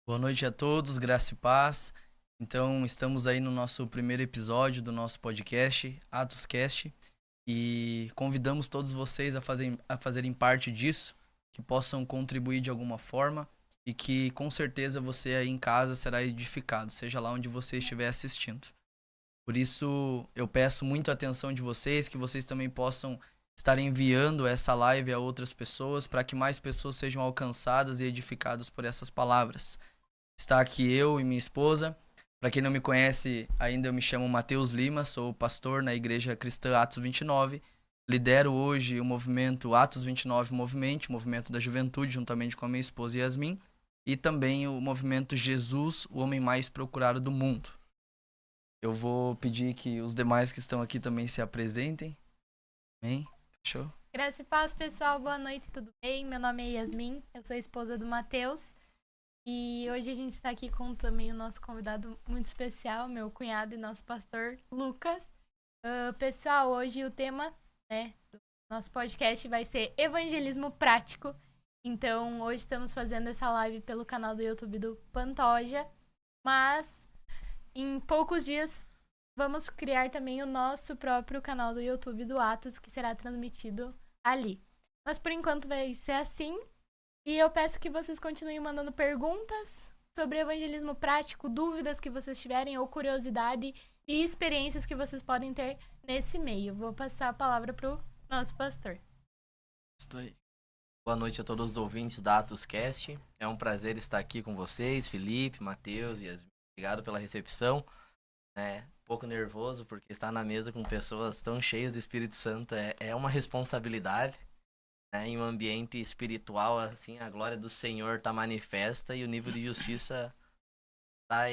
Boa noite a todos, graça e paz. Então, estamos aí no nosso primeiro episódio do nosso podcast, Atoscast, e convidamos todos vocês a fazerem parte disso, que possam contribuir de alguma forma e que com certeza você aí em casa será edificado, seja lá onde você estiver assistindo. Por isso, eu peço muito a atenção de vocês, que vocês também possam estar enviando essa live a outras pessoas, para que mais pessoas sejam alcançadas e edificadas por essas palavras. Está aqui eu e minha esposa. Para quem não me conhece, ainda eu me chamo Matheus Lima, sou pastor na Igreja Cristã Atos 29. Lidero hoje o movimento Atos 29 movimento da juventude, juntamente com a minha esposa Yasmin, e também o movimento Jesus, o homem mais procurado do mundo. Eu vou pedir que os demais que estão aqui também se apresentem. Amém? Fechou? Graça e paz, pessoal. Boa noite, tudo bem? Meu nome é Yasmin, eu sou a esposa do Matheus. E hoje a gente está aqui com também o nosso convidado muito especial, meu cunhado e nosso pastor, Lucas. Pessoal, hoje o tema, do nosso podcast vai ser evangelismo prático. Então, hoje estamos fazendo essa live pelo canal do YouTube do Pantoja. Mas, em poucos dias, vamos criar também o nosso próprio canal do YouTube do Atos, que será transmitido ali. Mas, por enquanto, vai ser assim. E eu peço que vocês continuem mandando perguntas sobre evangelismo prático, dúvidas que vocês tiverem ou curiosidade e experiências que vocês podem ter nesse meio. Vou passar a palavra para o nosso pastor. Estou aí. Boa noite a todos os ouvintes da Atoscast. É um prazer estar aqui com vocês, Felipe, Matheus e Yasmin. Obrigado pela recepção. Um pouco nervoso porque estar na mesa com pessoas tão cheias do Espírito Santo é uma responsabilidade. Em um ambiente espiritual, assim, a glória do Senhor está manifesta e o nível de justiça está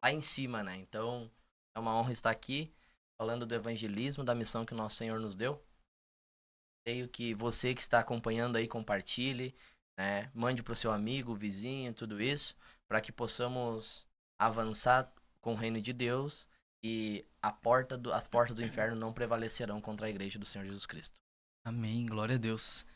lá em cima, né? Então, é uma honra estar aqui falando do evangelismo, da missão que o nosso Senhor nos deu. Creio que você que está acompanhando aí, compartilhe, né? Mande para o seu amigo, vizinho, tudo isso, para que possamos avançar com o reino de Deus e as portas do inferno não prevalecerão contra a igreja do Senhor Jesus Cristo. Amém, glória a Deus.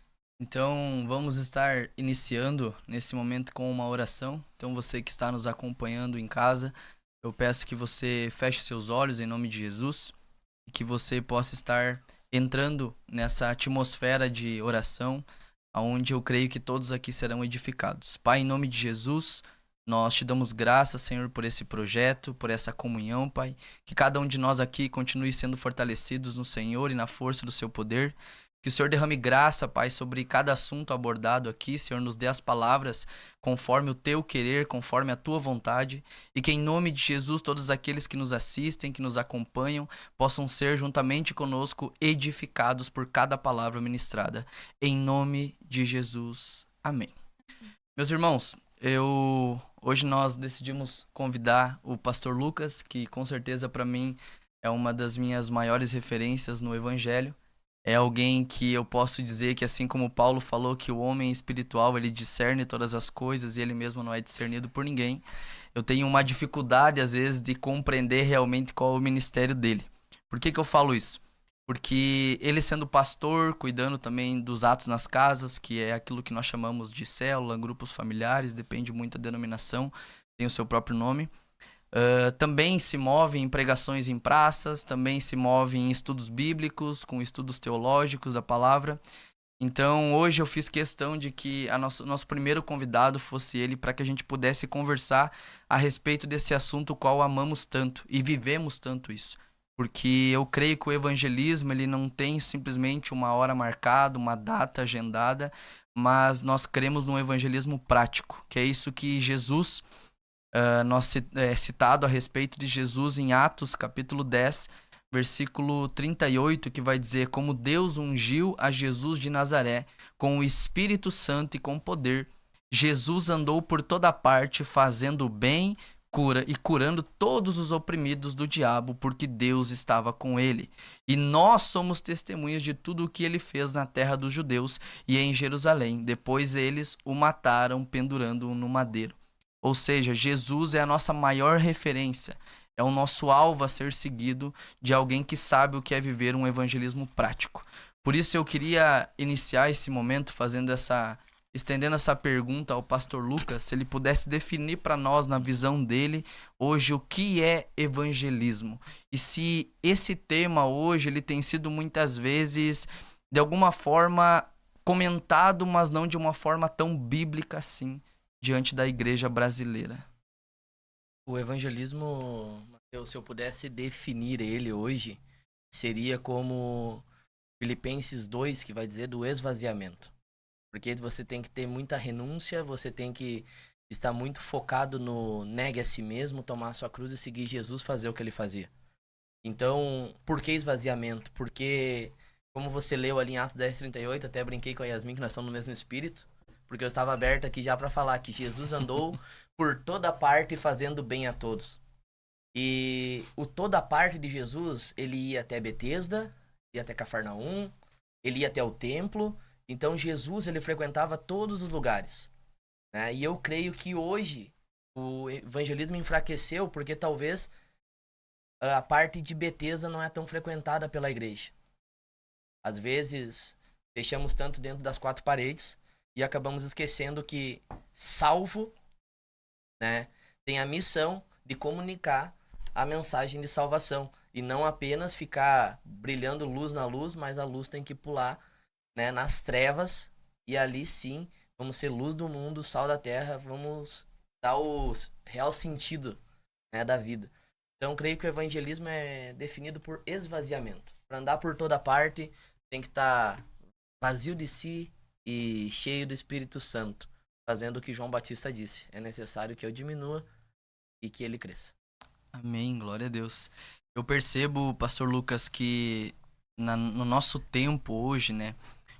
Então, vamos estar iniciando nesse momento com uma oração. Então, você que está nos acompanhando em casa, eu peço que você feche seus olhos em nome de Jesus e que você possa estar entrando nessa atmosfera de oração, onde eu creio que todos aqui serão edificados. Pai, em nome de Jesus, nós te damos graças, Senhor, por esse projeto, por essa comunhão, Pai. Que cada um de nós aqui continue sendo fortalecidos no Senhor e na força do seu poder. Que o Senhor derrame graça, Pai, sobre cada assunto abordado aqui. Senhor, nos dê as palavras conforme o teu querer, conforme a tua vontade. E que em nome de Jesus, todos aqueles que nos assistem, que nos acompanham, possam ser juntamente conosco edificados por cada palavra ministrada. Em nome de Jesus. Amém. Meus irmãos, hoje nós decidimos convidar o pastor Lucas, que com certeza para mim é uma das minhas maiores referências no evangelho. É alguém que eu posso dizer que, assim como Paulo falou que o homem espiritual ele discerne todas as coisas e ele mesmo não é discernido por ninguém, eu tenho uma dificuldade às vezes de compreender realmente qual é o ministério dele. Por que eu falo isso? Porque ele sendo pastor, cuidando também dos atos nas casas, que é aquilo que nós chamamos de célula, grupos familiares, depende muito da denominação, tem o seu próprio nome. Também se move em pregações em praças, também se move em estudos bíblicos, com estudos teológicos da palavra. Então, hoje eu fiz questão de que nosso primeiro convidado fosse ele, para que a gente pudesse conversar a respeito desse assunto, o qual amamos tanto e vivemos tanto isso. Porque eu creio que o evangelismo ele não tem simplesmente uma hora marcada, uma data agendada, mas nós cremos num evangelismo prático, que é isso que Jesus... é citado a respeito de Jesus em Atos, capítulo 10, versículo 38, que vai dizer: como Deus ungiu a Jesus de Nazaré com o Espírito Santo e com poder, Jesus andou por toda parte fazendo bem e curando todos os oprimidos do diabo, porque Deus estava com ele. E nós somos testemunhas de tudo o que ele fez na terra dos judeus e em Jerusalém. Depois eles o mataram pendurando-o no madeiro. Ou seja, Jesus é a nossa maior referência, é o nosso alvo a ser seguido de alguém que sabe o que é viver um evangelismo prático. Por isso eu queria iniciar esse momento fazendo essa estendendo essa pergunta ao pastor Lucas, se ele pudesse definir para nós, na visão dele, hoje, o que é evangelismo. E se esse tema hoje, ele tem sido muitas vezes, de alguma forma, comentado, mas não de uma forma tão bíblica assim, diante da igreja brasileira. O evangelismo, Mateus, se eu pudesse definir ele hoje, seria como Filipenses 2, que vai dizer do esvaziamento. Porque você tem que ter muita renúncia, você tem que estar muito focado no negue a si mesmo, tomar a sua cruz e seguir Jesus, fazer o que ele fazia. Então, por que esvaziamento? Porque, como você leu ali em Atos 10:38, até brinquei com a Yasmin que nós estamos no mesmo espírito, porque eu estava aberto aqui já para falar que Jesus andou por toda parte fazendo bem a todos. E o toda parte de Jesus, ele ia até Betesda, ia até Cafarnaum, ele ia até o templo. Então Jesus, ele frequentava todos os lugares, né? E eu creio que hoje o evangelismo enfraqueceu porque talvez a parte de Betesda não é tão frequentada pela igreja. Às vezes fechamos tanto dentro das quatro paredes e acabamos esquecendo que salvo, né, tem a missão de comunicar a mensagem de salvação e não apenas ficar brilhando luz na luz, mas a luz tem que pular, né, nas trevas, e ali sim vamos ser luz do mundo, sal da terra, vamos dar o real sentido, né, da vida. Então creio que o evangelismo é definido por esvaziamento. Para andar por toda parte tem que estar vazio de si e cheio do Espírito Santo, fazendo o que João Batista disse: é necessário que eu diminua e que ele cresça. Amém, glória a Deus. Eu percebo, pastor Lucas, que no nosso tempo hoje, né,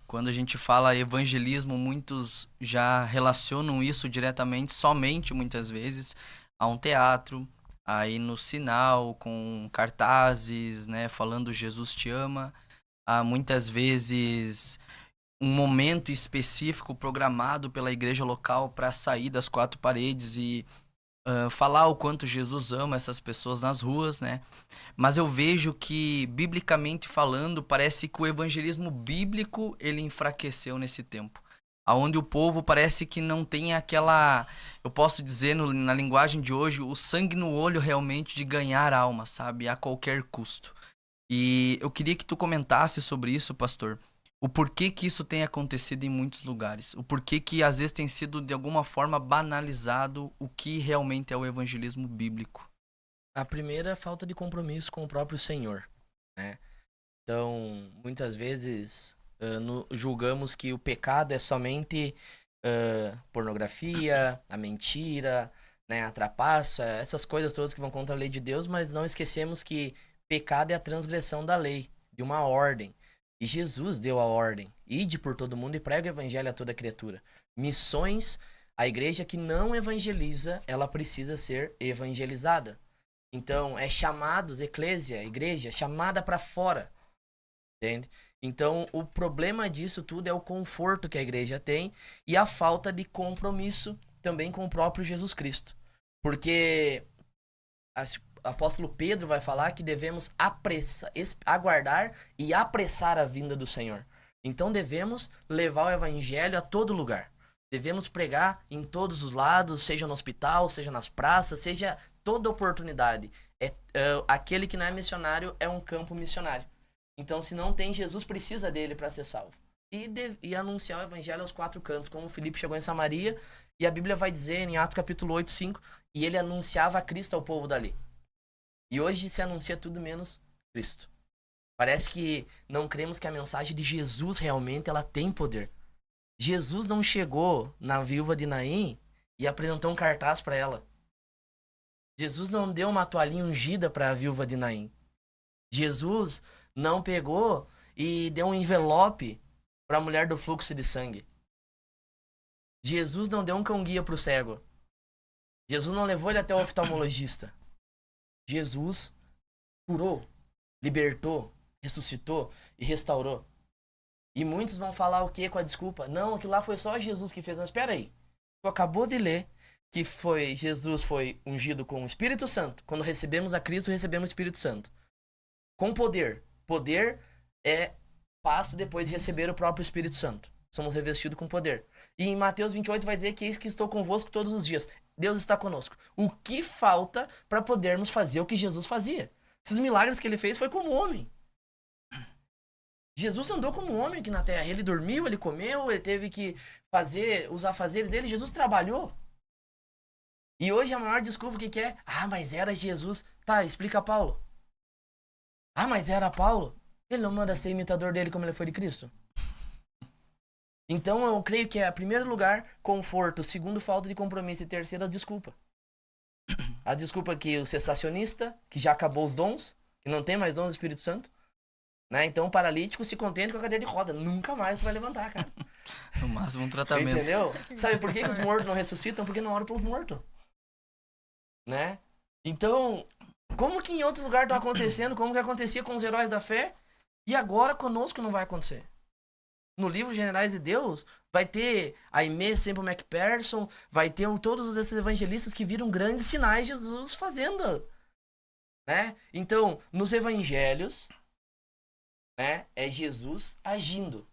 quando a gente fala evangelismo, muitos já relacionam isso diretamente, somente muitas vezes, a um teatro, aí no sinal, com cartazes, né, falando Jesus te ama, há muitas vezes um momento específico programado pela igreja local para sair das quatro paredes e falar o quanto Jesus ama essas pessoas nas ruas, né? Mas eu vejo que, biblicamente falando, parece que o evangelismo bíblico, ele enfraqueceu nesse tempo. Aonde o povo parece que não tem aquela, eu posso dizer na linguagem de hoje, o sangue no olho realmente de ganhar alma, sabe? A qualquer custo. E eu queria que tu comentasse sobre isso, pastor. O porquê que isso tem acontecido em muitos lugares. O porquê que às vezes tem sido de alguma forma banalizado o que realmente é o evangelismo bíblico. A primeira é a falta de compromisso com o próprio Senhor, né? Então, muitas vezes julgamos que o pecado é somente pornografia, a mentira, né, a trapaça, essas coisas todas que vão contra a lei de Deus, mas não esquecemos que pecado é a transgressão da lei, de uma ordem. E Jesus deu a ordem: ide por todo mundo e pregue o evangelho a toda criatura. Missões, a igreja que não evangeliza, ela precisa ser evangelizada. Então, é chamados, eclésia, igreja, chamada para fora. Entende? Então, o problema disso tudo é o conforto que a igreja tem e a falta de compromisso também com o próprio Jesus Cristo. Porque o apóstolo Pedro vai falar que devemos aguardar e apressar a vinda do Senhor. Então devemos levar o evangelho a todo lugar. Devemos pregar em todos os lados, seja no hospital, seja nas praças, seja toda oportunidade. Aquele que não é missionário é um campo missionário. Então, se não tem, Jesus precisa dele para ser salvo. E anunciar o evangelho aos quatro cantos, como Filipe chegou em Samaria, e a Bíblia vai dizer em Atos capítulo 8, 5, e ele anunciava a Cristo ao povo dali. E hoje se anuncia tudo menos Cristo. Parece que não cremos que a mensagem de Jesus realmente ela tem poder. Jesus não chegou na viúva de Naim e apresentou um cartaz para ela. Jesus não deu uma toalhinha ungida para a viúva de Naim. Jesus não pegou e deu um envelope para a mulher do fluxo de sangue. Jesus não deu um cão-guia para o cego. Jesus não levou ele até o oftalmologista. Jesus curou, libertou, ressuscitou e restaurou. E muitos vão falar o quê com a desculpa? Não, aquilo lá foi só Jesus que fez. Mas espera aí. Tu acabou de ler que Jesus foi ungido com o Espírito Santo. Quando recebemos a Cristo, recebemos o Espírito Santo. Com poder. Poder é passo depois de receber o próprio Espírito Santo. somos revestidos com poder. E em Mateus 28 vai dizer que eis que estou convosco todos os dias. Deus está conosco. O que falta para podermos fazer o que Jesus fazia? Esses milagres que ele fez foi como homem. Jesus andou como homem aqui na terra. Ele dormiu, ele comeu, ele teve que fazer os afazeres dele. Jesus trabalhou. E hoje a maior desculpa que é? Ah, mas era Jesus. Tá, explica Paulo. Ah, mas era Paulo. Ele não manda ser imitador dele como ele foi de Cristo? Então eu creio que é, em primeiro lugar, conforto. Segundo, falta de compromisso. E terceiro, as desculpas. A desculpa que o cessacionista, que já acabou os dons, que não tem mais dons do Espírito Santo, né? Então o paralítico se contente com a cadeira de roda. Nunca mais vai levantar, cara. No máximo um tratamento. Entendeu? Sabe por que os mortos não ressuscitam? Porque não oram pelos mortos. Né? Então, como que em outros lugares tá acontecendo? Como que acontecia com os heróis da fé? E agora conosco não vai acontecer. No livro Generais de Deus, vai ter a Aimee Semple McPherson, vai ter todos esses evangelistas que viram grandes sinais de Jesus fazendo. Né? Então, nos evangelhos, né, é Jesus agindo.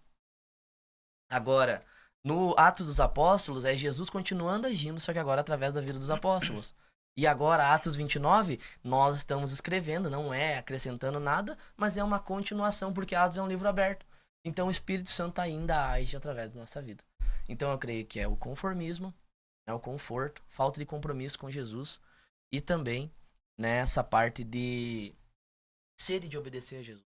Agora, no Atos dos Apóstolos, é Jesus continuando agindo, só que agora através da vida dos apóstolos. E agora, Atos 29, nós estamos escrevendo, não é acrescentando nada, mas é uma continuação, porque Atos é um livro aberto. Então o Espírito Santo ainda age através da nossa vida. Então eu creio que é o conformismo, é o conforto, falta de compromisso com Jesus e também nessa parte de sede de obedecer a Jesus.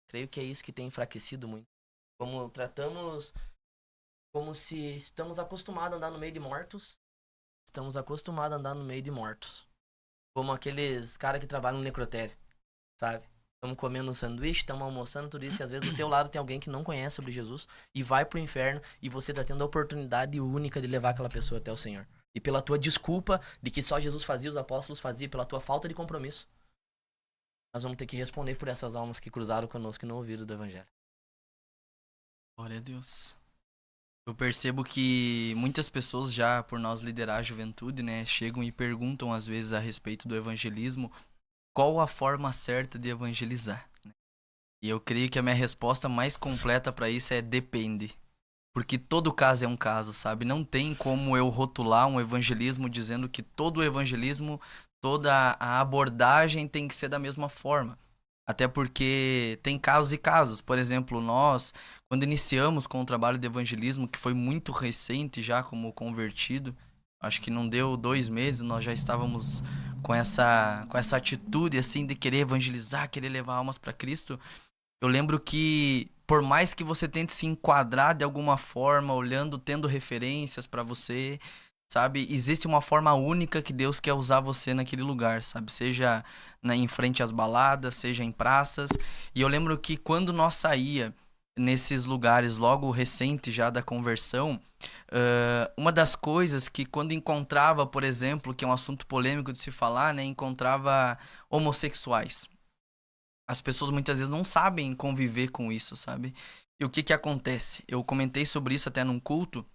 Creio que é isso que tem enfraquecido muito. Como tratamos, como se estamos acostumados a andar no meio de mortos, estamos acostumados a andar no meio de mortos. Como aqueles caras que trabalham no necrotério, sabe? Estamos comendo um sanduíche, estamos almoçando, tudo isso, e às vezes do teu lado tem alguém que não conhece sobre Jesus e vai pro inferno e você tá tendo a oportunidade única de levar aquela pessoa até o Senhor. E pela tua desculpa de que só Jesus fazia, os apóstolos faziam, pela tua falta de compromisso, nós vamos ter que responder por essas almas que cruzaram conosco e não ouviram do Evangelho. Glória a Deus. Eu percebo que muitas pessoas já, por nós liderar a juventude, né, chegam e perguntam às vezes a respeito do evangelismo, qual a forma certa de evangelizar, né? E eu creio que a minha resposta mais completa para isso é depende. Porque todo caso é um caso, sabe? Não tem como eu rotular um evangelismo dizendo que todo o evangelismo, toda a abordagem tem que ser da mesma forma. Até porque tem casos e casos. Por exemplo, nós, quando iniciamos com o trabalho de evangelismo, que foi muito recente já como convertido, acho que não deu 2 meses, nós já estávamos com essa atitude assim de querer evangelizar, querer levar almas para Cristo. Eu lembro que por mais que você tente se enquadrar de alguma forma, olhando, tendo referências para você, sabe, existe uma forma única que Deus quer usar você naquele lugar, sabe, seja em frente às baladas, seja em praças. E eu lembro que quando nós saía nesses lugares logo recente já da conversão, uma das coisas que quando encontrava, por exemplo, que é um assunto polêmico de se falar, né, encontrava homossexuais. As pessoas muitas vezes não sabem conviver com isso, sabe? E o que que acontece? Eu comentei sobre isso até num culto,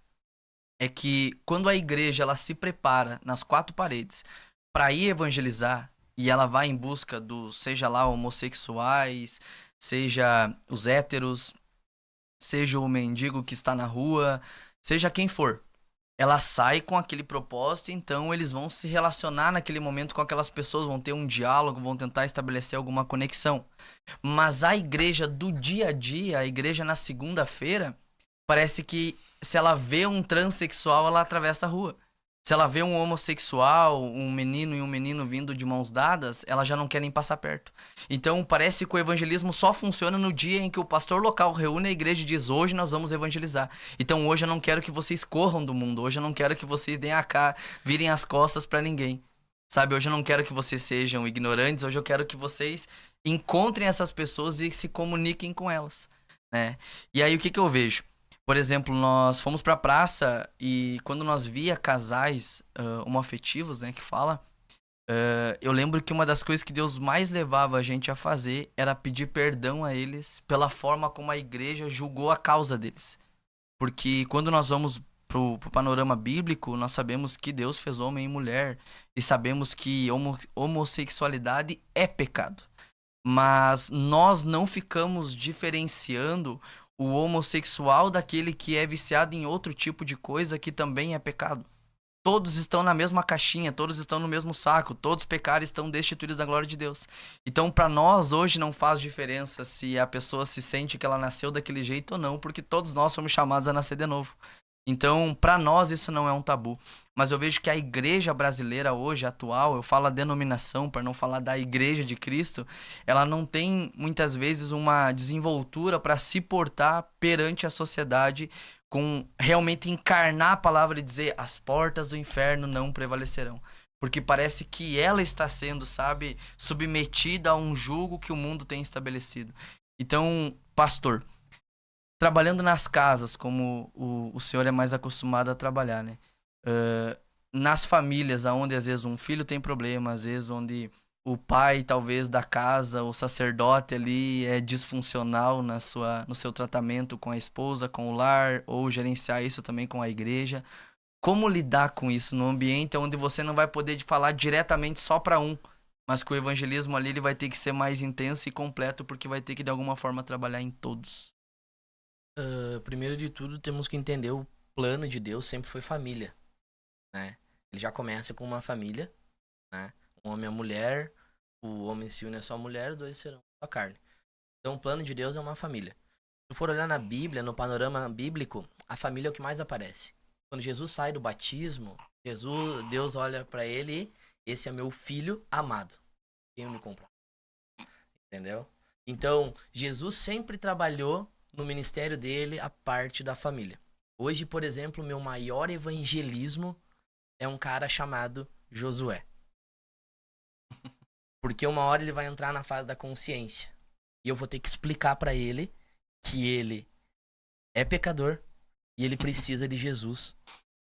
é que quando a igreja ela se prepara nas 4 paredes para ir evangelizar e ela vai em busca dos, seja lá homossexuais, seja os héteros, seja o mendigo que está na rua, seja quem for, ela sai com aquele propósito, então eles vão se relacionar naquele momento com aquelas pessoas, vão ter um diálogo, vão tentar estabelecer alguma conexão. Mas a igreja do dia a dia, a igreja na segunda-feira, parece que se ela vê um transexual, ela atravessa a rua. Se ela vê um homossexual, um menino e um menino vindo de mãos dadas, ela já não quer nem passar perto. Então parece que o evangelismo só funciona no dia em que o pastor local reúne a igreja e diz: hoje nós vamos evangelizar. Então hoje eu não quero que vocês corram do mundo, hoje eu não quero que vocês deem a cara, virem as costas pra ninguém. Sabe, hoje eu não quero que vocês sejam ignorantes, hoje eu quero que vocês encontrem essas pessoas e se comuniquem com elas, né? E aí o que que eu vejo? Por exemplo, nós fomos pra praça e quando nós via casais homoafetivos, né, que fala, eu lembro que uma das coisas que Deus mais levava a gente a fazer era pedir perdão a eles pela forma como a igreja julgou a causa deles. Porque quando nós vamos pro panorama bíblico, nós sabemos que Deus fez homem e mulher e sabemos que homossexualidade é pecado. Mas nós não ficamos diferenciando o homossexual daquele que é viciado em outro tipo de coisa que também é pecado. Todos estão na mesma caixinha, todos estão no mesmo saco, todos pecaram e estão destituídos da glória de Deus. Então, para nós, hoje não faz diferença se a pessoa se sente que ela nasceu daquele jeito ou não, porque todos nós somos chamados a nascer de novo. Então, para nós, isso não é um tabu. Mas eu vejo que a igreja brasileira hoje, atual, eu falo a denominação, para não falar da igreja de Cristo, ela não tem, muitas vezes, uma desenvoltura para se portar perante a sociedade com realmente encarnar a palavra e dizer as portas do inferno não prevalecerão. Porque parece que ela está sendo, sabe, submetida a um jugo que o mundo tem estabelecido. Então, pastor, trabalhando nas casas, como o senhor é mais acostumado a trabalhar, né? Nas famílias, onde às vezes um filho tem problema, às vezes onde o pai, talvez, da casa, o sacerdote ali é disfuncional no seu tratamento com a esposa, com o lar, ou gerenciar isso também com a igreja. Como lidar com isso no ambiente onde você não vai poder falar diretamente só para um, mas que o evangelismo ali ele vai ter que ser mais intenso e completo, porque vai ter que de alguma forma trabalhar em todos. Primeiro de tudo, temos que entender o plano de Deus sempre foi família, né? Ele já começa com uma família, né? Um homem e a mulher, o homem se une a sua mulher, os dois serão sua carne. Então o plano de Deus é uma família. Se for olhar na Bíblia, no panorama bíblico, a família é o que mais aparece. Quando Jesus sai do batismo, Deus olha para ele e esse é meu filho amado. Quem eu me comprar? Entendeu? Então, Jesus sempre trabalhou no ministério dele a parte da família. Hoje, por exemplo, meu maior evangelismo é um cara chamado Josué. Porque uma hora ele vai entrar na fase da consciência. E eu vou ter que explicar pra ele que ele é pecador e ele precisa de Jesus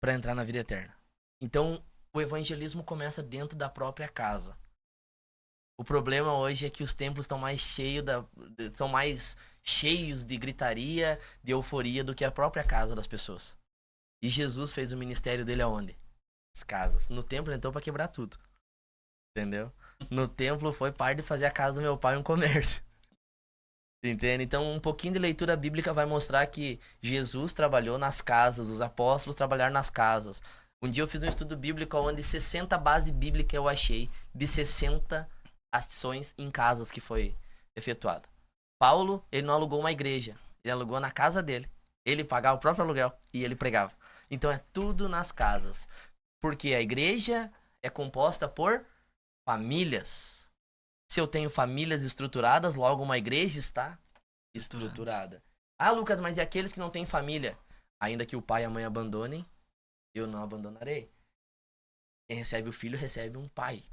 pra entrar na vida eterna. Então, o evangelismo começa dentro da própria casa. O problema hoje é que os templos estão mais são mais cheios de gritaria, de euforia do que a própria casa das pessoas. E Jesus fez o ministério dele aonde? As casas. No templo ele entrou pra quebrar tudo. Entendeu? No templo foi parte de fazer a casa do meu pai um comércio. Entende? Então um pouquinho de leitura bíblica vai mostrar que Jesus trabalhou nas casas, os apóstolos trabalharam nas casas. Um dia eu fiz um estudo bíblico onde 60 bases bíblicas eu achei de 60 ações em casas que foi efetuado. Paulo, ele não alugou uma igreja, ele alugou na casa dele. Ele pagava o próprio aluguel e ele pregava. Então é tudo nas casas. Porque a igreja é composta por famílias. Se eu tenho famílias estruturadas, logo uma igreja está estruturada. Ah, Lucas, mas e aqueles que não têm família? Ainda que o pai e a mãe abandonem, eu não abandonarei. Quem recebe o filho, recebe um pai.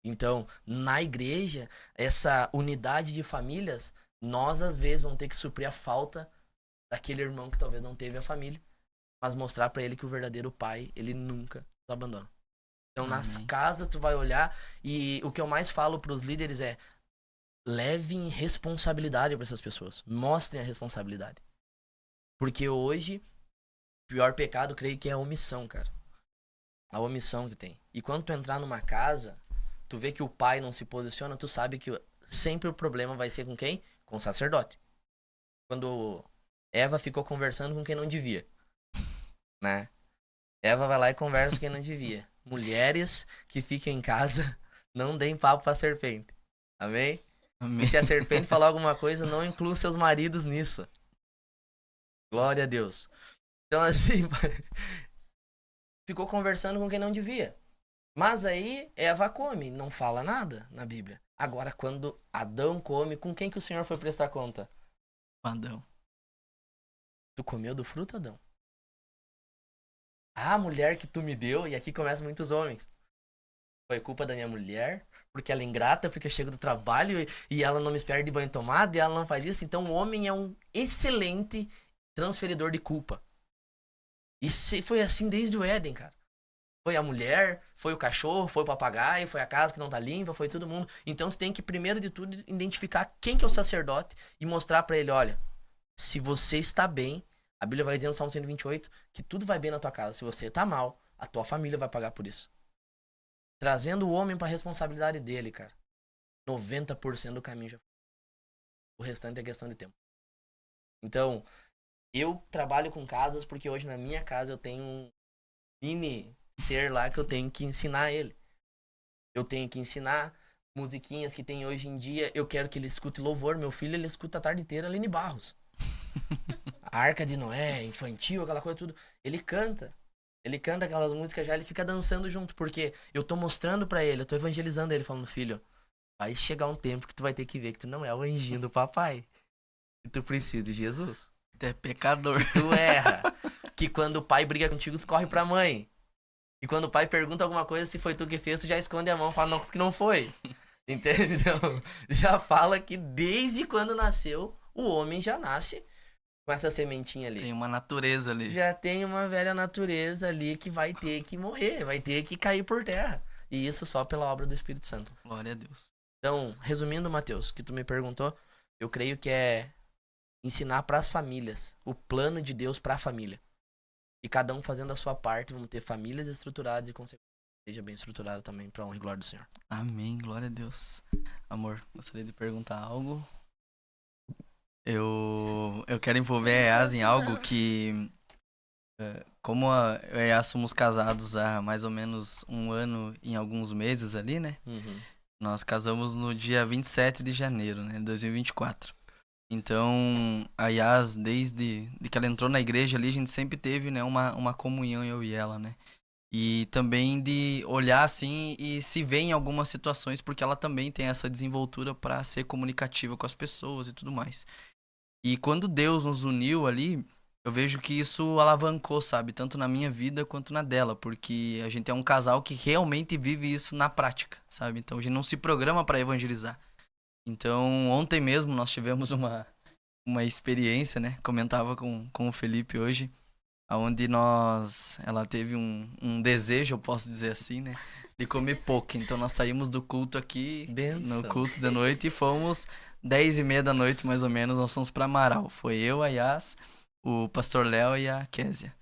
Então, na igreja, essa unidade de famílias, nós às vezes vamos ter que suprir a falta daquele irmão que talvez não teve a família, mas mostrar pra ele que o verdadeiro pai, ele nunca nos abandona. Então, nas casas, tu vai olhar e o que eu mais falo pros líderes é levem responsabilidade pra essas pessoas. Mostrem a responsabilidade. Porque hoje, o pior pecado, creio que é a omissão, cara. A omissão que tem. E quando tu entrar numa casa, tu vê que o pai não se posiciona, tu sabe que sempre o problema vai ser com quem? Com o sacerdote. Quando Eva ficou conversando com quem não devia, né? Eva vai lá e conversa com quem não devia. Mulheres que ficam em casa, não deem papo pra serpente. Amém? Amém. E se a serpente falar alguma coisa, não inclua seus maridos nisso. Glória a Deus. Então assim, ficou conversando com quem não devia. Mas aí Eva come, não fala nada na Bíblia. Agora quando Adão come, com quem que o Senhor foi prestar conta? Adão. Tu comeu do fruto, Adão? Ah, mulher que tu me deu, e aqui começam muitos homens. Foi culpa da minha mulher, porque ela é ingrata, porque eu chego do trabalho e ela não me espera de banho tomado, e ela não faz isso. Então o homem é um excelente transferidor de culpa. E foi assim desde o Éden, cara. Foi a mulher, foi o cachorro, foi o papagaio, foi a casa que não tá limpa, foi todo mundo. Então tu tem que, primeiro de tudo, identificar quem que é o sacerdote e mostrar pra ele, olha, se você está bem, a Bíblia vai dizer no Salmo 128 que tudo vai bem na tua casa. Se você tá mal, a tua família vai pagar por isso. Trazendo o homem pra responsabilidade dele, cara. 90% do caminho já foi. O restante é questão de tempo. Então, eu trabalho com casas porque hoje na minha casa eu tenho um mini ser lá que eu tenho que ensinar ele. Eu tenho que ensinar musiquinhas que tem hoje em dia. Eu quero que ele escute louvor. Meu filho, ele escuta a tarde inteira Aline Barros. A Arca de Noé, infantil, aquela coisa tudo. Ele canta. Ele canta aquelas músicas já, ele fica dançando junto. Porque eu tô mostrando pra ele, eu tô evangelizando ele, falando, filho, vai chegar um tempo que tu vai ter que ver que tu não é o anjinho do papai. Que tu precisa de Jesus. Tu é pecador. Tu erra. Que quando o pai briga contigo, tu corre pra mãe. E quando o pai pergunta alguma coisa, se foi tu que fez, tu já esconde a mão, fala, não, porque não foi. Entende? Então, já fala que desde quando nasceu, o homem já nasce com essa sementinha ali. Tem uma natureza ali. Já tem uma velha natureza ali que vai ter que morrer, vai ter que cair por terra. E isso só pela obra do Espírito Santo. Glória a Deus. Então, resumindo, Matheus, que tu me perguntou, eu creio que é ensinar para as famílias o plano de Deus para a família. E cada um fazendo a sua parte, vamos ter famílias estruturadas e consequências seja bem estruturada também para honra e glória do Senhor. Amém, glória a Deus. Amor, gostaria de perguntar algo. Eu quero envolver a Yas em algo que, como eu e a Yas somos casados há mais ou menos 1 ano e alguns meses ali, né? Nós casamos no dia 27 de janeiro, né, de 2024. Então, a Yas, desde que ela entrou na igreja ali, a gente sempre teve, né, uma comunhão, eu e ela, né? E também de olhar assim e se ver em algumas situações, porque ela também tem essa desenvoltura para ser comunicativa com as pessoas e tudo mais. E quando Deus nos uniu ali, eu vejo que isso alavancou, sabe? Tanto na minha vida quanto na dela, porque a gente é um casal que realmente vive isso na prática, sabe? Então a gente não se programa para evangelizar. Então, ontem mesmo nós tivemos uma experiência, né? Comentava com o Felipe hoje, onde ela teve um desejo, eu posso dizer assim, né? De comer poke. Então, nós saímos do culto aqui, Benção. no culto da noite, e fomos 10h30 da noite, mais ou menos, nós fomos pra Amaral. Foi eu, a Yas, o pastor Léo e a Késia.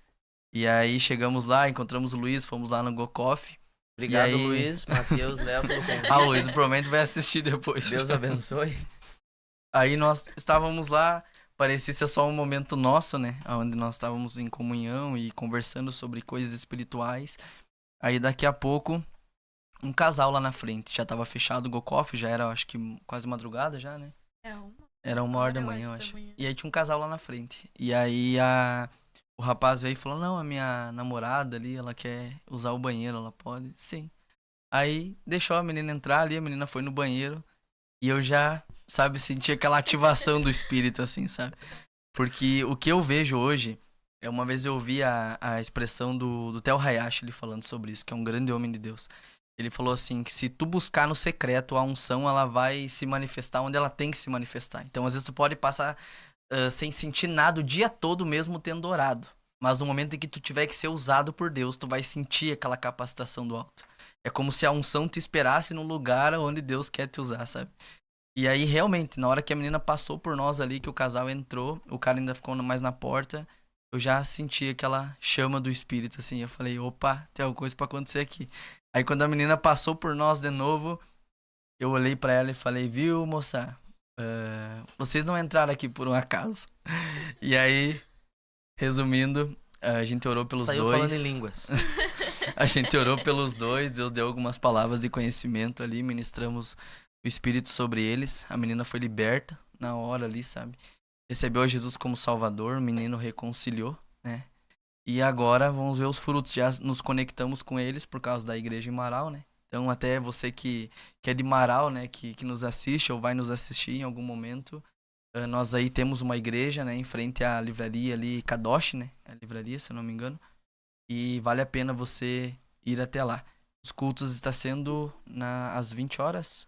E aí, chegamos lá, encontramos o Luiz, fomos lá no Go Coffee. Obrigado, E aí... Luiz, Matheus, Léo, pelo convite. Ah, o Luiz provavelmente vai assistir depois. Deus abençoe. Aí nós estávamos lá, parecia ser só um momento nosso, né? Onde nós estávamos em comunhão e conversando sobre coisas espirituais. Aí daqui a pouco, um casal lá na frente. Já estava fechado o Go Coffee, já era, acho que quase madrugada já, né? Era 1h da manhã, eu acho. E aí tinha um casal lá na frente. E aí o rapaz veio e falou, não, a minha namorada ali, ela quer usar o banheiro, ela pode? Sim. Aí deixou a menina entrar ali, a menina foi no banheiro. E eu já, sabe, senti aquela ativação do espírito, assim, sabe? Porque o que eu vejo hoje, uma vez eu ouvi a expressão do Theo Hayashi, ele falando sobre isso, que é um grande homem de Deus. Ele falou assim, que se tu buscar no secreto a unção, ela vai se manifestar onde ela tem que se manifestar. Então, às vezes, tu pode passar sem sentir nada o dia todo mesmo tendo orado. Mas no momento em que tu tiver que ser usado por Deus, tu vai sentir aquela capacitação do alto. É como se a unção te esperasse num lugar onde Deus quer te usar, sabe? E aí, realmente, na hora que a menina passou por nós ali, que o casal entrou, o cara ainda ficou mais na porta, eu já senti aquela chama do espírito, assim. Eu falei, opa, tem alguma coisa pra acontecer aqui. Aí, quando a menina passou por nós de novo, eu olhei pra ela e falei, viu, moça? Vocês não entraram aqui por um acaso. E aí, resumindo, a gente orou pelos dois. Saiu falando em línguas. A gente orou pelos dois, Deus deu algumas palavras de conhecimento ali, ministramos o Espírito sobre eles. A menina foi liberta na hora ali, sabe? Recebeu a Jesus como Salvador, o menino reconciliou, né? E agora vamos ver os frutos. Já nos conectamos com eles por causa da igreja em Marau, né? Então até você que é de Marau, né? Que nos assiste ou vai nos assistir em algum momento. Nós aí temos uma igreja, né? Em frente à livraria ali, Kadosh, né? A livraria, se eu não me engano. E vale a pena você ir até lá. Os cultos estão sendo às 20 horas,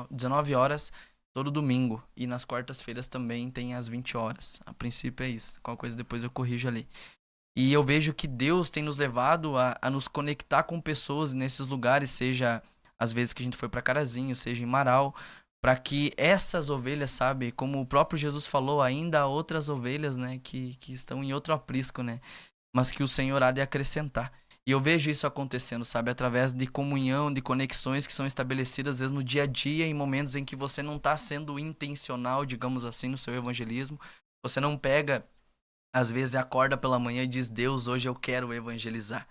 19 horas, todo domingo. E nas quartas-feiras também tem às 20 horas. A princípio é isso. Qualquer coisa depois eu corrijo ali. E eu vejo que Deus tem nos levado a nos conectar com pessoas nesses lugares, seja às vezes que a gente foi para Carazinho, seja em Marau, para que essas ovelhas, sabe, como o próprio Jesus falou, ainda há outras ovelhas, né, que estão em outro aprisco, né, mas que o Senhor há de acrescentar. E eu vejo isso acontecendo, sabe, através de comunhão, de conexões que são estabelecidas, às vezes, no dia a dia, em momentos em que você não está sendo intencional, digamos assim, no seu evangelismo, Você não pega, às vezes acorda pela manhã e diz, Deus, hoje eu quero evangelizar.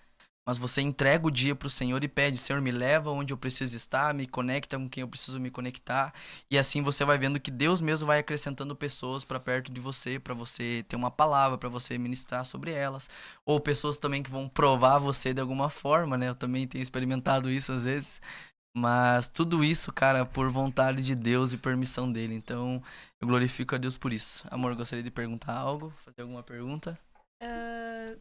Mas você entrega o dia pro Senhor e pede, Senhor, me leva onde eu preciso estar, me conecta com quem eu preciso me conectar. E assim você vai vendo que Deus mesmo vai acrescentando pessoas para perto de você, para você ter uma palavra, para você ministrar sobre elas. Ou pessoas também que vão provar você de alguma forma, né? Eu também tenho experimentado isso às vezes. Mas tudo isso, cara, por vontade de Deus e permissão dele. Então, eu glorifico a Deus por isso. Amor, gostaria de perguntar algo? Fazer alguma pergunta?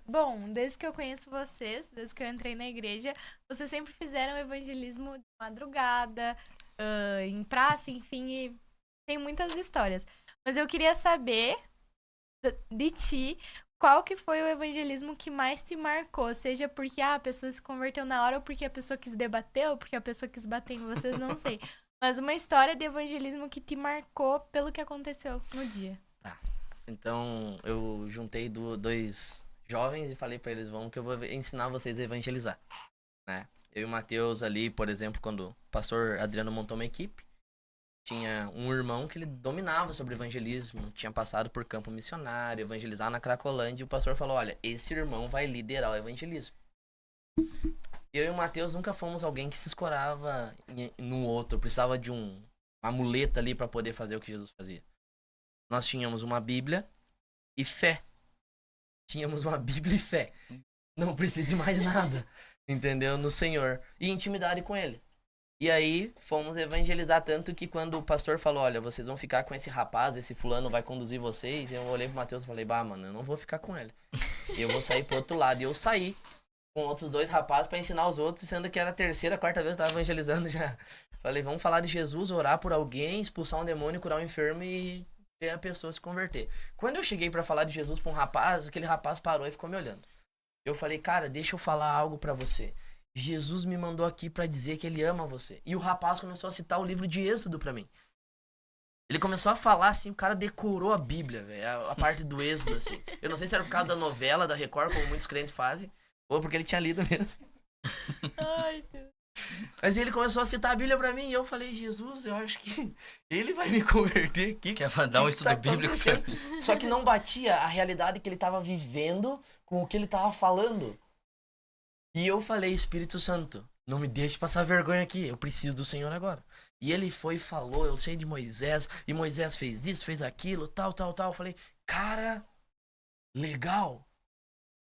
Bom, desde que eu conheço vocês, desde que eu entrei na igreja, vocês sempre fizeram evangelismo de madrugada, em praça, enfim, e tem muitas histórias. Mas eu queria saber de ti, qual que foi o evangelismo que mais te marcou? Seja porque a pessoa se converteu na hora, ou porque a pessoa quis debater, ou porque a pessoa quis bater em vocês, não sei. Mas uma história de evangelismo que te marcou pelo que aconteceu no dia. Tá. Então, eu juntei dois jovens e falei pra eles, vamos que eu vou ensinar vocês a evangelizar, né? Eu e o Matheus ali, por exemplo, quando o pastor Adriano montou uma equipe, tinha um irmão que ele dominava sobre evangelismo, tinha passado por campo missionário, evangelizar na Cracolândia, e o pastor falou, olha, esse irmão vai liderar o evangelismo. Eu e o Matheus nunca fomos alguém que se escorava no outro, precisava de uma muleta ali pra poder fazer o que Jesus fazia. Nós tínhamos uma Bíblia e fé. Tínhamos uma Bíblia e fé. Não precisa de mais nada, entendeu? No Senhor. E intimidade com Ele. E aí, fomos evangelizar tanto que quando o pastor falou, olha, vocês vão ficar com esse rapaz, esse fulano vai conduzir vocês, eu olhei pro Matheus e falei, bah, mano, eu não vou ficar com ele. Eu vou sair pro outro lado. E eu saí com outros dois rapazes pra ensinar os outros, sendo que era a terceira, quarta vez que eu tava evangelizando já. Falei, vamos falar de Jesus, orar por alguém, expulsar um demônio, curar um enfermo e ver a pessoa se converter. Quando eu cheguei pra falar de Jesus pra um rapaz, aquele rapaz parou e ficou me olhando. Eu falei, cara, deixa eu falar algo pra você. Jesus me mandou aqui pra dizer que ele ama você. E o rapaz começou a citar o livro de Êxodo pra mim. Ele começou a falar assim, o cara decorou a Bíblia, velho, a parte do Êxodo, assim. Eu não sei se era por causa da novela, da Record, como muitos crentes fazem, ou porque ele tinha lido mesmo. Ai, Deus. Mas ele começou a citar a Bíblia pra mim e eu falei, Jesus, eu acho que ele vai me converter aqui. Quer dar um estudo bíblico pra mim? Só que não batia a realidade que ele tava vivendo com o que ele tava falando. E eu falei, Espírito Santo, não me deixe passar vergonha aqui, eu preciso do Senhor agora. E ele foi e falou, eu sei de Moisés, e Moisés fez isso, fez aquilo, tal. Eu falei, cara, legal,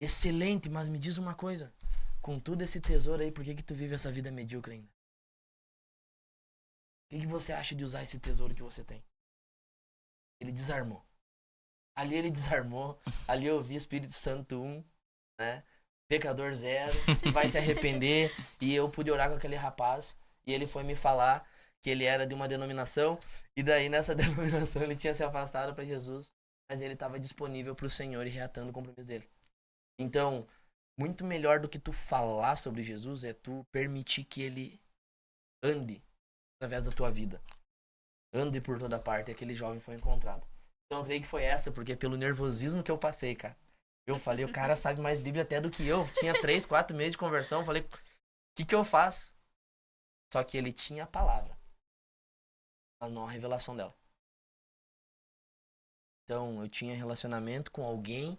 excelente, mas me diz uma coisa, com todo esse tesouro aí, por que tu vive essa vida medíocre ainda? O que você acha de usar esse tesouro que você tem? Ele desarmou. Ali ele desarmou, ali eu vi Espírito Santo 1, né? Pecador 0, vai se arrepender. E eu pude orar com aquele rapaz. E ele foi me falar que ele era de uma denominação. E daí nessa denominação ele tinha se afastado para Jesus. Mas ele estava disponível para o Senhor e reatando o compromisso dele. Então, muito melhor do que tu falar sobre Jesus é tu permitir que ele ande através da tua vida. Ande por toda parte. E aquele jovem foi encontrado. Então eu creio que foi essa, porque pelo nervosismo que eu passei, cara. Eu falei, o cara sabe mais Bíblia até do que eu. Tinha 3, 4 meses de conversão. Eu falei, o que eu faço? Só que ele tinha a palavra, mas não a revelação dela. Então, eu tinha relacionamento com alguém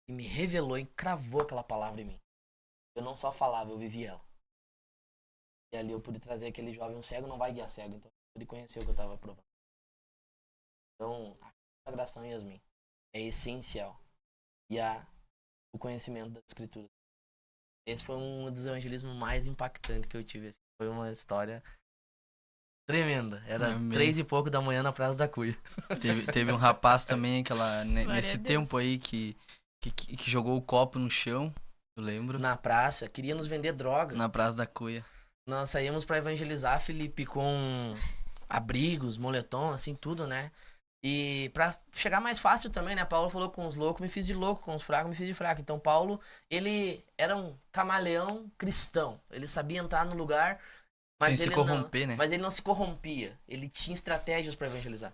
que me revelou e cravou aquela palavra em mim. Eu não só falava, eu vivia ela. E ali eu pude trazer aquele jovem, um cego não vai guiar cego. Então, eu pude conhecer o que eu estava provando. Então, a consagração, Yasmin, é essencial. E o conhecimento da escritura. Esse foi um dos evangelismos mais impactantes que eu tive. Assim. Foi uma história tremenda. Era 3 e pouco da manhã na Praça da Cuia. Teve um rapaz também nesse a Deus. tempo aí que jogou o copo no chão, eu lembro. Na praça, queria nos vender droga. Na Praça da Cuia. Nós saímos pra evangelizar, Felipe, com abrigos, moletom, assim, tudo, né? E pra chegar mais fácil também, né? Paulo falou, com os loucos me fiz de louco, com os fracos me fiz de fraco. Então Paulo, ele era um camaleão cristão. Ele sabia entrar no lugar, mas sem ele se corromper, não, né? mas ele não se corrompia. Ele tinha estratégias pra evangelizar.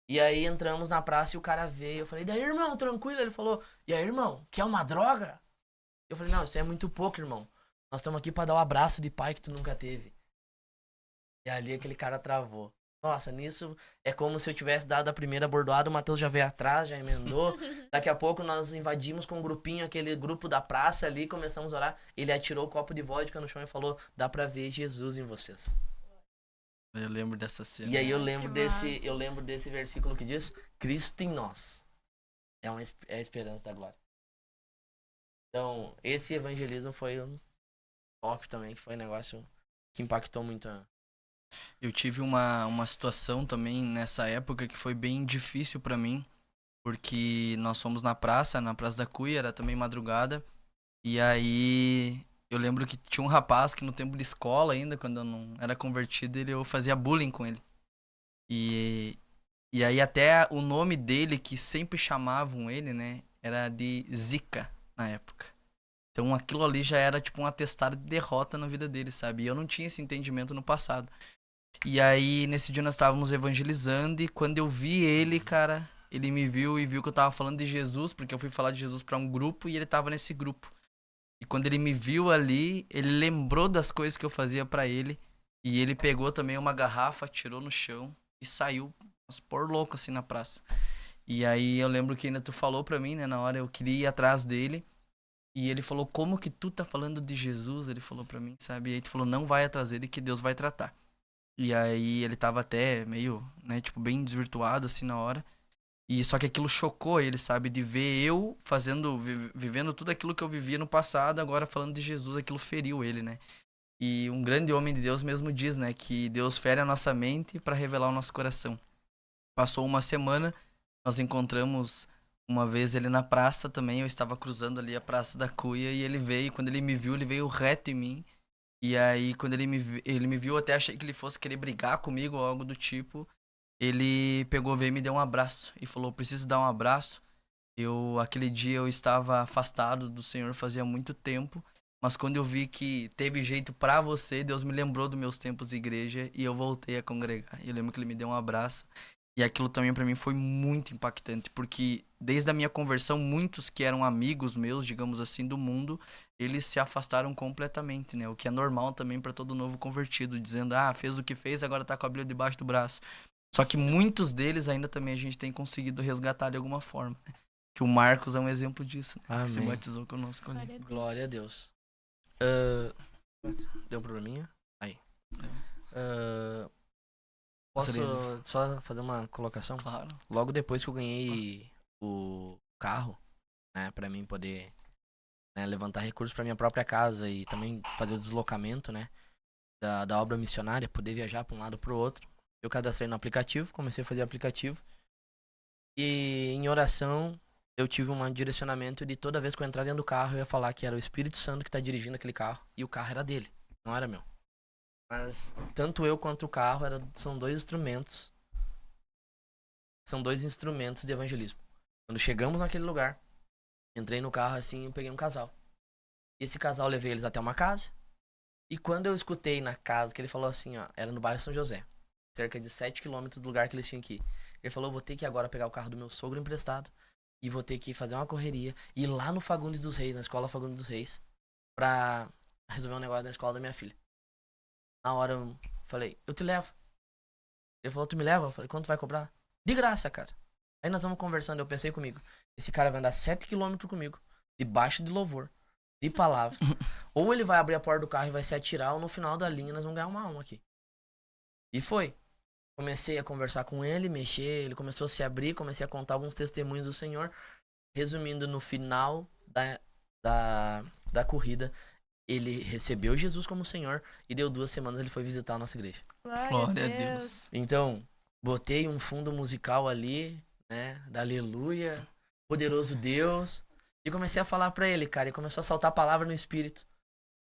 E aí entramos na praça e o cara veio. Eu falei, daí, irmão, tranquilo? Ele falou, e aí, irmão, quer uma droga? Eu falei, não, isso é muito pouco, irmão. Nós estamos aqui pra dar o abraço de pai que tu nunca teve. E ali aquele cara travou. Nossa, nisso é como se eu tivesse dado a primeira bordoada, o Matheus já veio atrás, já emendou. Daqui a pouco nós invadimos com um grupinho, aquele grupo da praça ali, começamos a orar. Ele atirou o copo de vodka no chão e falou: dá pra ver Jesus em vocês. Eu lembro dessa cena. E aí eu Ai, lembro que massa. desse versículo que diz: Cristo em nós é a esperança da glória. Então, esse evangelismo foi um top também, que foi um negócio que impactou muito. Eu tive uma situação também nessa época que foi bem difícil pra mim, porque nós fomos na Praça da Cuia, era também madrugada, e aí eu lembro que tinha um rapaz que no tempo de escola ainda, quando eu não era convertido, eu fazia bullying com ele. E, e aí até o nome dele, que sempre chamavam ele, né, era de Zica na época. Então aquilo ali já era tipo um atestado de derrota na vida dele, sabe? E eu não tinha esse entendimento no passado. E aí, nesse dia nós estávamos evangelizando e quando eu vi ele, cara, ele me viu e viu que eu tava falando de Jesus, porque eu fui falar de Jesus pra um grupo e ele tava nesse grupo. E quando ele me viu ali, ele lembrou das coisas que eu fazia pra ele e ele pegou também uma garrafa, tirou no chão e saiu, mas por louco assim na praça. E aí eu lembro que ainda tu falou pra mim, né, na hora eu queria ir atrás dele e ele falou: "Como que tu tá falando de Jesus?" Ele falou pra mim, sabe? E aí tu falou: "Não vai atrás dele que Deus vai tratar." E aí ele tava até meio, né, tipo, bem desvirtuado, assim, na hora. E só que aquilo chocou ele, sabe? De ver eu fazendo, vivendo tudo aquilo que eu vivia no passado, agora falando de Jesus, aquilo feriu ele, né? E um grande homem de Deus mesmo diz, né, que Deus fere a nossa mente para revelar o nosso coração. Passou uma semana, nós encontramos uma vez ele na praça também, eu estava cruzando ali a Praça da Cuia e ele veio, quando ele me viu, ele veio reto em mim. E aí, quando ele me viu, eu até achei que ele fosse querer brigar comigo ou algo do tipo. Ele pegou, veio e me deu um abraço. E falou: "Preciso dar um abraço. Aquele dia eu estava afastado do Senhor fazia muito tempo. Mas quando eu vi que teve jeito pra você, Deus me lembrou dos meus tempos de igreja e eu voltei a congregar." E eu lembro que ele me deu um abraço. E aquilo também pra mim foi muito impactante, porque desde a minha conversão, muitos que eram amigos meus, digamos assim, do mundo, eles se afastaram completamente, né? O que é normal também pra todo novo convertido, dizendo: "Ah, fez o que fez, agora tá com a Bíblia debaixo do braço." Só que muitos deles ainda também a gente tem conseguido resgatar de alguma forma, né? Que o Marcos é um exemplo disso, né? Que se Amém. batizou conosco ali. Glória a Deus. Ah, deu um probleminha? Aí. Ah, posso só fazer uma colocação? Claro. Logo depois que eu ganhei o carro, né, pra mim poder, né, levantar recursos pra minha própria casa e também fazer o deslocamento, né, da obra missionária, poder viajar pra um lado pro outro, eu cadastrei no aplicativo, comecei a fazer o aplicativo e em oração eu tive um direcionamento de toda vez que eu entrar dentro do carro eu ia falar que era o Espírito Santo que tá dirigindo aquele carro e o carro era dele, não era meu. Mas tanto eu quanto o carro são dois instrumentos. São dois instrumentos de evangelismo. Quando chegamos naquele lugar, entrei no carro assim e peguei um casal. E esse casal, eu levei eles até uma casa. E quando eu escutei na casa que ele falou assim, ó, era no bairro São José, cerca de 7 quilômetros do lugar que eles tinham que ir. Ele falou: "Vou ter que agora pegar o carro do meu sogro emprestado e vou ter que fazer uma correria e ir lá no Fagundes dos Reis, na escola Fagundes dos Reis, pra resolver um negócio na escola da minha filha." Na hora eu falei: "Eu te levo." Ele falou: "Tu me leva?" Eu falei: "Quanto vai cobrar?" "De graça, cara." Aí nós vamos conversando, eu pensei comigo: esse cara vai andar 7 quilômetros comigo, debaixo de louvor, de palavra. Ou ele vai abrir a porta do carro e vai se atirar, ou no final da linha nós vamos ganhar uma alma aqui. E foi. Comecei a conversar com ele, mexer, ele começou a se abrir, comecei a contar alguns testemunhos do Senhor. Resumindo, no final da corrida, ele recebeu Jesus como Senhor e deu 2 semanas ele foi visitar a nossa igreja. Glória a Deus. Então, botei um fundo musical ali, né, da Aleluia, Poderoso Deus, e comecei a falar pra ele, cara, e começou a saltar a palavra no espírito.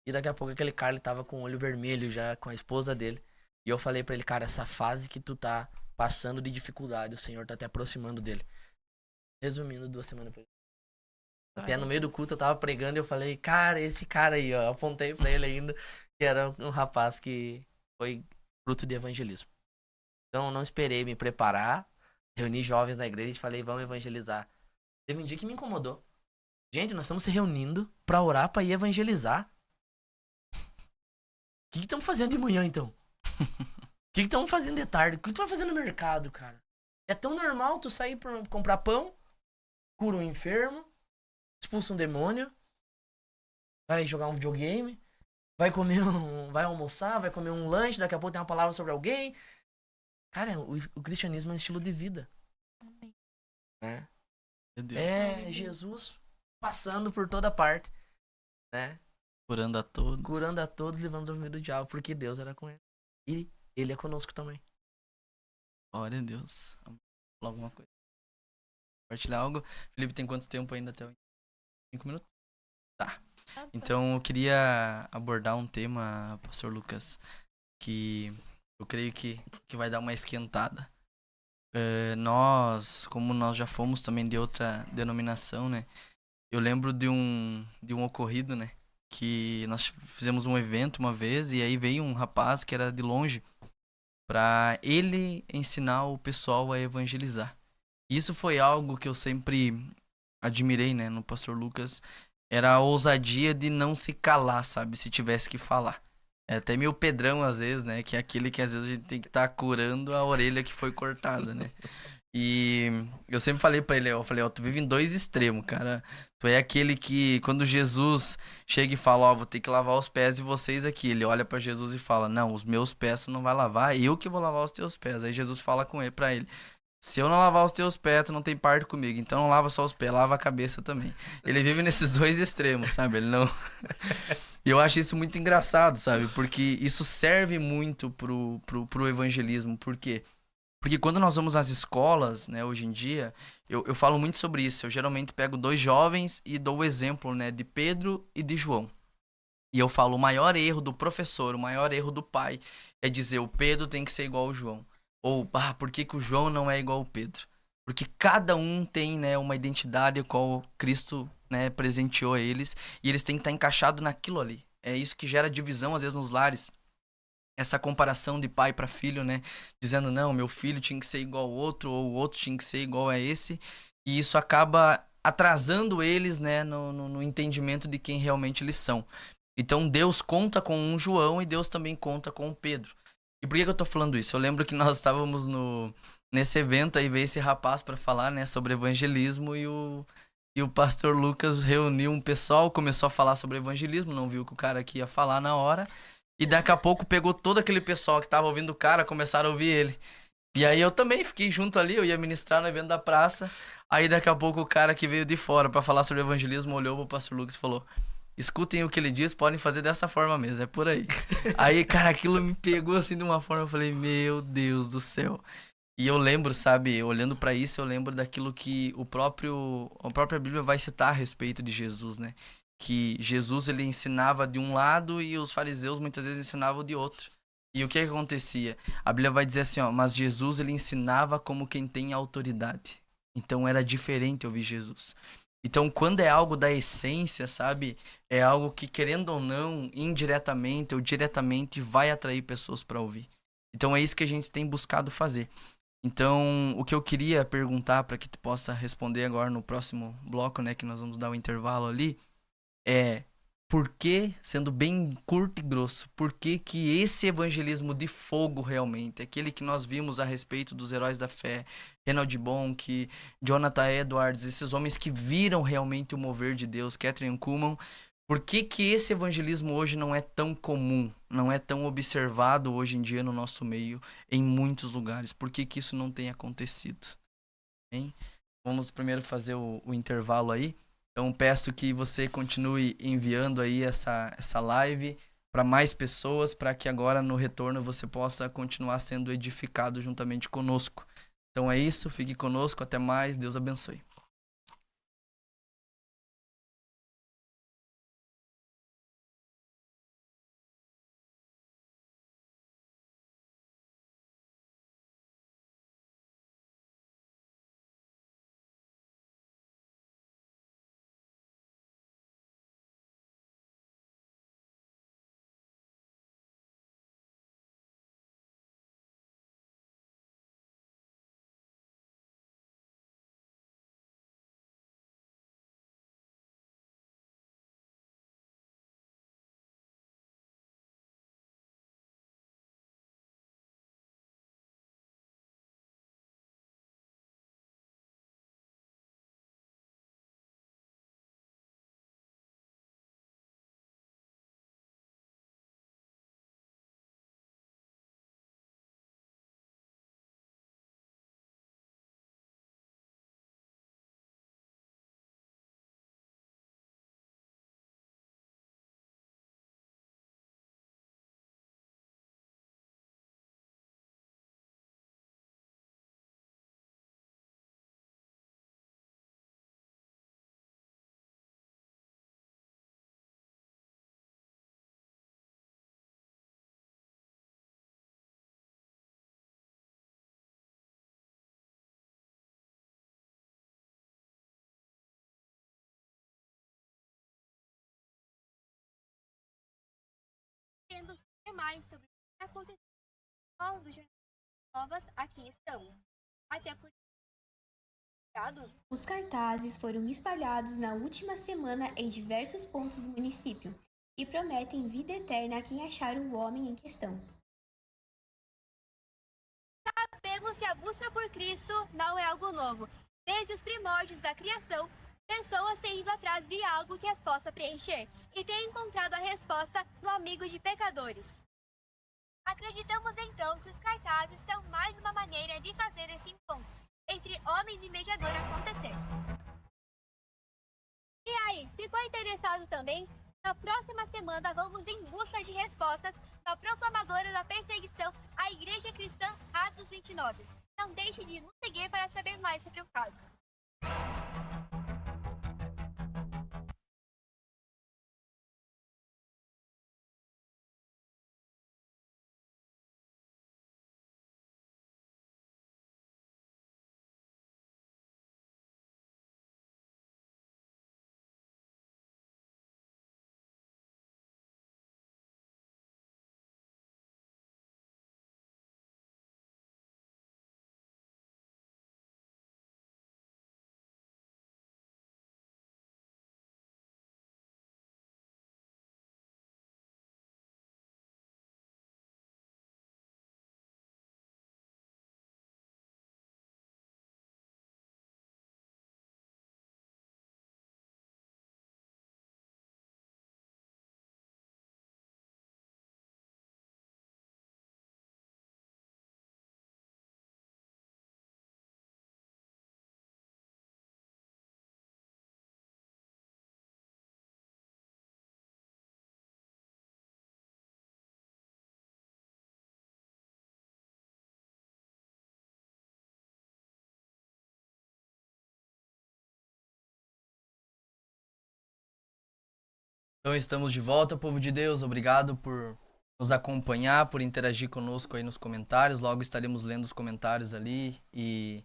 E daqui a pouco aquele cara, ele tava com o olho vermelho já, com a esposa dele. E eu falei pra ele: "Cara, essa fase que tu tá passando de dificuldade, o Senhor tá te aproximando dele." Resumindo, 2 semanas depois. Até no meio do culto eu tava pregando e eu falei: "Cara, esse cara aí, ó." Apontei pra ele ainda, que era um rapaz que foi fruto de evangelismo. Então eu não esperei me preparar, reuni jovens da igreja e falei: "Vamos evangelizar." Teve um dia que me incomodou. Gente, nós estamos se reunindo pra orar, pra ir evangelizar. O que estamos fazendo de manhã então? que estão fazendo de tarde? O que tu vai fazer no mercado, cara? É tão normal tu sair pra comprar pão, cura um enfermo, expulsa um demônio, vai jogar um videogame, vai comer vai almoçar, vai comer um lanche, daqui a pouco tem uma palavra sobre alguém. Cara, o cristianismo é um estilo de vida, Amém. né? Meu Deus. É Jesus passando por toda parte, né? Curando a todos. Curando a todos, livrando do domínio do diabo, porque Deus era com ele. E ele é conosco também. Glória a Deus. Vamos falar alguma coisa. Compartilhar algo. Felipe, tem quanto tempo ainda até 5 minutos? Tá. Tá bom. Então eu queria abordar um tema, Pastor Lucas, que eu creio que vai dar uma esquentada. Como nós já fomos também de outra denominação, né? Eu lembro de um ocorrido, né? Que nós fizemos um evento uma vez e aí veio um rapaz que era de longe para ele ensinar o pessoal a evangelizar. Isso foi algo que eu sempre admirei, né, no Pastor Lucas, era a ousadia de não se calar, sabe, se tivesse que falar. É até meio Pedrão às vezes, né, que é aquele que às vezes a gente tem que estar curando a orelha que foi cortada, né. E eu sempre falei pra ele, eu falei, ó, tu vive em dois extremos, cara. Tu é aquele que, quando Jesus chega e fala, ó, vou ter que lavar os pés de vocês aqui. Ele olha pra Jesus e fala, não, os meus pés tu não vai lavar, eu que vou lavar os teus pés. Aí Jesus fala com ele, pra ele, se eu não lavar os teus pés, tu não tem parte comigo. Então não lava só os pés, lava a cabeça também. Ele vive nesses dois extremos, sabe? Ele não... E eu acho isso muito engraçado, sabe? Porque isso serve muito pro evangelismo. Por quê? Porque quando nós vamos às escolas, né, hoje em dia, eu falo muito sobre isso. Eu geralmente pego dois jovens e dou o exemplo, né, de Pedro e de João. E eu falo, o maior erro do professor, o maior erro do pai é dizer o Pedro tem que ser igual ao João. Ou, por que que o João não é igual ao Pedro? Porque cada um tem, né, uma identidade a qual Cristo, né, presenteou a eles e eles têm que estar encaixados naquilo ali. É isso que gera divisão às vezes nos lares. Essa comparação de pai para filho, né? Dizendo, não, meu filho tinha que ser igual ao outro, ou o outro tinha que ser igual a esse. E isso acaba atrasando eles, né, no entendimento de quem realmente eles são. Então Deus conta com um João e Deus também conta com o Pedro. E por que que eu tô falando isso? Eu lembro que nós estávamos nesse evento aí, veio esse rapaz para falar, né, sobre evangelismo e o pastor Lucas reuniu um pessoal, começou a falar sobre evangelismo, não viu que o cara aqui ia falar na hora. E daqui a pouco pegou todo aquele pessoal que tava ouvindo o cara, começaram a ouvir ele. E aí eu também fiquei junto ali, eu ia ministrar no evento da praça. Aí daqui a pouco o cara que veio de fora pra falar sobre evangelismo olhou pro pastor Lucas e falou: escutem o que ele diz, podem fazer dessa forma mesmo, é por aí. Aí, cara, aquilo me pegou assim de uma forma, eu falei: meu Deus do céu. E eu lembro, sabe, olhando pra isso, eu lembro daquilo que a própria Bíblia vai citar a respeito de Jesus, né? Que Jesus ele ensinava de um lado e os fariseus muitas vezes ensinavam de outro. E o que que acontecia? A Bíblia vai dizer assim, ó, mas Jesus ele ensinava como quem tem autoridade. Então era diferente ouvir Jesus. Então quando é algo da essência, sabe? É algo que querendo ou não, indiretamente ou diretamente vai atrair pessoas para ouvir. Então é isso que a gente tem buscado fazer. Então, o que eu queria perguntar para que tu possa responder agora no próximo bloco, né, que nós vamos dar o intervalo ali, é por que, sendo bem curto e grosso, por que que esse evangelismo de fogo realmente, aquele que nós vimos a respeito dos heróis da fé, Reinhard Bonnke, Jonathan Edwards, esses homens que viram realmente o mover de Deus, Catherine Kuhlman, por que que esse evangelismo hoje não é tão comum, não é tão observado hoje em dia no nosso meio, em muitos lugares? Por que que isso não tem acontecido? Hein? Vamos primeiro fazer o intervalo aí. Então peço que você continue enviando aí essa live para mais pessoas, para que agora no retorno você possa continuar sendo edificado juntamente conosco. Então é isso, fique conosco, até mais, Deus abençoe. querendo saber mais sobre o que aconteceu, nós do Jornal Novas aqui estamos. Até por os cartazes foram espalhados na última semana em diversos pontos do município e prometem vida eterna a quem achar o homem em questão. Sabemos que a busca por Cristo não é algo novo. Desde os primórdios da criação, pessoas têm ido atrás de algo que as possa preencher e têm encontrado a resposta no amigo de pecadores. Acreditamos então que os cartazes são mais uma maneira de fazer esse encontro entre homens e mediador acontecer. E aí, ficou interessado também? Na próxima semana vamos em busca de respostas da proclamadora da perseguição à Igreja Cristã Atos 29. Não deixe de nos seguir para saber mais sobre o caso. Então estamos de volta, povo de Deus. Obrigado por nos acompanhar, por interagir conosco aí nos comentários. Logo estaremos lendo os comentários ali e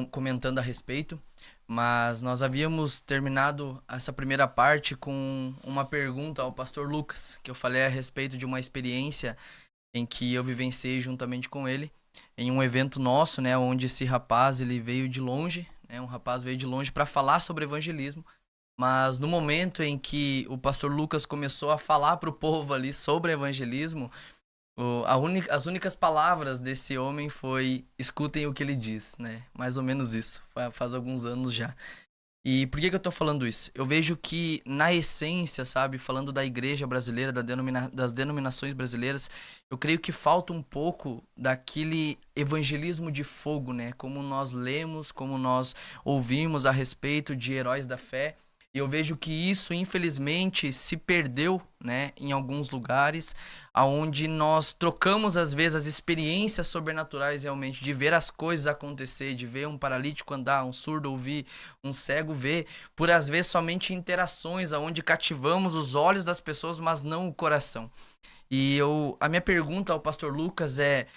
comentando a respeito. Mas nós havíamos terminado essa primeira parte com uma pergunta ao pastor Lucas, que eu falei a respeito de uma experiência em que eu vivenciei juntamente com ele em um evento nosso, né, onde esse rapaz ele veio de longe, né, um rapaz veio de longe para falar sobre evangelismo. Mas no momento em que o pastor Lucas começou a falar para o povo ali sobre evangelismo, as únicas palavras desse homem foi: escutem o que ele diz, né? Mais ou menos isso, faz alguns anos já. E por que eu tô falando isso? Eu vejo que na essência, sabe, falando da igreja brasileira, das denominações brasileiras, eu creio que falta um pouco daquele evangelismo de fogo, né? Como nós lemos, como nós ouvimos a respeito de heróis da fé. E eu vejo que isso, infelizmente, se perdeu, né, em alguns lugares, onde nós trocamos, às vezes, as experiências sobrenaturais realmente, de ver as coisas acontecer, de ver um paralítico andar, um surdo ouvir, um cego ver, por, às vezes, somente interações, onde cativamos os olhos das pessoas, mas não o coração. E a minha pergunta ao pastor Lucas é,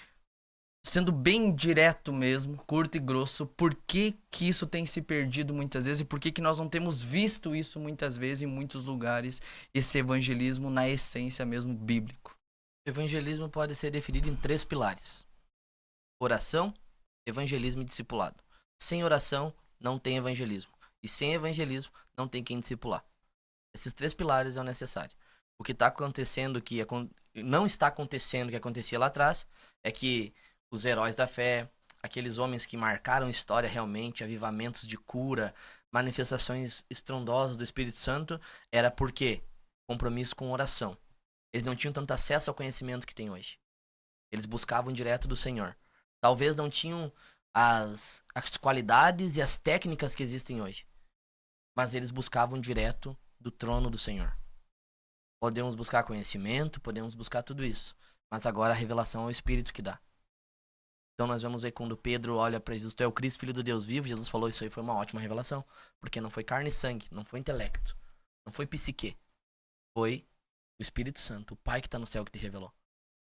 sendo bem direto mesmo, curto e grosso, por que que isso tem se perdido muitas vezes e por que que nós não temos visto isso muitas vezes em muitos lugares, esse evangelismo na essência mesmo bíblico? Evangelismo pode ser definido em 3 pilares: oração, evangelismo e discipulado. Sem oração, não tem evangelismo. E sem evangelismo, não tem quem discipular. Esses 3 pilares é o necessário. O que está acontecendo, não está acontecendo o que acontecia lá atrás, é que os heróis da fé, aqueles homens que marcaram história realmente, avivamentos de cura, manifestações estrondosas do Espírito Santo, era porque compromisso com oração. Eles não tinham tanto acesso ao conhecimento que tem hoje. Eles buscavam direto do Senhor. Talvez não tinham as qualidades e as técnicas que existem hoje, mas eles buscavam direto do trono do Senhor. Podemos buscar conhecimento, podemos buscar tudo isso, mas agora a revelação é o Espírito que dá. Então nós vamos ver quando Pedro olha para Jesus: tu é o Cristo, Filho do Deus vivo. Jesus falou: isso aí foi uma ótima revelação, porque não foi carne e sangue, não foi intelecto, não foi psique, foi o Espírito Santo, o Pai que está no céu, que te revelou.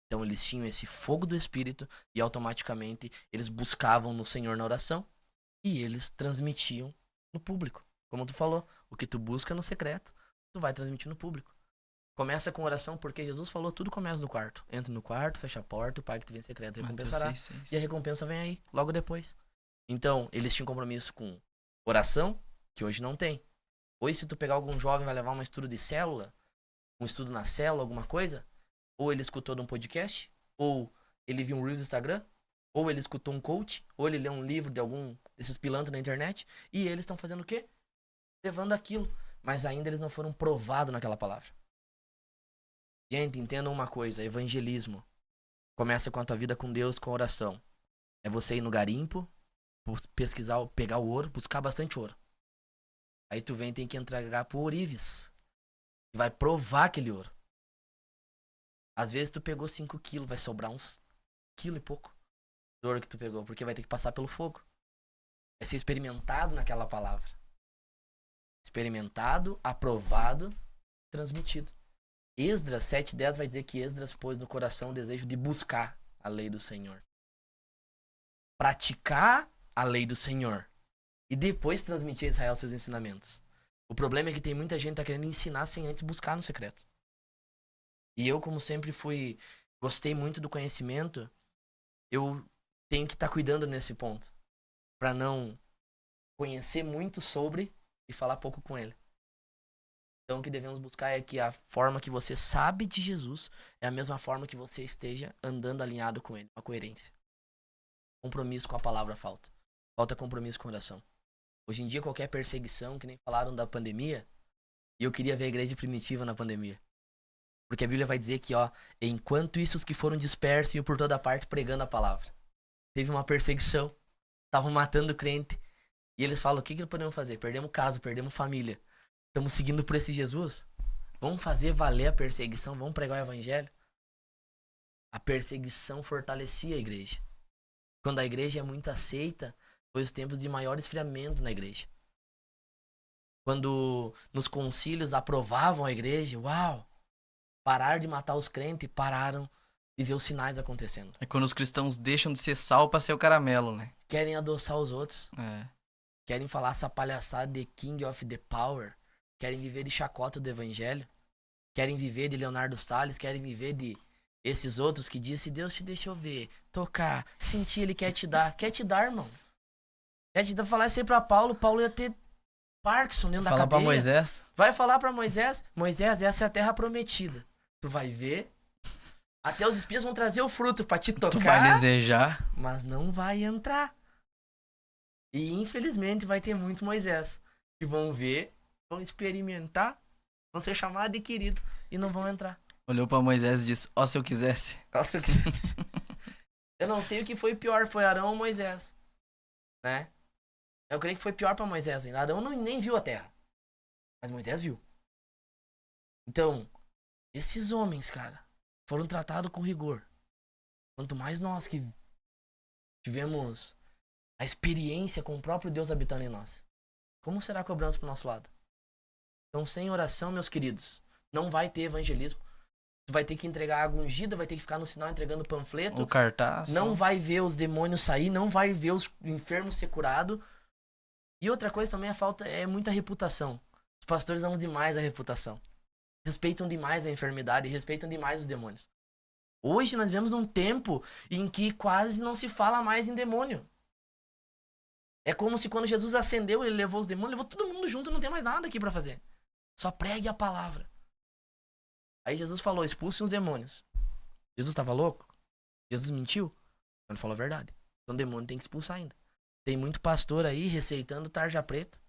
Então eles tinham esse fogo do Espírito e automaticamente eles buscavam no Senhor na oração e eles transmitiam no público. Como tu falou, o que tu busca no secreto, tu vai transmitir no público. Começa com oração, porque Jesus falou, tudo começa no quarto. Entra no quarto, fecha a porta, o pai que te vem em secreto recompensará. Mateus 6:6. E a recompensa vem aí, logo depois. Então, eles tinham compromisso com oração, que hoje não tem. Hoje, se tu pegar algum jovem vai levar um estudo de célula, um estudo na célula, alguma coisa, ou ele escutou de um podcast, ou ele viu um Reels do Instagram, ou ele escutou um coach, ou ele leu um livro de algum desses pilantras na internet, e eles estão fazendo o quê? Levando aquilo. Mas ainda eles não foram provados naquela palavra. Gente, entendam uma coisa, evangelismo começa com a tua vida com Deus, com oração. É você ir no garimpo, pesquisar, pegar o ouro, buscar bastante ouro. Aí tu vem e tem que entregar pro ourives, que vai provar aquele ouro. Às vezes tu pegou 5 quilos, vai sobrar uns quilo e pouco do ouro que tu pegou, porque vai ter que passar pelo fogo. Vai ser experimentado naquela palavra. Experimentado, aprovado, transmitido. Esdras 7:10 vai dizer que Esdras pôs no coração o desejo de buscar a lei do Senhor. Praticar a lei do Senhor. E depois transmitir a Israel seus ensinamentos. O problema é que tem muita gente que tá querendo ensinar sem antes buscar no secreto. E eu, como sempre gostei muito do conhecimento, eu tenho que estar cuidando nesse ponto. Pra não conhecer muito sobre e falar pouco com ele. Então o que devemos buscar é que a forma que você sabe de Jesus é a mesma forma que você esteja andando alinhado com ele, uma coerência. Compromisso com a palavra falta. Falta compromisso com a oração. Hoje em dia qualquer perseguição, que nem falaram da pandemia, e eu queria ver a igreja primitiva na pandemia. Porque a Bíblia vai dizer que, enquanto isso os que foram dispersos iam por toda parte pregando a palavra. Teve uma perseguição, estavam matando o crente, e eles falam, o que podemos fazer? Perdemos casa, perdemos família. Estamos seguindo por esse Jesus? Vamos fazer valer a perseguição? Vamos pregar o evangelho? A perseguição fortalecia a igreja. Quando a igreja é muito aceita, foi os tempos de maior esfriamento na igreja. Quando nos concílios aprovavam a igreja, parar de matar os crentes, pararam de ver os sinais acontecendo. É quando os cristãos deixam de ser sal pra ser o caramelo, né? Querem adoçar os outros. É. Querem falar essa palhaçada de King of the Power. Querem viver de chacota do evangelho. Querem viver de Leonardo Salles. Querem viver de esses outros que dizem, se Deus te deixa eu ver, tocar, sentir, ele quer te dar. Quer te dar, irmão. Quer te dar, falar isso aí pra Paulo. Paulo ia ter Parkinson dentro da cadeia. Fala pra Moisés. Vai falar pra Moisés. Moisés, essa é a terra prometida. Tu vai ver. Até os espias vão trazer o fruto pra te tocar. Tu vai desejar. Mas não vai entrar. E infelizmente vai ter muitos Moisés que vão ver, vão experimentar, vão ser chamados de querido e não vão entrar. Olhou pra Moisés e disse, se eu quisesse. Se eu quisesse. Eu não sei o que foi pior, foi Arão ou Moisés, né? Eu creio que foi pior pra Moisés ainda. Arão nem viu a terra, mas Moisés viu. Então, esses homens, cara, foram tratados com rigor. Quanto mais nós que tivemos a experiência com o próprio Deus habitando em nós, como será a cobrança pro nosso lado? Então, sem oração, meus queridos, não vai ter evangelismo. Tu vai ter que entregar água ungida, vai ter que ficar no sinal entregando panfleto. O cartaz. Não vai ver os demônios sair, não vai ver os enfermos ser curados. E outra coisa também, é muita reputação. Os pastores amam demais a reputação. Respeitam demais a enfermidade, respeitam demais os demônios. Hoje nós vivemos num tempo em que quase não se fala mais em demônio. É como se quando Jesus ascendeu, ele levou os demônios, levou todo mundo junto, não tem mais nada aqui pra fazer. Só pregue a palavra. Aí Jesus falou, expulsem os demônios. Jesus tava louco? Jesus mentiu? Ele falou a verdade. Então o demônio tem que expulsar ainda. Tem muito pastor aí receitando tarja preta,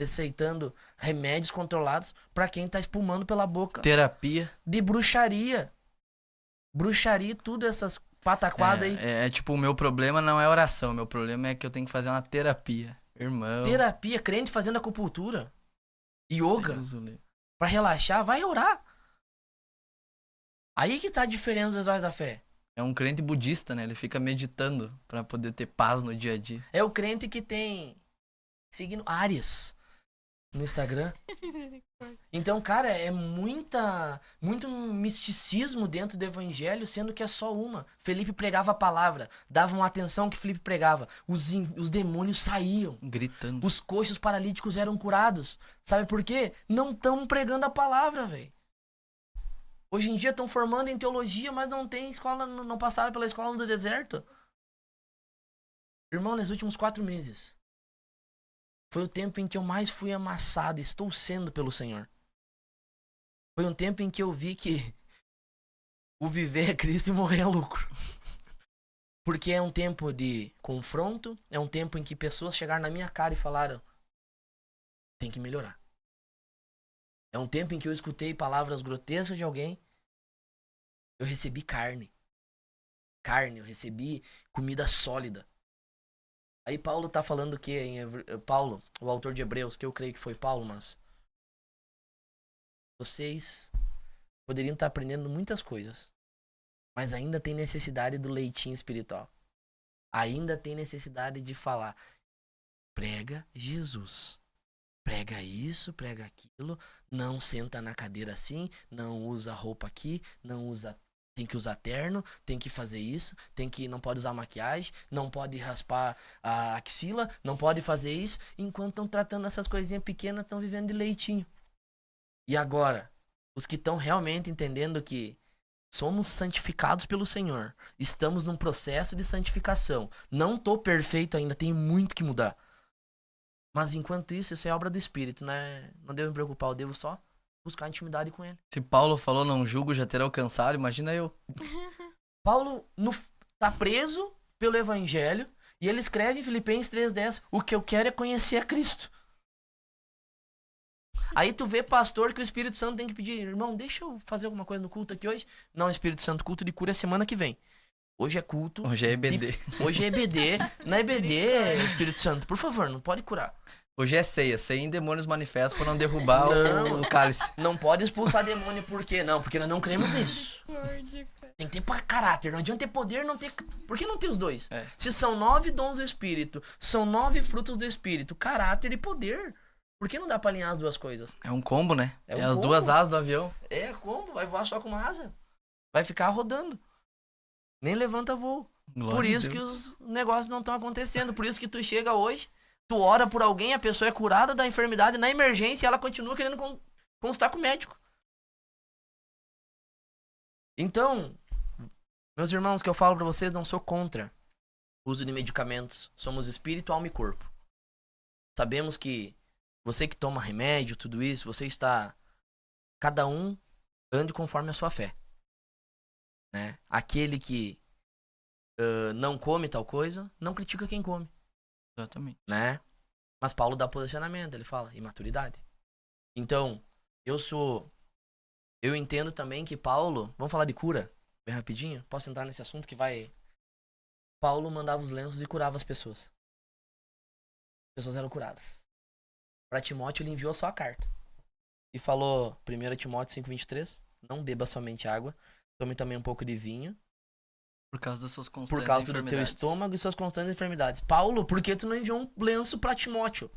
receitando remédios controlados pra quem tá espumando pela boca. Terapia. De bruxaria. Bruxaria, tudo essas pataquadas aí. Tipo, o meu problema não é oração. Meu problema é que eu tenho que fazer uma terapia. Irmão. Terapia, crente fazendo acupuntura. Yoga. Pra relaxar, vai orar. Aí que tá a diferença dos heróis da fé. É um crente budista, né? Ele fica meditando pra poder ter paz no dia a dia. É o crente que tem signo Áries no Instagram. Então, cara, é muito misticismo dentro do evangelho, sendo que é só uma. Felipe pregava a palavra, davam atenção que Felipe pregava. Os demônios saíam. Gritando. Os coxos paralíticos eram curados. Sabe por quê? Não estão pregando a palavra, velho. Hoje em dia estão formando em teologia, mas não tem escola, não passaram pela escola do deserto. Irmão, nos últimos 4 meses, foi o tempo em que eu mais fui amassado, estou sendo pelo Senhor. Foi um tempo em que eu vi que o viver é Cristo e morrer é lucro. Porque é um tempo de confronto, é um tempo em que pessoas chegaram na minha cara e falaram, tem que melhorar. É um tempo em que eu escutei palavras grotescas de alguém. Eu recebi carne. Eu recebi comida sólida. Aí Paulo tá falando o quê? Paulo, o autor de Hebreus, que eu creio que foi Paulo, mas vocês poderiam estar aprendendo muitas coisas, mas ainda tem necessidade do leitinho espiritual. Ainda tem necessidade de falar. Prega Jesus. Prega isso, prega aquilo. Não senta na cadeira assim. Não usa roupa aqui. Não usa. Tem que usar terno. Tem que fazer isso. Não pode usar maquiagem. Não pode raspar a axila. Não pode fazer isso. Enquanto estão tratando essas coisinhas pequenas, estão vivendo de leitinho. E agora, os que estão realmente entendendo que somos santificados pelo Senhor. Estamos num processo de santificação. Não tô perfeito ainda, tenho muito que mudar. Mas enquanto isso é obra do Espírito, né? Não devo me preocupar, eu devo só buscar intimidade com Ele. Se Paulo falou não julgo, já terá alcançado, imagina eu. Paulo tá preso pelo Evangelho e ele escreve em Filipenses 3:10, o que eu quero é conhecer a Cristo. Aí tu vê pastor que o Espírito Santo tem que pedir, irmão, deixa eu fazer alguma coisa no culto aqui hoje. Não, Espírito Santo, culto de cura é semana que vem. Hoje é culto. Hoje é EBD. Hoje é EBD. Não é EBD, Espírito Santo. Por favor, não pode curar. Hoje é ceia. Ceia em demônios manifestos pra não derrubar o cálice. Não pode expulsar demônio, por quê? Não, porque nós não cremos nisso. Tem que ter caráter. Não adianta ter poder, não ter... Por que não ter os dois? É. Se são 9 dons do Espírito, são 9 frutos do Espírito, caráter e poder. Por que não dá pra alinhar as duas coisas? É um combo, né? É É um as combo. duas asas do avião. É, como? Vai voar só com uma asa. Vai ficar rodando. Nem levanta voo. Glória Por a isso que Deus. os negócios não estão acontecendo. Por isso que tu chega hoje, tu ora por alguém, a pessoa é curada da enfermidade na emergência e ela continua querendo consultar com o médico. Então, meus irmãos, que eu falo pra vocês, não sou contra o uso de medicamentos. Somos espírito, alma e corpo. Sabemos que você que toma remédio, tudo isso, você está... Cada um ande conforme a sua fé. Né? Aquele que não come tal coisa, não critica quem come. Exatamente. Né? Mas Paulo dá posicionamento, ele fala imaturidade. Então, eu entendo também que Paulo, vamos falar de cura, bem rapidinho, posso entrar nesse assunto que vai... Paulo mandava os lenços e curava as pessoas. As pessoas eram curadas. Para Timóteo ele enviou só a carta. E falou, 1 Timóteo 5:23, não beba somente água, tome também um pouco de vinho. Por causa das suas constantes Por causa do teu enfermidades. estômago e suas constantes enfermidades. Paulo, por que tu não enviou um lenço pra Timóteo?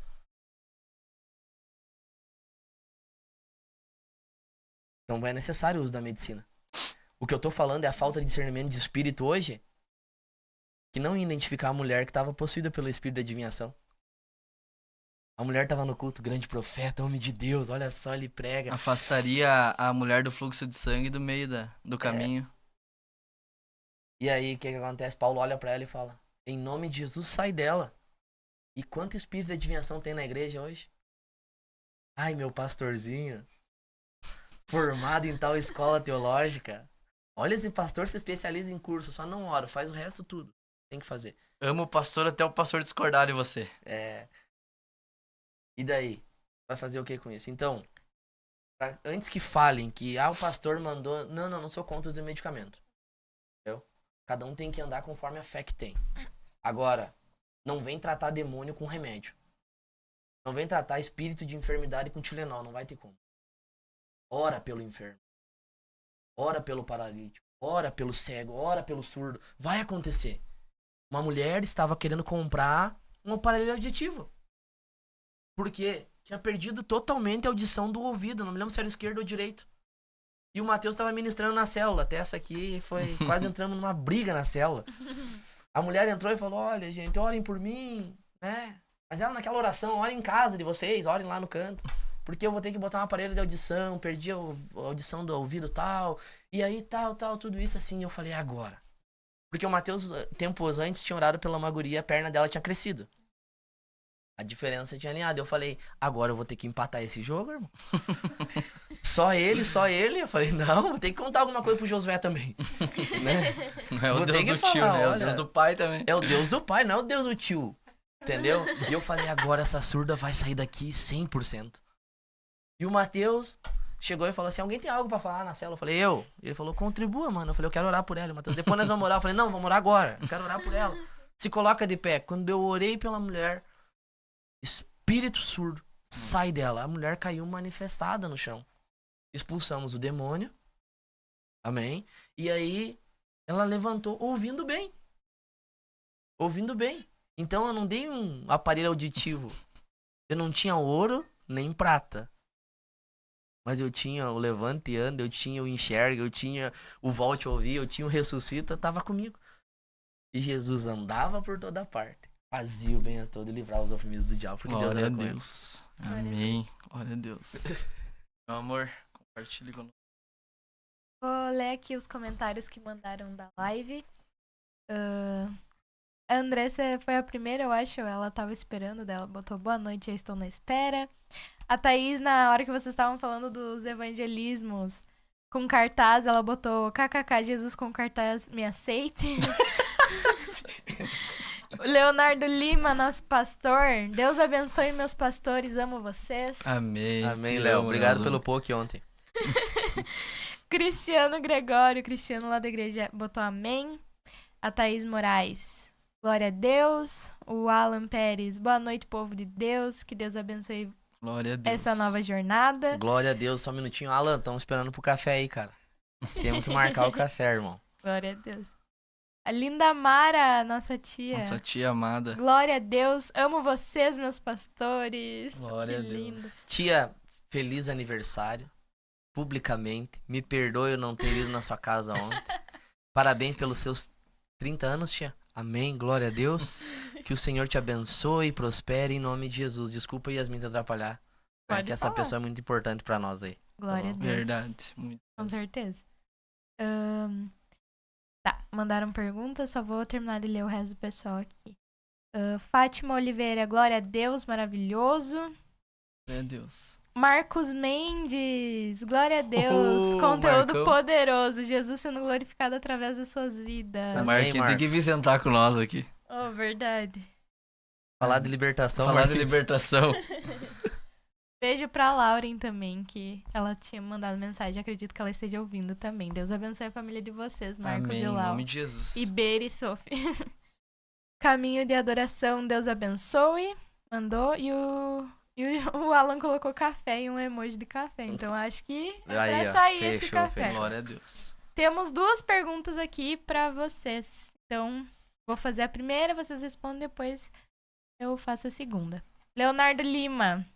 Então é necessário o uso da medicina. O que eu tô falando é a falta de discernimento de espírito hoje, que não ia identificar a mulher que estava possuída pelo espírito da adivinhação. A mulher tava no culto, grande profeta, homem de Deus, olha só, ele prega. Afastaria a mulher do fluxo de sangue do meio do caminho. E aí, o que acontece? Paulo olha pra ela e fala, em nome de Jesus, sai dela. E quanto espírito de adivinhação tem na igreja hoje? Ai, meu pastorzinho, formado em tal escola teológica. Olha, esse pastor se especializa em curso, só não ora, faz o resto tudo. Tem que fazer. Amo o pastor até o pastor discordar de você. E daí? Vai fazer o que com isso? Então, antes que falem que o pastor mandou... Não sou contra os medicamentos. Entendeu? Cada um tem que andar conforme a fé que tem. Agora, não vem tratar demônio com remédio. Não vem tratar espírito de enfermidade com Tilenol, não vai ter como. Ora pelo enfermo. Ora pelo paralítico. Ora pelo cego. Ora pelo surdo. Vai acontecer. Uma mulher estava querendo comprar um aparelho auditivo. Porque tinha perdido totalmente a audição do ouvido. Não me lembro se era esquerdo ou direito. E o Matheus estava ministrando na célula. Até essa aqui foi quase entrando numa briga na célula. A mulher entrou e falou, olha, gente, orem por mim, né? Mas ela naquela oração, orem em casa de vocês, orem lá no canto. porque eu vou ter que botar um aparelho de audição, perdi a audição do ouvido tal, e aí tal, tudo isso assim. Eu falei, agora. Porque o Matheus, tempos antes, tinha orado pela uma guria, a perna dela tinha crescido. A diferença tinha alinhado. Eu falei, agora eu vou ter que empatar esse jogo, irmão. Só ele. Eu falei, não, vou ter que contar alguma coisa pro Josué também. Né? Não é o Vou Deus ter que do tio, falar, né? É o olha, Deus do pai também. é o Deus do pai, não é o Deus do tio. Entendeu? E eu falei, agora essa surda vai sair daqui 100%. E o Matheus chegou e falou assim, alguém tem algo pra falar na célula? Eu falei, eu. Ele falou, contribua, mano. Eu falei, eu quero orar por ela. O Matheus, depois nós vamos orar. Eu falei, não, vamos orar agora. Eu quero orar por ela. Se coloca de pé. Quando eu orei pela mulher, espírito surdo sai dela. A mulher caiu manifestada no chão. Expulsamos o demônio. Amém. E aí ela levantou ouvindo bem. Ouvindo bem. Então eu não dei um aparelho auditivo. Eu não tinha ouro nem prata. Mas eu tinha o levante e anda, eu tinha o enxerga, eu tinha o volte a ouvir, eu tinha o ressuscita, tava comigo. E Jesus andava por toda parte. Fazia o bem a todo e livrava os oprimidos do diabo. Porque Deus Glória era a com ele. Deus. Amém. Glória a Deus. Meu amor, compartilhe conosco. Vou ler aqui os comentários que mandaram da live. A Andressa foi a primeira, eu acho. Ela tava esperando dela. Botou boa noite, já estou na espera. A Thaís, na hora que vocês estavam falando dos evangelismos com cartaz, ela botou KKK, Jesus com cartaz, me aceite. O Leonardo Lima, nosso pastor. Deus abençoe meus pastores, amo vocês. Amém. Amém, Te Léo. amo, Obrigado Leozão. pelo poke ontem. Cristiano Gregório, Cristiano lá da igreja, botou amém. A Thaís Moraes, glória a Deus. O Alan Pérez, boa noite, povo de Deus. Que Deus abençoe Glória a Deus. essa nova jornada. Glória a Deus. Só um minutinho. Alan, estamos esperando pro café aí, cara. Temos que marcar o café, irmão. Glória a Deus. A Linda Mara, nossa tia. Nossa tia amada. Glória a Deus. Amo vocês, meus pastores. Glória que a lindo. Deus. Tia, feliz aniversário. Publicamente. Me perdoe eu não ter ido na sua casa ontem. Parabéns pelos seus 30 anos, tia. Amém. Glória a Deus. Que o Senhor te abençoe e prospere em nome de Jesus. Desculpa, Yasmin, te atrapalhar. É Pode que essa falar. pessoa é muito importante pra nós aí. Glória a Deus. Verdade. Muito Com certeza. Tá, mandaram perguntas, só vou terminar de ler o resto do pessoal aqui. Fátima Oliveira, glória a Deus, maravilhoso. Glória a Deus. Marcos Mendes, glória a Deus, conteúdo Marcão. poderoso, Jesus sendo glorificado através das suas vidas. O Amém, Marquinhos tem Marcos. que vir sentar com nós aqui. Oh, verdade. Falar de libertação, Falar de Marquinhos. libertação. Beijo pra Lauren também, que ela tinha mandado mensagem, acredito que ela esteja ouvindo também. Deus abençoe a família de vocês, Marcos Amém. e Em Lau. nome de Jesus. Iber e Sophie. Caminho de adoração, Deus abençoe. Mandou. E o Alan colocou café e um emoji de café. Então acho que é Aí, pra ó, sair esse fechou, café. fechou. Glória a Deus. Temos 2 perguntas aqui pra vocês. Então, vou fazer a primeira, vocês respondem, depois eu faço a segunda. Leonardo Lima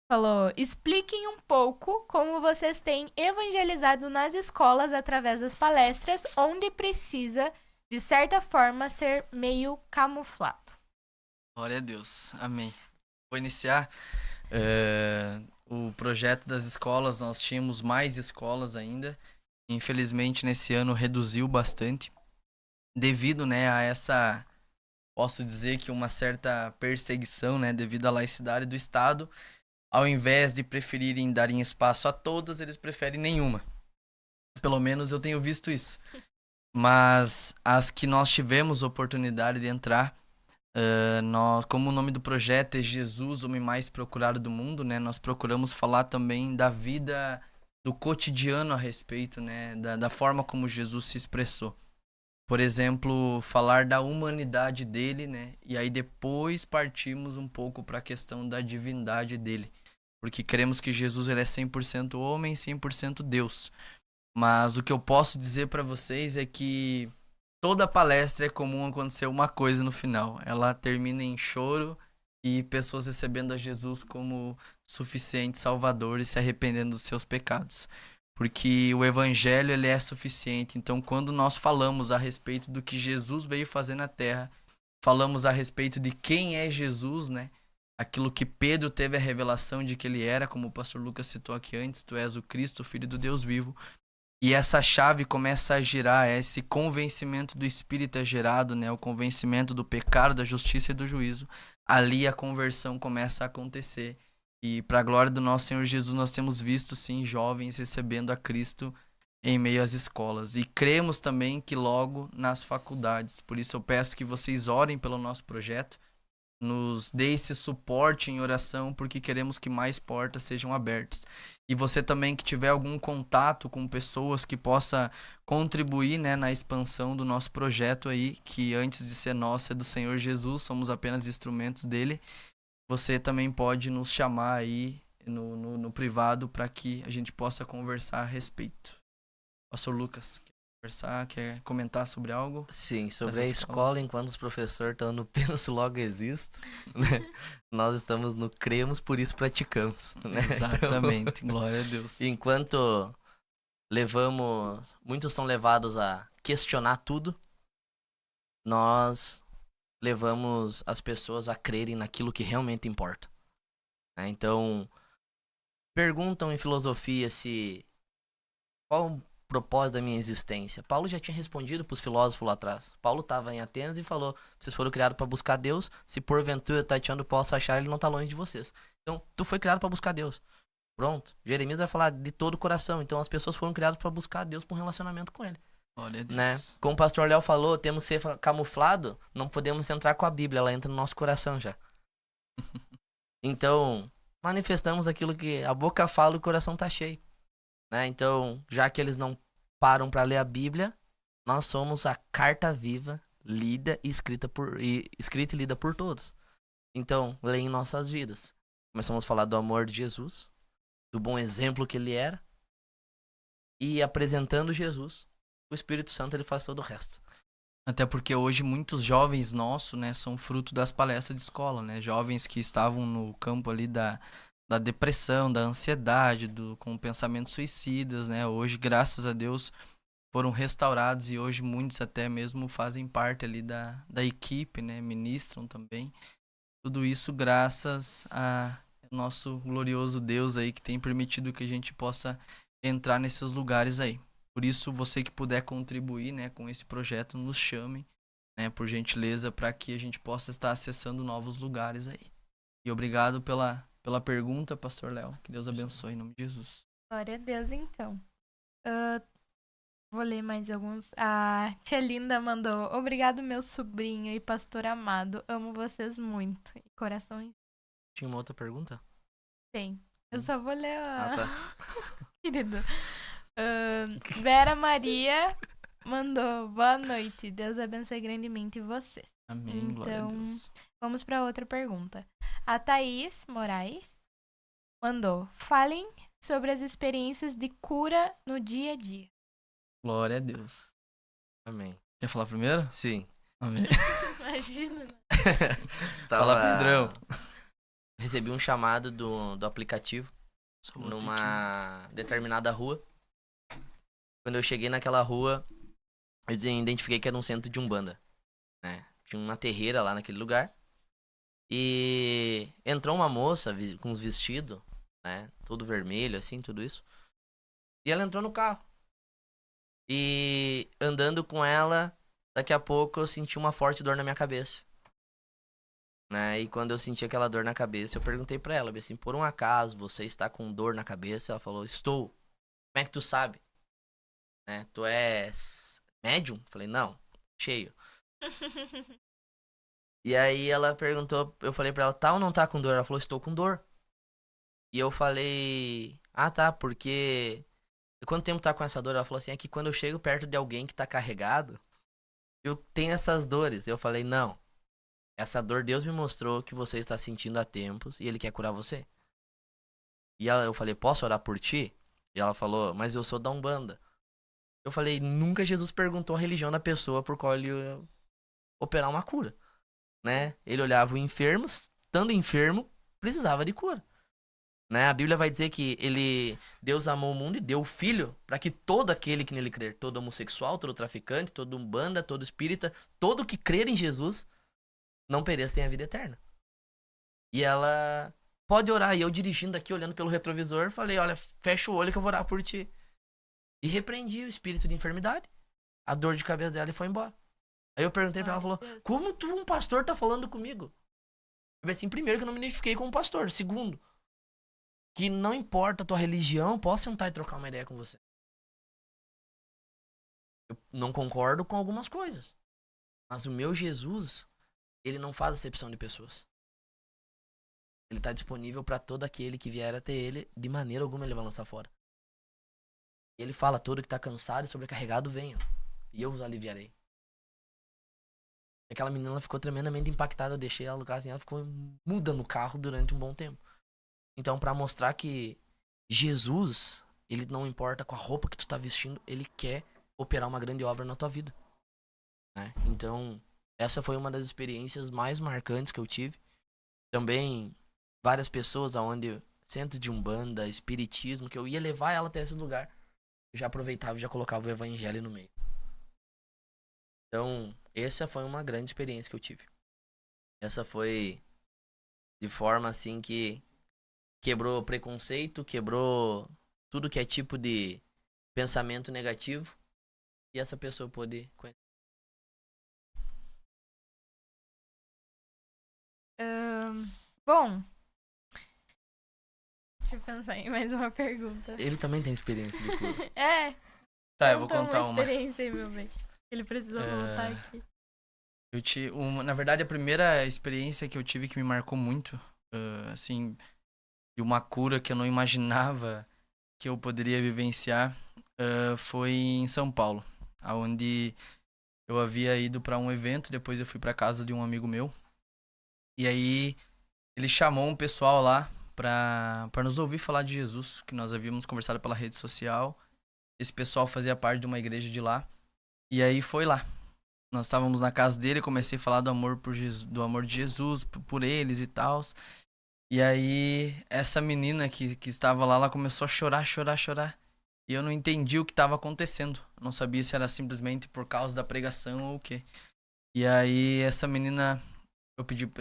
falou: expliquem um pouco como vocês têm evangelizado nas escolas através das palestras, onde precisa, de certa forma, ser meio camuflado. Glória a Deus. Amém. Vou iniciar o projeto das escolas. Nós tínhamos mais escolas ainda. Infelizmente, nesse ano reduziu bastante. Devido, né, a essa, posso dizer que uma certa perseguição, né, devido à laicidade do Estado. Ao invés de preferirem darem espaço a todas, eles preferem nenhuma. Pelo menos eu tenho visto isso. Mas as que nós tivemos oportunidade de entrar, como o nome do projeto é Jesus, o homem mais procurado do mundo, né? Nós procuramos falar também da vida, do cotidiano a respeito, né? Da forma como Jesus se expressou. Por exemplo, falar da humanidade dele, né? E aí depois partimos um pouco para a questão da divindade dele. Porque cremos que Jesus ele é 100% homem e 100% Deus. Mas o que eu posso dizer para vocês é que toda palestra é comum acontecer uma coisa no final. Ela termina em choro e pessoas recebendo a Jesus como suficiente Salvador e se arrependendo dos seus pecados. Porque o evangelho ele é suficiente. Então, quando nós falamos a respeito do que Jesus veio fazer na terra, falamos a respeito de quem é Jesus, né? aquilo que Pedro teve a revelação de que ele era, como o pastor Lucas citou aqui antes, tu és o Cristo, o Filho do Deus vivo. E essa chave começa a girar, esse convencimento do Espírito é gerado, né? O convencimento do pecado, da justiça e do juízo. Ali a conversão começa a acontecer. E para a glória do nosso Senhor Jesus, nós temos visto, sim, jovens recebendo a Cristo em meio às escolas. E cremos também que logo nas faculdades. Por isso eu peço que vocês orem pelo nosso projeto, nos dê esse suporte em oração, porque queremos que mais portas sejam abertas. E você também que tiver algum contato com pessoas que possa contribuir, né, na expansão do nosso projeto aí, que antes de ser nosso é do Senhor Jesus, somos apenas instrumentos dele. Você também pode nos chamar aí no privado para que a gente possa conversar a respeito. Pastor Lucas, quer conversar, quer comentar sobre algo? Sim, sobre Essas a escola, enquanto os professores estão no penso, logo existo, né? Nós estamos no cremos, por isso praticamos, né? Exatamente, glória a Deus. Enquanto muitos são levados a questionar tudo, nós levamos as pessoas a crerem naquilo que realmente importa, né? Então, perguntam em filosofia qual o propósito da minha existência. Paulo já tinha respondido para os filósofos lá atrás. Paulo estava em Atenas e falou: vocês foram criados para buscar Deus, se porventura tateando posso achar, ele não está longe de vocês. Então, tu foi criado para buscar Deus. Pronto. Jeremias vai falar de todo o coração. Então, as pessoas foram criadas para buscar Deus por um relacionamento com ele. Glória a Deus. Né? Como o pastor Léo falou, temos que ser camuflado, não podemos entrar com a Bíblia, ela entra no nosso coração já. Então, manifestamos aquilo que a boca fala e o coração tá cheio, né? Então, já que eles não param para ler a Bíblia, nós somos a carta viva, lida e escrita e lida por todos. Então, leem nossas vidas. Começamos a falar do amor de Jesus, do bom exemplo que ele era, e apresentando Jesus, o Espírito Santo ele faz todo o resto. Até porque hoje muitos jovens nossos, né, são fruto das palestras de escola, né? Jovens que estavam no campo ali da depressão, da ansiedade, com pensamentos suicidas, né? Hoje, graças a Deus, foram restaurados e hoje muitos até mesmo fazem parte ali da equipe, né? Ministram também. Tudo isso graças a nosso glorioso Deus aí que tem permitido que a gente possa entrar nesses lugares aí. Por isso, você que puder contribuir, né, com esse projeto, nos chame, né, por gentileza, para que a gente possa estar acessando novos lugares aí. E obrigado pela pergunta, pastor Léo. Que Deus abençoe em nome de Jesus. Glória a Deus, então. Vou ler mais alguns. A tia Linda mandou: obrigado, meu sobrinho e pastor amado. Amo vocês muito. E coração Tinha uma outra pergunta? tem. Eu só vou ler a... Tá. Querido. Vera Maria mandou: boa noite. Deus abençoe grandemente vocês. Amém. Glória a Deus. Vamos para outra pergunta. A Thaís Moraes mandou: falem sobre as experiências de cura no dia a dia. Glória a Deus. Amém. Quer falar primeiro? Sim. Amém. Imagina. Fala, Pedrão. Recebi um chamado do aplicativo numa determinada rua. Quando eu cheguei naquela rua, eu identifiquei que era um centro de Umbanda, né? Tinha uma terreira lá naquele lugar. E entrou uma moça com uns vestidos, né? Todo vermelho, assim, tudo isso. E ela entrou no carro. E andando com ela, daqui a pouco eu senti uma forte dor na minha cabeça, né? E quando eu senti aquela dor na cabeça, eu perguntei pra ela, assim, por um acaso você está com dor na cabeça? Ela falou: estou. Como é que tu sabe? Né? Tu és médium? Falei: não, cheio. E aí ela perguntou, eu falei pra ela: tá ou não tá com dor? Ela falou: estou com dor. E eu falei: ah, tá, porque... E quanto tempo tá com essa dor? Ela falou assim: é que quando eu chego perto de alguém que tá carregado, eu tenho essas dores. Eu falei: não, essa dor Deus me mostrou que você está sentindo há tempos e Ele quer curar você. E eu falei: posso orar por ti? E ela falou: mas eu sou da Umbanda. Eu falei: nunca Jesus perguntou a religião da pessoa por qual ele ia operar uma cura, né? Ele olhava o enfermo, estando enfermo, precisava de cura, né? A Bíblia vai dizer que Deus amou o mundo e deu o Filho para que todo aquele que nele crer, todo homossexual, todo traficante, todo umbanda, todo espírita, todo que crer em Jesus, não pereça, tenha vida eterna. E ela, pode orar. E eu dirigindo aqui, olhando pelo retrovisor, falei, olha, fecha o olho que eu vou orar por ti. E repreendi o espírito de enfermidade, a dor de cabeça dela e foi embora. Aí eu perguntei pra ela, falou, como tu, um pastor, tá falando comigo? Eu falei assim, primeiro que eu não me identifiquei como pastor. Segundo, que não importa a tua religião, eu posso sentar e trocar uma ideia com você. Eu não concordo com algumas coisas. Mas o meu Jesus, ele não faz acepção de pessoas. Ele tá disponível pra todo aquele que vier até ele. De maneira alguma ele vai lançar fora. E ele fala, todo que tá cansado e sobrecarregado, venha. E eu vos aliviarei. Aquela menina, ela ficou tremendamente impactada. Eu deixei ela no carro e ela ficou muda no carro durante um bom tempo. Então, pra mostrar que Jesus, ele não importa com a roupa que tu tá vestindo, ele quer operar uma grande obra na tua vida. Né? Então, essa foi uma das experiências mais marcantes que eu tive. Também, várias pessoas aonde centro de umbanda, espiritismo, que eu ia levar ela até esse lugar, eu já aproveitava e já colocava o evangelho no meio. Então, essa foi uma grande experiência que eu tive. Essa foi de forma assim que quebrou preconceito, quebrou tudo que é tipo de pensamento negativo. E essa pessoa pôde conhecer. Bom, deixa eu pensar em mais uma pergunta. Ele também tem experiência de cura. Tá, eu vou conta contar uma. experiência aí, meu bem. Ele precisou voltar aqui. Na verdade, a primeira experiência que eu tive que me marcou muito, assim, de uma cura que eu não imaginava que eu poderia vivenciar, foi em São Paulo, onde eu havia ido para um evento, depois eu fui para casa de um amigo meu, e aí ele chamou um pessoal lá para nos ouvir falar de Jesus, que nós havíamos conversado pela rede social. Esse pessoal fazia parte de uma igreja de lá, e aí foi lá. Nós estávamos na casa dele, comecei a falar do amor do amor de Jesus por eles e tal. E aí essa menina que estava lá, ela começou a chorar. E eu não entendi o que estava acontecendo. Não sabia se era simplesmente por causa da pregação ou o quê. E aí essa menina,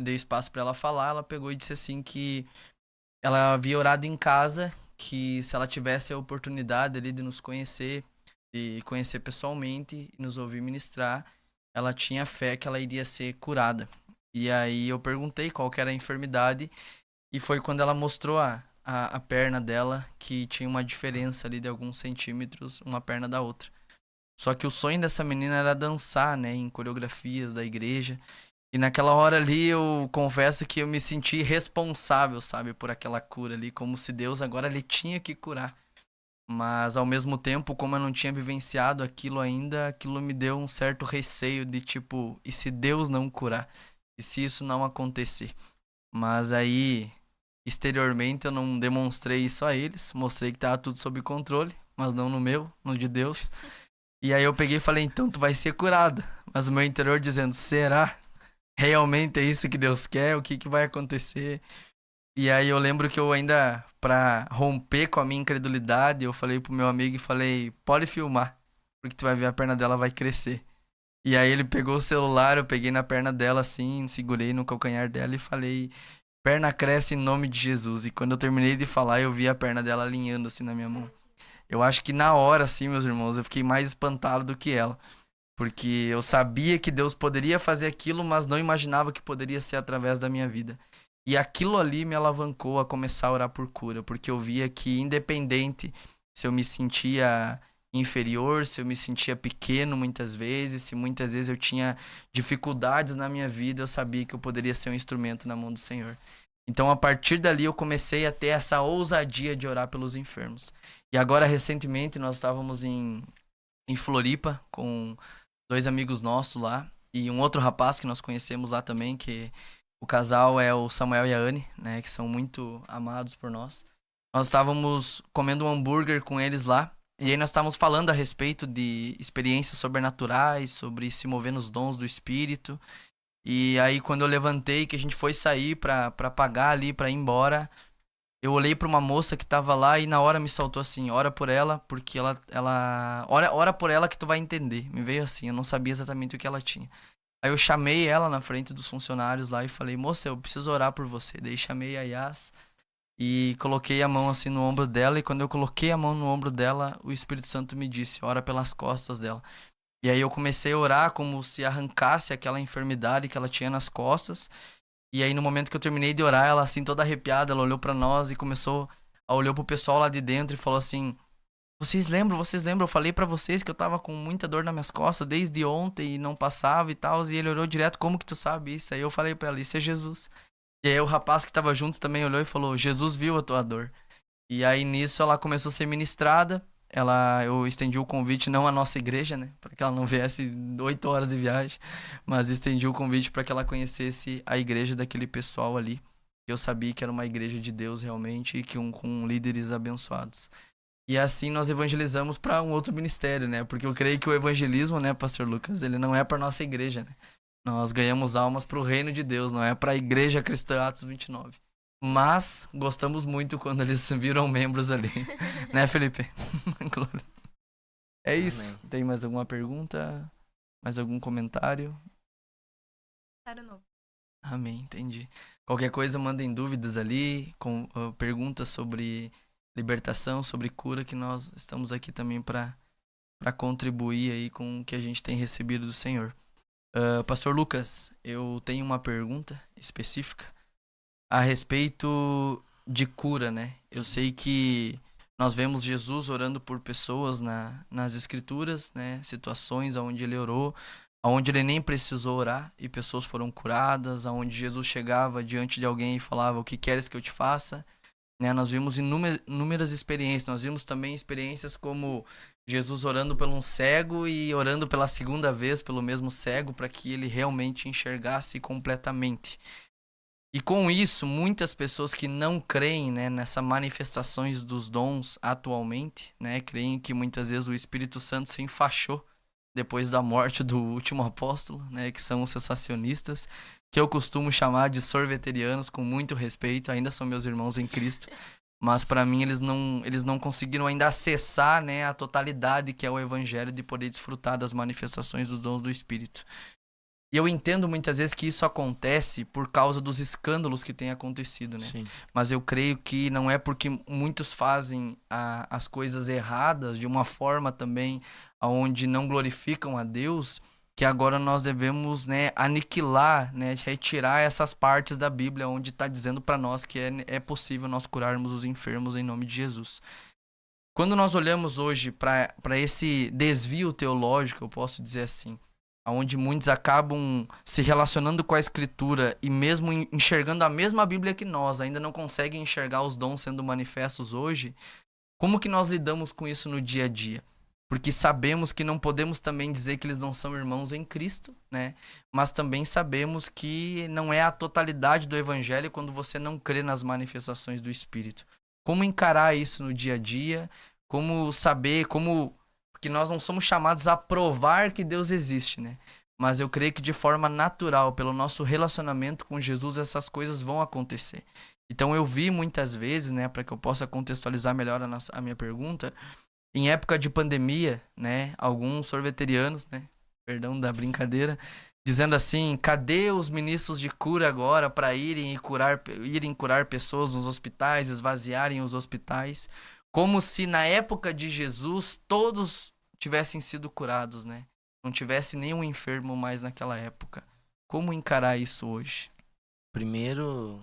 dei espaço para ela falar, ela pegou e disse assim que ela havia orado em casa, que se ela tivesse a oportunidade ali de nos conhecer, de conhecer pessoalmente e nos ouvir ministrar, ela tinha fé que ela iria ser curada. E aí eu perguntei qual que era a enfermidade, e foi quando ela mostrou a perna dela, que tinha uma diferença ali de alguns centímetros, uma perna da outra. Só que o sonho dessa menina era dançar, né, em coreografias da igreja. E naquela hora ali eu confesso que eu me senti responsável, sabe, por aquela cura ali, como se Deus agora ele tinha que curar. Mas ao mesmo tempo, como eu não tinha vivenciado aquilo ainda, aquilo me deu um certo receio de tipo, e se Deus não curar? E se isso não acontecer? Mas aí, exteriormente, eu não demonstrei isso a eles. Mostrei que tava tudo sob controle, mas não no meu, no de Deus. E aí eu peguei e falei, então tu vai ser curada. Mas o meu interior dizendo, será? Realmente é isso que Deus quer? O que vai acontecer? E aí eu lembro que eu ainda, pra romper com a minha incredulidade, eu falei pro meu amigo e falei, pode filmar, porque tu vai ver a perna dela vai crescer. E aí ele pegou o celular, eu peguei na perna dela assim, segurei no calcanhar dela e falei, perna cresce em nome de Jesus. E quando eu terminei de falar, eu vi a perna dela alinhando assim na minha mão. Eu acho que na hora, assim, meus irmãos, eu fiquei mais espantado do que ela. Porque eu sabia que Deus poderia fazer aquilo, mas não imaginava que poderia ser através da minha vida. E aquilo ali me alavancou a começar a orar por cura, porque eu via que independente se eu me sentia inferior, se eu me sentia pequeno muitas vezes, se muitas vezes eu tinha dificuldades na minha vida, eu sabia que eu poderia ser um instrumento na mão do Senhor. Então a partir dali eu comecei a ter essa ousadia de orar pelos enfermos. E agora recentemente nós estávamos em Floripa com 2 amigos nossos lá e um outro rapaz que nós conhecemos lá também, que o casal é o Samuel e a Anne, né, que são muito amados por nós. Nós estávamos comendo um hambúrguer com eles lá, e aí nós estávamos falando a respeito de experiências sobrenaturais, sobre se mover nos dons do Espírito. E aí quando eu levantei, que a gente foi sair pra pagar ali, pra ir embora, eu olhei pra uma moça que tava lá e na hora me saltou assim, ora por ela, porque ora por ela que tu vai entender. Me veio assim, eu não sabia exatamente o que ela tinha. Aí eu chamei ela na frente dos funcionários lá e falei, moça, eu preciso orar por você. Daí chamei a Yas e coloquei a mão assim no ombro dela. E quando eu coloquei a mão no ombro dela, o Espírito Santo me disse, ora pelas costas dela. E aí eu comecei a orar como se arrancasse aquela enfermidade que ela tinha nas costas. E aí no momento que eu terminei de orar, ela assim toda arrepiada, ela olhou pra nós e olhou pro pessoal lá de dentro e falou assim, vocês lembram? Eu falei pra vocês que eu tava com muita dor nas minhas costas desde ontem e não passava e tal. E ele olhou direto, como que tu sabe isso? Aí eu falei pra ela, isso é Jesus. E aí o rapaz que tava junto também olhou e falou, Jesus viu a tua dor. E aí nisso ela começou a ser ministrada. Eu estendi o convite, não à nossa igreja, né? Para que ela não viesse 8 horas de viagem. Mas estendi o convite para que ela conhecesse a igreja daquele pessoal ali. Eu sabia que era uma igreja de Deus realmente e com líderes abençoados. E assim nós evangelizamos para um outro ministério, né? Porque eu creio que o evangelismo, né, Pastor Lucas, ele não é para nossa igreja, né? Nós ganhamos almas para o reino de Deus, não é para a igreja cristã Atos 29. Mas gostamos muito quando eles viram membros ali. Né, Felipe? É isso. Amém. Tem mais alguma pergunta? Mais algum comentário? Novo. Amém, entendi. Qualquer coisa, mandem dúvidas ali, perguntas sobre libertação, sobre cura, que nós estamos aqui também para contribuir aí com o que a gente tem recebido do Senhor. Pastor Lucas, eu tenho uma pergunta específica a respeito de cura, né? Eu sei que nós vemos Jesus orando por pessoas nas escrituras, né? Situações onde ele orou, onde ele nem precisou orar e pessoas foram curadas, onde Jesus chegava diante de alguém e falava, o que queres que eu te faça? Né? Nós vimos inúmeras experiências, nós vimos também experiências como Jesus orando por um cego e orando pela segunda vez pelo mesmo cego para que ele realmente enxergasse completamente. E com isso, muitas pessoas que não creem, né, nessas manifestações dos dons atualmente, né, creem que muitas vezes o Espírito Santo se enfaixou depois da morte do último apóstolo, né, que são os cessacionistas, que eu costumo chamar de sorveterianos com muito respeito, ainda são meus irmãos em Cristo, mas para mim eles não conseguiram ainda acessar, né, a totalidade que é o evangelho de poder desfrutar das manifestações dos dons do Espírito. E eu entendo muitas vezes que isso acontece por causa dos escândalos que têm acontecido, né? Sim. Mas eu creio que não é porque muitos fazem as coisas erradas de uma forma também onde não glorificam a Deus, que agora nós devemos, né, aniquilar, né, retirar essas partes da Bíblia onde está dizendo para nós que é possível nós curarmos os enfermos em nome de Jesus. Quando nós olhamos hoje para esse desvio teológico, eu posso dizer assim, onde muitos acabam se relacionando com a Escritura e mesmo enxergando a mesma Bíblia que nós, ainda não conseguem enxergar os dons sendo manifestos hoje, como que nós lidamos com isso no dia a dia? Porque sabemos que não podemos também dizer que eles não são irmãos em Cristo, né? Mas também sabemos que não é a totalidade do Evangelho quando você não crê nas manifestações do Espírito. Como encarar isso no dia a dia? Como saber, porque nós não somos chamados a provar que Deus existe, né? Mas eu creio que de forma natural, pelo nosso relacionamento com Jesus, essas coisas vão acontecer. Então eu vi muitas vezes, né, para que eu possa contextualizar melhor a minha pergunta, em época de pandemia, né, alguns sorveterianos, né, perdão da brincadeira, dizendo assim, cadê os ministros de cura agora para irem curar pessoas nos hospitais, esvaziarem os hospitais, como se na época de Jesus todos tivessem sido curados, né? Não tivesse nenhum enfermo mais naquela época. Como encarar isso hoje? Primeiro,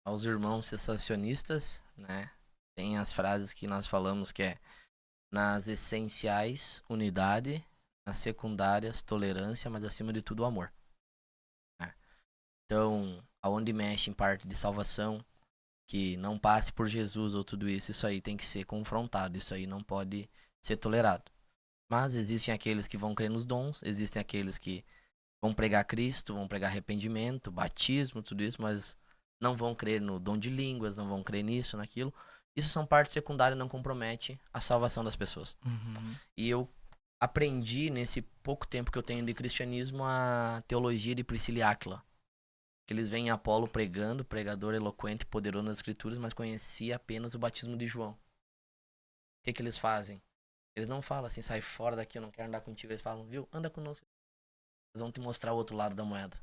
aos irmãos cessacionistas, né? Tem as frases que nós falamos que é nas essenciais, unidade, nas secundárias, tolerância, mas acima de tudo, amor. Né? Então, aonde mexe em parte de salvação, que não passe por Jesus ou tudo isso, isso aí tem que ser confrontado, isso aí não pode ser tolerado. Mas existem aqueles que vão crer nos dons, existem aqueles que vão pregar Cristo, vão pregar arrependimento, batismo, tudo isso, mas não vão crer no dom de línguas, não vão crer nisso, naquilo. Isso são parte secundária e não compromete a salvação das pessoas. Uhum. E eu aprendi nesse pouco tempo que eu tenho de cristianismo a teologia de Priscila e Áquila. Que eles veem Apolo pregando, pregador eloquente, poderoso nas escrituras, mas conhecia apenas o batismo de João. O que eles fazem? Eles não falam assim, sai fora daqui, eu não quero andar contigo. Eles falam, viu, anda conosco. Eles vão te mostrar o outro lado da moeda.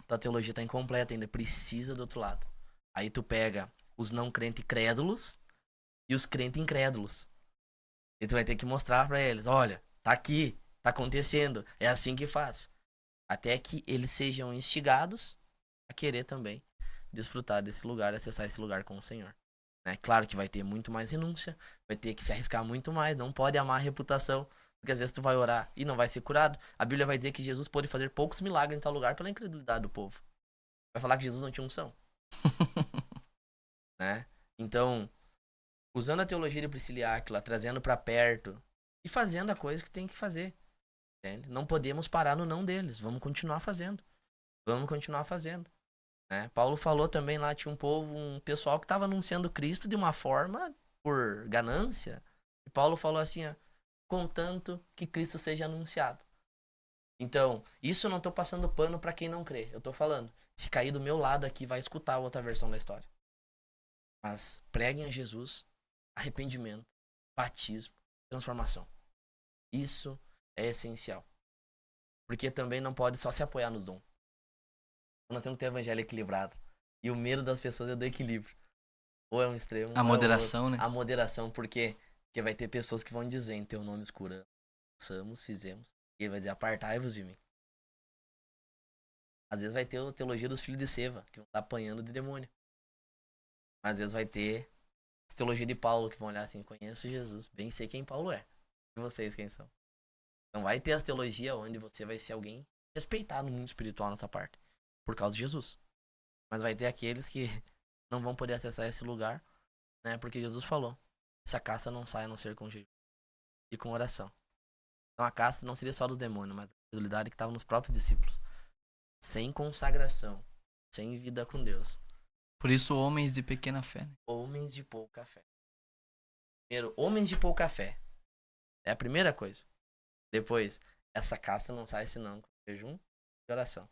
Tua teologia tá incompleta ainda, precisa do outro lado. Aí tu pega os não crentes crédulos e os crentes incrédulos. E tu vai ter que mostrar pra eles, olha, tá aqui, tá acontecendo, é assim que faz. Até que eles sejam instigados a querer também desfrutar desse lugar, acessar esse lugar com o Senhor. Né? Claro que vai ter muito mais renúncia, vai ter que se arriscar muito mais, não pode amar a reputação, porque às vezes tu vai orar e não vai ser curado. A Bíblia vai dizer que Jesus pôde fazer poucos milagres em tal lugar pela incredulidade do povo. Vai falar que Jesus não tinha unção. Né? Então, usando a teologia de Priscila e Áquila, trazendo pra perto e fazendo a coisa que tem que fazer. Entende? Não podemos parar no não deles. Vamos continuar fazendo. Vamos continuar fazendo. Né? Paulo falou também lá, tinha um pessoal que estava anunciando Cristo de uma forma por ganância. E Paulo falou assim, ó, contanto que Cristo seja anunciado. Então, isso eu não tô passando pano pra quem não crê. Eu tô falando, se cair do meu lado aqui, vai escutar a outra versão da história. Mas preguem a Jesus, arrependimento, batismo, transformação. Isso é essencial. Porque também não pode só se apoiar nos dons. Nós temos que ter o evangelho equilibrado. E o medo das pessoas é do equilíbrio. Ou é um extremo. A moderação, né? A moderação, por quê? Porque vai ter pessoas que vão dizer em teu nome curamos, fizemos. E ele vai dizer, apartai-vos de mim. Às vezes vai ter a teologia dos filhos de Seva, que vão estar apanhando de demônio. Às vezes vai ter a teologia de Paulo, que vão olhar assim, conheço Jesus, bem sei quem Paulo é. E vocês quem são? Então vai ter a teologia onde você vai ser alguém respeitado no mundo espiritual nessa parte. Por causa de Jesus. Mas vai ter aqueles que não vão poder acessar esse lugar, né? Porque Jesus falou, essa caça não sai a não ser com jejum e com oração. Então a caça não seria só dos demônios, mas a fidelidade que estava nos próprios discípulos. Sem consagração, sem vida com Deus. Por isso, homens de pequena fé. Né? Homens de pouca fé. Primeiro, homens de pouca fé. É a primeira coisa. Depois, essa caça não sai senão com jejum e oração.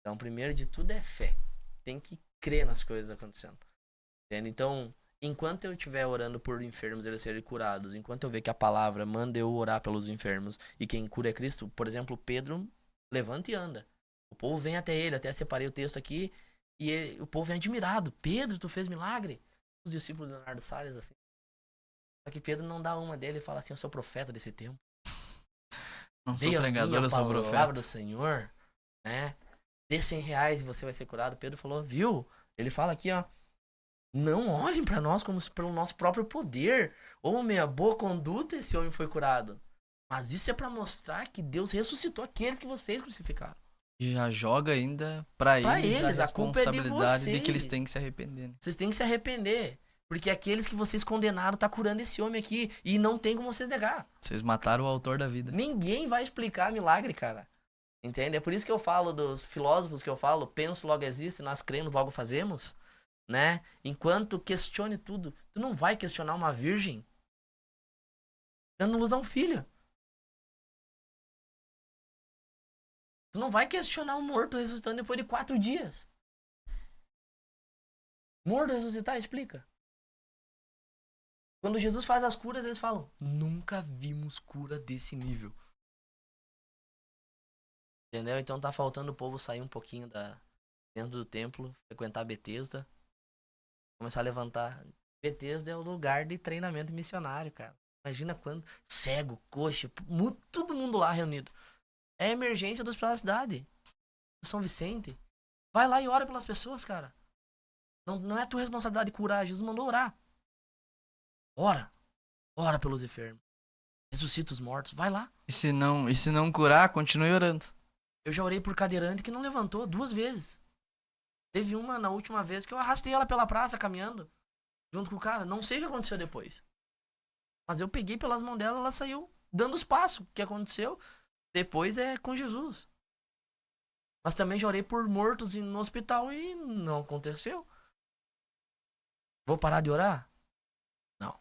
Então, primeiro de tudo é fé. Tem que crer nas coisas acontecendo. Entende? Então, enquanto eu estiver orando por enfermos eles serem curados, enquanto eu ver que a palavra manda eu orar pelos enfermos e quem cura é Cristo, por exemplo, Pedro levanta e anda. O povo vem até ele, até separei o texto aqui, e o povo vem admirado. Pedro, tu fez milagre? Os discípulos de Leonardo Salles, assim. Só que Pedro não dá uma dele e fala assim, eu sou profeta desse tempo. Não sou pregador, eu sou palavra profeta. do Senhor, né? Dê R$100 e você vai ser curado. Pedro falou, viu? Ele fala aqui, ó. Não olhem pra nós como pelo nosso próprio poder. Ou meia boa conduta esse homem foi curado. Mas isso é pra mostrar que Deus ressuscitou aqueles que vocês crucificaram. E já joga ainda pra eles a culpa é de responsabilidade de vocês. que eles têm que se arrepender. Né? Vocês têm que se arrepender. Porque aqueles que vocês condenaram tá curando esse homem aqui. E não tem como vocês negar. Vocês mataram o autor da vida. Ninguém vai explicar milagre, cara. Entende? É por isso que eu falo dos filósofos que eu falo, penso, logo existe, nós cremos, logo fazemos, né? Enquanto questione tudo, tu não vai questionar uma virgem dando luz a um filho. Tu não vai questionar um morto ressuscitando depois de 4 dias. Morto ressuscitar, explica. Quando Jesus faz as curas, eles falam, nunca vimos cura desse nível. Entendeu? Então tá faltando o povo sair um pouquinho dentro do templo, frequentar Betesda, começar a levantar. Betesda é o lugar de treinamento missionário, cara. Imagina quando cego, coxa, todo mundo lá reunido. É a emergência do hospital da cidade, do São Vicente. Vai lá e ora pelas pessoas, cara. Não é tua responsabilidade curar, Jesus mandou orar. Ora pelos enfermos. Ressuscita os mortos, vai lá. E se não curar, continue orando. Eu já orei por cadeirante que não levantou 2 vezes. Teve uma na última vez que eu arrastei ela pela praça caminhando. Junto com o cara. Não sei o que aconteceu depois. Mas eu peguei pelas mãos dela, ela saiu dando os passos. O que aconteceu depois é com Jesus. Mas também já orei por mortos no hospital e não aconteceu. Vou parar de orar? Não.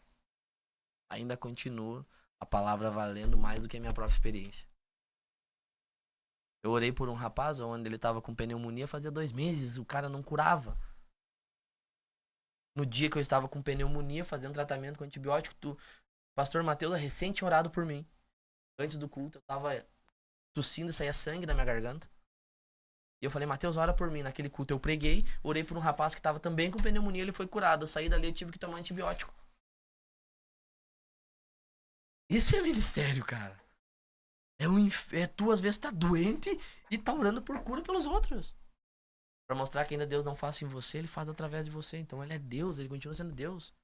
Ainda continua a palavra valendo mais do que a minha própria experiência. Eu orei por um rapaz onde ele tava com pneumonia fazia 2 meses. O cara não curava. No dia que eu estava com pneumonia, fazendo tratamento com antibiótico, o pastor Matheus recém tinha orado por mim. Antes do culto, eu tava tossindo, saía sangue da minha garganta. E eu falei, Mateus, ora por mim. Naquele culto eu preguei, orei por um rapaz que tava também com pneumonia, ele foi curado. Eu saí dali, eu tive que tomar antibiótico. Isso é ministério, cara. Tu às vezes tá doente e tá orando por cura pelos outros. Pra mostrar que ainda Deus não faz em você, ele faz através de você. Então ele é Deus, ele continua sendo Deus.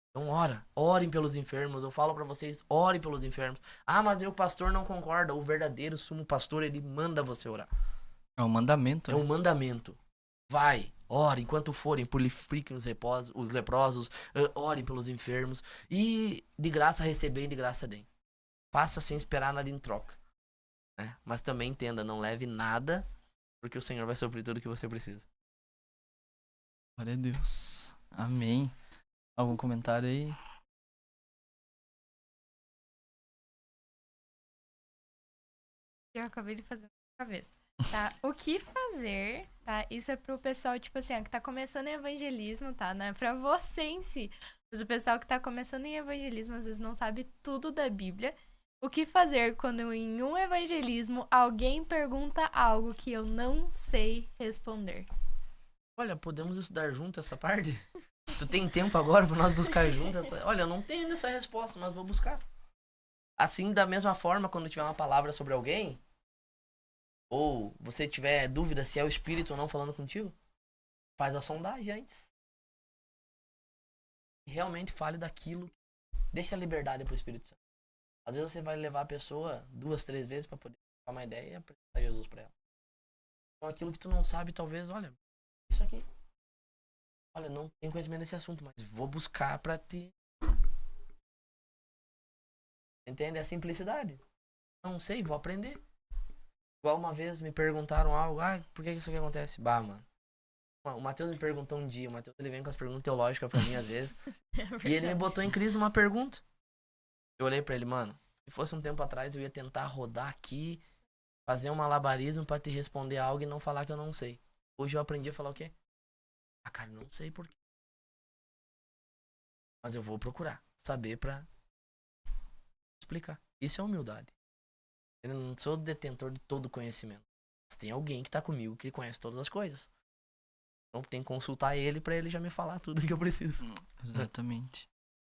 Então orem pelos enfermos. Eu falo pra vocês, orem pelos enfermos. Ah, mas meu pastor não concorda. O verdadeiro sumo pastor, ele manda você orar. É um mandamento, É né? um mandamento. Vai, ore enquanto forem, purifiquem os leprosos, orem pelos enfermos. E de graça recebem, de graça deem. Faça sem esperar nada em troca. Né? Mas também entenda, não leve nada, porque o Senhor vai suprir tudo que você precisa. Glória a Deus. Amém. Algum comentário aí? Eu acabei de fazer na cabeça. Tá? O que fazer, tá? Isso é pro pessoal, tipo assim, ó, que tá começando em evangelismo, tá? Não é pra você em si. Mas o pessoal que tá começando em evangelismo, às vezes não sabe tudo da Bíblia. O que fazer quando em um evangelismo alguém pergunta algo que eu não sei responder? Olha, podemos estudar junto essa parte? Tu tem tempo agora pra nós buscar junto? Olha, eu não tenho ainda essa resposta, mas vou buscar. Assim, da mesma forma, quando tiver uma palavra sobre alguém, ou você tiver dúvida se é o Espírito ou não falando contigo, faz a sondagem antes. E realmente fale daquilo. Deixa a liberdade pro Espírito Santo. Às vezes você vai levar a pessoa 2, 3 vezes pra poder dar uma ideia e apresentar Jesus pra ela. Então aquilo que tu não sabe, talvez, olha, isso aqui. Olha, não tenho conhecimento desse assunto, mas vou buscar pra te... Entende? É a simplicidade. Não sei, vou aprender. Igual uma vez me perguntaram algo, por que isso aqui acontece? Bah, mano. O Matheus me perguntou um dia, o Matheus ele vem com as perguntas teológicas pra mim às vezes. E ele me botou em crise uma pergunta. Eu olhei pra ele, mano, se fosse um tempo atrás eu ia tentar rodar aqui, fazer um malabarismo pra te responder algo e não falar que eu não sei. Hoje eu aprendi a falar o quê? Cara, não sei por quê. Mas eu vou procurar saber pra explicar. Isso é humildade. Eu não sou detentor de todo conhecimento. Mas tem alguém que tá comigo que conhece todas as coisas. Então tem que consultar ele pra ele já me falar tudo que eu preciso. Exatamente.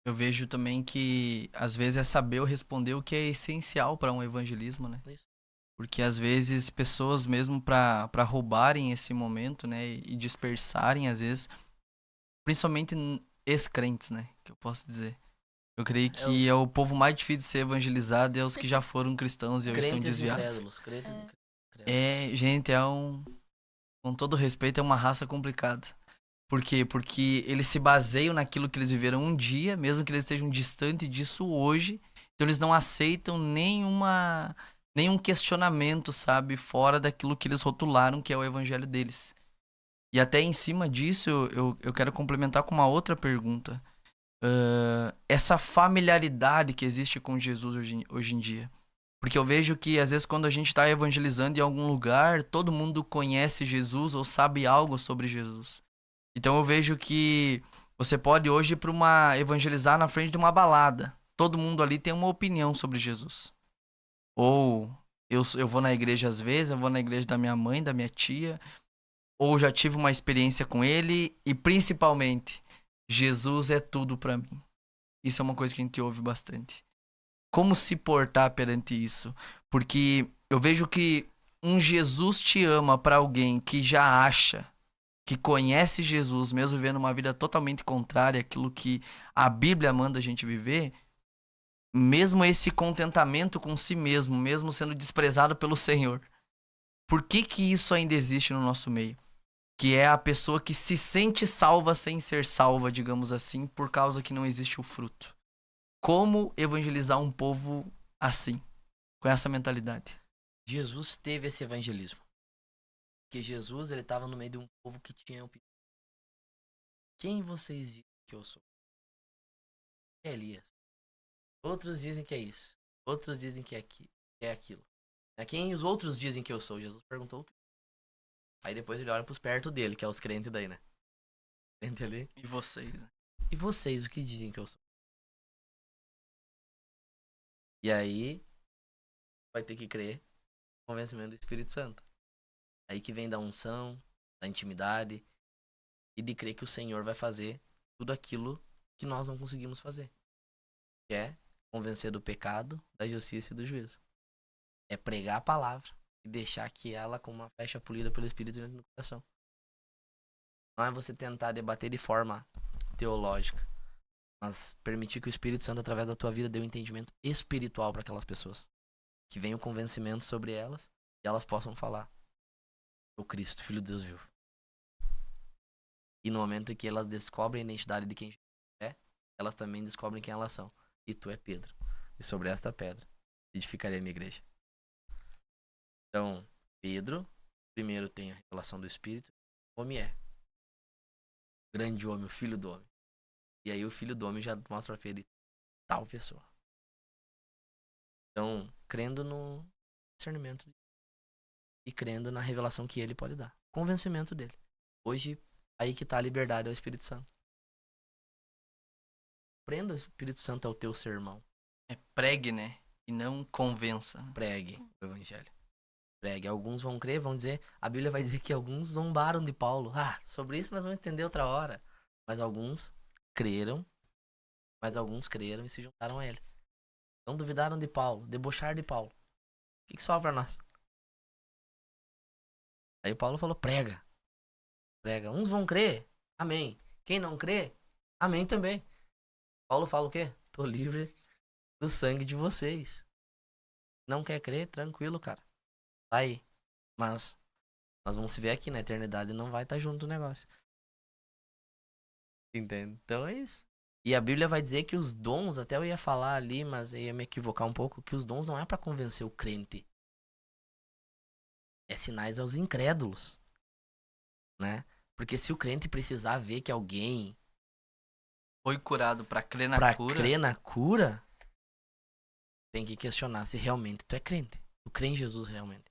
Eu vejo também que às vezes é saber ou responder o que é essencial para um evangelismo, né? Isso. Porque às vezes pessoas mesmo para roubarem esse momento, né, e dispersarem às vezes, principalmente ex-crentes, né, que eu posso dizer. Eu creio que é o povo mais difícil de ser evangelizado, é os que já foram cristãos e hoje estão desviados. Crentes incrédulos. Gente, com todo respeito, é uma raça complicada. Por quê? Porque eles se baseiam naquilo que eles viveram um dia, mesmo que eles estejam distantes disso hoje. Então eles não aceitam nenhum questionamento, sabe? Fora daquilo que eles rotularam que é o evangelho deles. E até em cima disso, eu quero complementar com uma outra pergunta. Essa familiaridade que existe com Jesus hoje em dia. Porque eu vejo que às vezes quando a gente está evangelizando em algum lugar, todo mundo conhece Jesus ou sabe algo sobre Jesus. Então eu vejo que você pode hoje ir para evangelizar na frente de uma balada. Todo mundo ali tem uma opinião sobre Jesus. Ou eu vou na igreja às vezes, eu vou na igreja da minha mãe, da minha tia, ou já tive uma experiência com ele e principalmente Jesus é tudo para mim. Isso é uma coisa que a gente ouve bastante. Como se portar perante isso? Porque eu vejo que um Jesus te ama para alguém que já acha, que conhece Jesus, mesmo vivendo uma vida totalmente contrária àquilo que a Bíblia manda a gente viver, mesmo esse contentamento com si mesmo, mesmo sendo desprezado pelo Senhor. Por que isso ainda existe no nosso meio? Que é a pessoa que se sente salva sem ser salva, digamos assim, por causa que não existe o fruto. Como evangelizar um povo assim, com essa mentalidade? Jesus teve esse evangelismo. Porque Jesus, ele estava no meio de um povo que tinha opinião. Quem vocês dizem que eu sou? É Elias. Outros dizem que é isso. Outros dizem que é aquilo. Quem os outros dizem que eu sou? Jesus perguntou. Aí depois ele olha pros perto dele, que é os crentes daí, né? Crente ali. E vocês? E vocês, o que dizem que eu sou? E aí, vai ter que crer convencimento do Espírito Santo. Aí que vem da unção, da intimidade e de crer que o Senhor vai fazer tudo aquilo que nós não conseguimos fazer. Que é convencer do pecado, da justiça e do juízo. É pregar a palavra e deixar que ela, como uma flecha polida pelo Espírito dentro do coração. Não é você tentar debater de forma teológica, mas permitir que o Espírito Santo, através da tua vida, dê um entendimento espiritual para aquelas pessoas. Que venha o convencimento sobre elas e elas possam falar: o Cristo, Filho de Deus vivo. E no momento em que elas descobrem a identidade de quem é, elas também descobrem quem elas são. E tu é Pedro. E sobre esta pedra edificarei a minha igreja. Então, Pedro, primeiro tem a revelação do Espírito. O homem é o grande homem, o filho do homem. E aí o filho do homem já mostra pra ele tal pessoa. Então, crendo no discernimento e crendo na revelação que ele pode dar. Convencimento dele. Hoje, aí que tá a liberdade ao Espírito Santo. Prenda o Espírito Santo ao teu sermão. É pregue, né? E não convença. Pregue o evangelho. Pregue. Alguns vão crer, vão dizer... A Bíblia vai dizer que alguns zombaram de Paulo. Ah, sobre isso nós vamos entender outra hora. Mas alguns creram. E se juntaram a ele. Não duvidaram de Paulo. Debocharam de Paulo. O que sobra pra nós? Aí Paulo falou: prega. Prega. Uns vão crer. Amém. Quem não crê, amém também. Paulo fala o quê? Tô livre do sangue de vocês. Não quer crer? Tranquilo, cara. Tá aí. Mas nós vamos se ver aqui na eternidade e não vai estar junto o negócio. Entende? Então é isso. E a Bíblia vai dizer que os dons, até eu ia falar ali, mas eu ia me equivocar um pouco, que os dons não é pra convencer o crente. É sinais aos incrédulos. Né? Porque se o crente precisar ver que alguém Foi curado pra crer na pra cura. crer na cura, tem que questionar se realmente tu é crente. Tu crê em Jesus realmente.